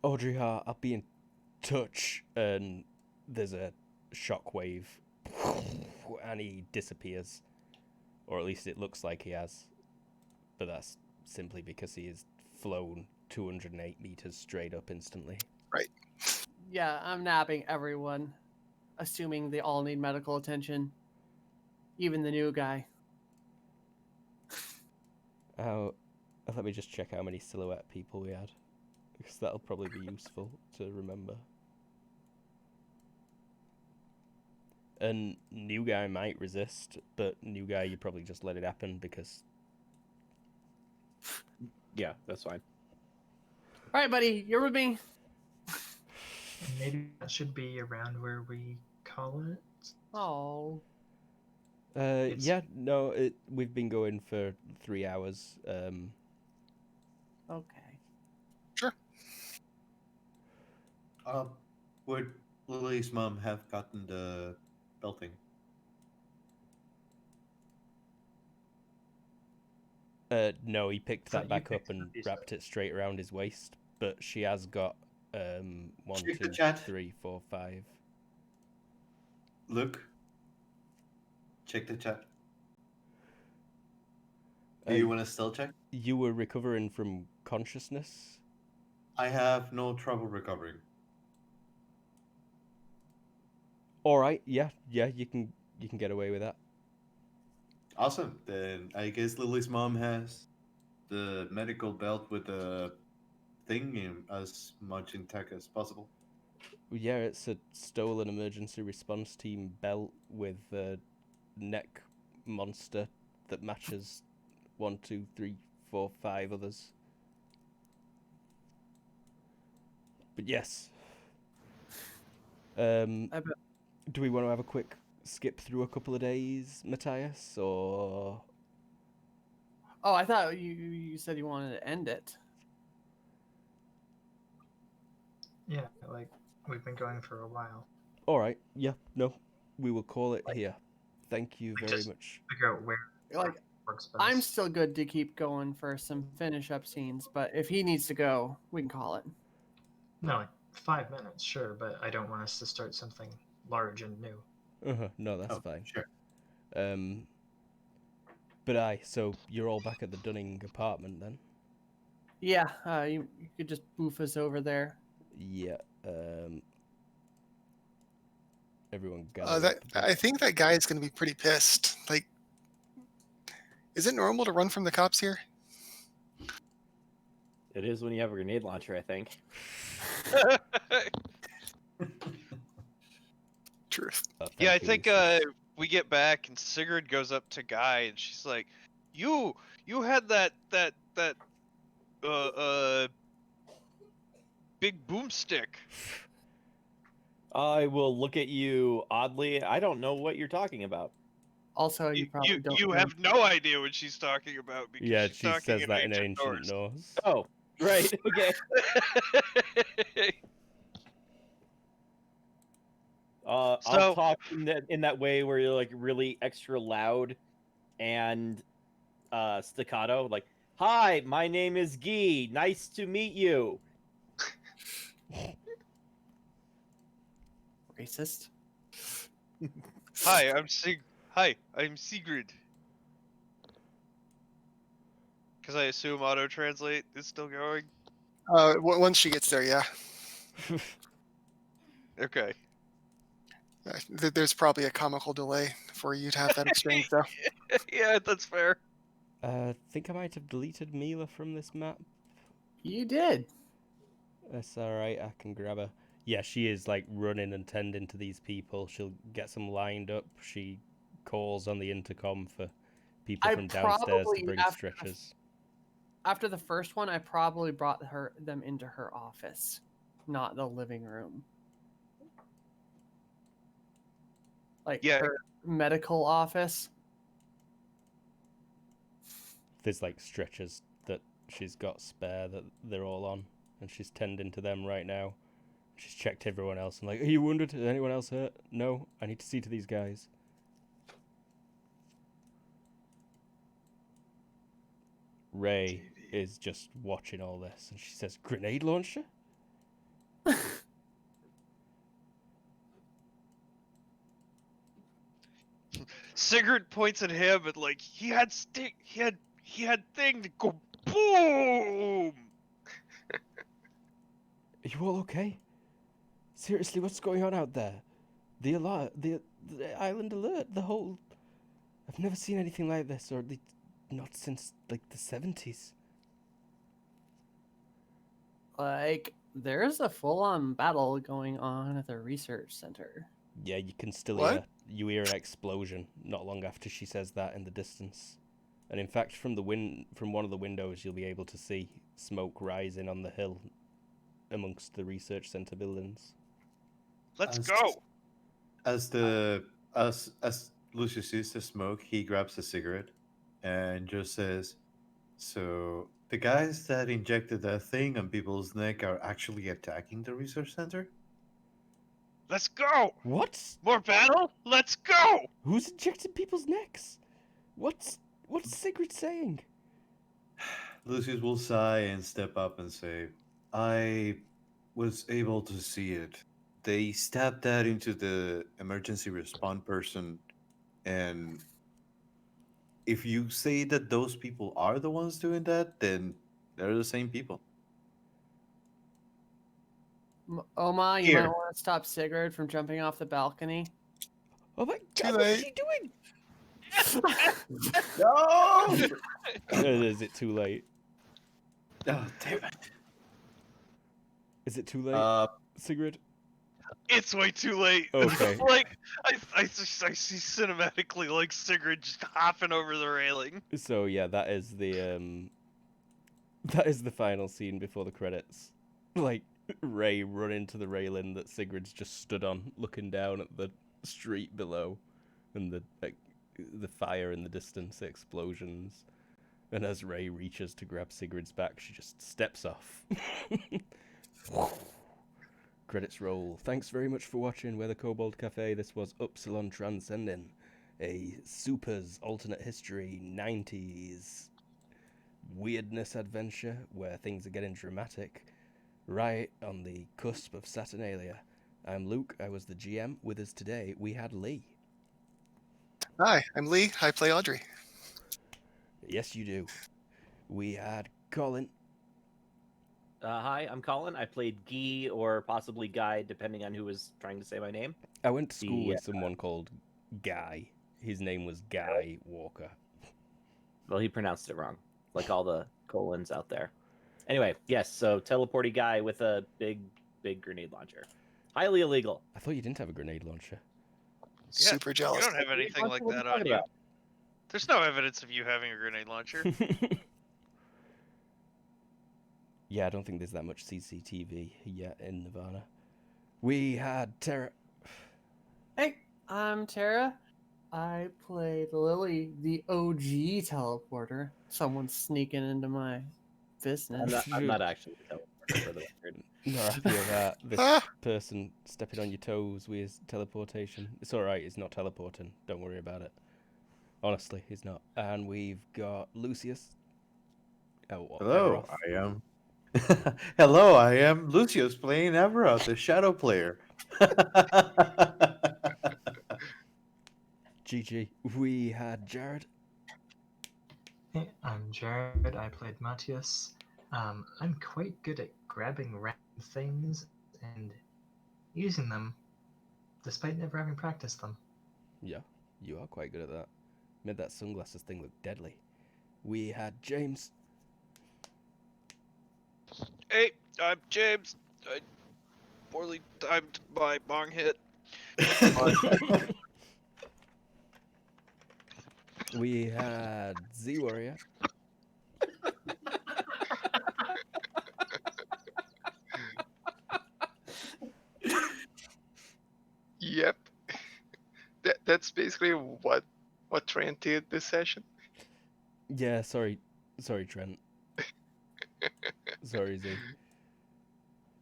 Audrey Hart, I'll be in touch. And there's a shockwave. And he disappears. Or at least it looks like he has. But that's simply because he has flown 208 meters straight up instantly. Right. Yeah, I'm nabbing everyone, assuming they all need medical attention. Even the new guy. Let me just check how many silhouette people we had. Because that'll probably be useful to remember. And new guy might resist, but new guy, you probably just let it happen because... Yeah, that's fine. All right, buddy, you're with me. Maybe that should be around where we call it. Oh. Yeah, no, we've been going for 3 hours. Okay. Sure. Would Lily's mom have gotten the belting? No, he picked So that you back picked up and up, you wrapped it straight around his waist. But she has got 1, Check the 2, chat. 3, 4, 5. Luke, check the chat. Do you want to still check? You were recovering from consciousness? I have no trouble recovering. All right, yeah, you can get away with that. Awesome. Then I guess Lily's mom has the medical belt with the thing in as much intact as possible. Yeah, it's a stolen emergency response team belt with a neck monster that matches 1, 2, 3, 4, 5 others. But yes. Do we want to have a quick skip through a couple of days, Matthias, or? Oh, I thought you said you wanted to end it. Yeah, like we've been going for a while. All right. Yeah. No. We will call it here. Thank you very just much. Figure out where Like, works best. I'm still good to keep going for some finish up scenes, but if he needs to go, we can call it. No, like 5 minutes, sure, but I don't want us to start something large and new. No, that's fine. Sure. But so you're all back at the Dunning apartment then? Yeah, you could just boof us over there. Yeah. Everyone gather. I think that guy is going to be pretty pissed. Like, is it normal to run from the cops here? It is when you have a grenade launcher, I think. Truth. Yeah, I think we get back and Sigurd goes up to Guy and she's like, "You had that big boomstick." I will look at you oddly. I don't know what you're talking about. Also, you probably don't. You know. have no idea what she's talking about because yeah, she's she talking says that in ancient ancient Norse. Norse. Oh, right. Okay. I'll talk in that way where you're like really extra loud and staccato, like, "Hi, my name is Guy. Nice to meet you." Racist. Hi, I'm Sigrid. Because I assume auto translate is still going. Once she gets there, yeah. Okay. There's probably a comical delay for you to have that exchange, though. Yeah, that's fair. Think I might have deleted Mila from this map. You did. That's alright, I can grab her. Yeah, she is like running and tending to these people. She'll get them lined up. She calls on the intercom for people I from downstairs to probably, bring after stretchers. After the first one, I probably brought them into her office, not the living room. Like Yeah. her medical office. There's like stretchers that she's got spare that they're all on, and she's tending to them right now. She's checked everyone else and like, are you wounded? Is anyone else hurt? No, I need to see to these guys. Ray is just watching all this, and she says, grenade launcher? Sigurd points at him and like he had thing to go boom. Are you all okay? Seriously, what's going on out there? The alert, the island alert, the whole... I've never seen anything like this, or not since like the 70s. Like, there's a full-on battle going on at the research center. Yeah, you can still What? hear an explosion not long after she says that in the distance. And in fact, from one of the windows, you'll be able to see smoke rising on the hill amongst the research center buildings. Let's go. As Lucius sees the smoke, he grabs a cigarette and just says, "So the guys that injected that thing on people's neck are actually attacking the research center?" Let's go. What? More battle? Let's go. Who's injecting people's necks? What's Sigrid saying? Lucius will sigh and step up and say, "I was able to see it. They stabbed that into the emergency response person, and if you say that those people are the ones doing that, then they're the same people." Oma, you Here. might want to stop Sigurd from jumping off the balcony. Oh my Too god, what's late. she doing? No! Is it too late? Oh, damn it. Is it too late, Sigrid? It's way too late. Okay. Like I see cinematically like Sigurd just hopping over the railing. So yeah, that is the final scene before the credits. Like Ray running to the railing that Sigrid's just stood on, looking down at the street below, and the fire in the distance, explosions. And as Ray reaches to grab Sigrid's back, she just steps off. Credits roll. Thanks very much for watching We're the Kobold Cafe. This was Upsilon Transcending, a Supers alternate history 90s weirdness adventure where things are getting dramatic, right on the cusp of Saturnalia. I'm Luke, I was the GM. With us today, we had Lee. Hi, I'm Lee. I play Audrey. Yes, you do. We had Colin. Hi, I'm Colin. I played Guy or possibly Guy, depending on who was trying to say my name. I went to school with someone called Guy. His name was Guy Walker. Well, he pronounced it wrong, like all the colons out there. Anyway, yes, so teleporty guy with a big grenade launcher. Highly illegal. I thought you didn't have a grenade launcher. Super You jealous. don't have anything like What are you that on talking you. about? There's no evidence of you having a grenade launcher. Yeah, I don't think there's that much CCTV yet in Nirvana. We had Tara. Hey, I'm Tara. I played Lily, the OG teleporter. Someone's sneaking into my business. I'm not actually a teleporter for the record. Not happy about this Ah. person stepping on your toes with his teleportation. It's alright, he's not teleporting. Don't worry about it. Honestly, he's not. And we've got Lucius. Hello, I am. Hello, I am Lucius playing Everoth, the shadow player. GG. We had Jared. Hey, I'm Jared. I played Matthias. I'm quite good at grabbing random things and using them, despite never having practiced them. Yeah, you are quite good at that. Made that sunglasses thing look deadly. We had James. Hey, I'm James. I poorly timed my bong hit. We had Z Warrior. Yep. That's basically what Trent did this session. Yeah, sorry, Trent. Sorry, Z.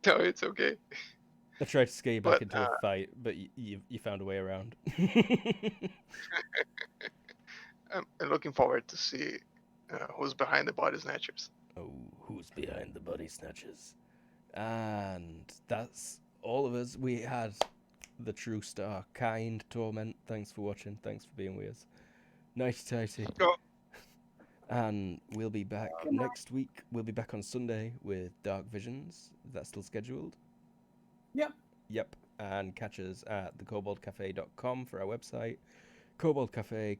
No, it's okay. I tried to scare you back But into a fight, but you found a way around. I'm looking forward to see who's behind the body snatchers. Oh, who's behind the body snatchers? And that's all of us. We had the true star, Kind Torment. Thanks for watching. Thanks for being with us. Nighty tighty. Oh. And we'll be back next week. We'll be back on Sunday with Dark Visions. Is that still scheduled? Yep. Yep. And catch us at thekoboldcafe.com for our website. Kobold Cafe,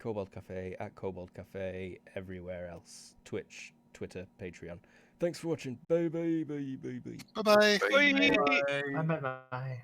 at Kobold Cafe, everywhere else. Twitch, Twitter, Patreon. Thanks for watching. Bye bye bye bye bye. Bye bye. Bye. Bye bye bye.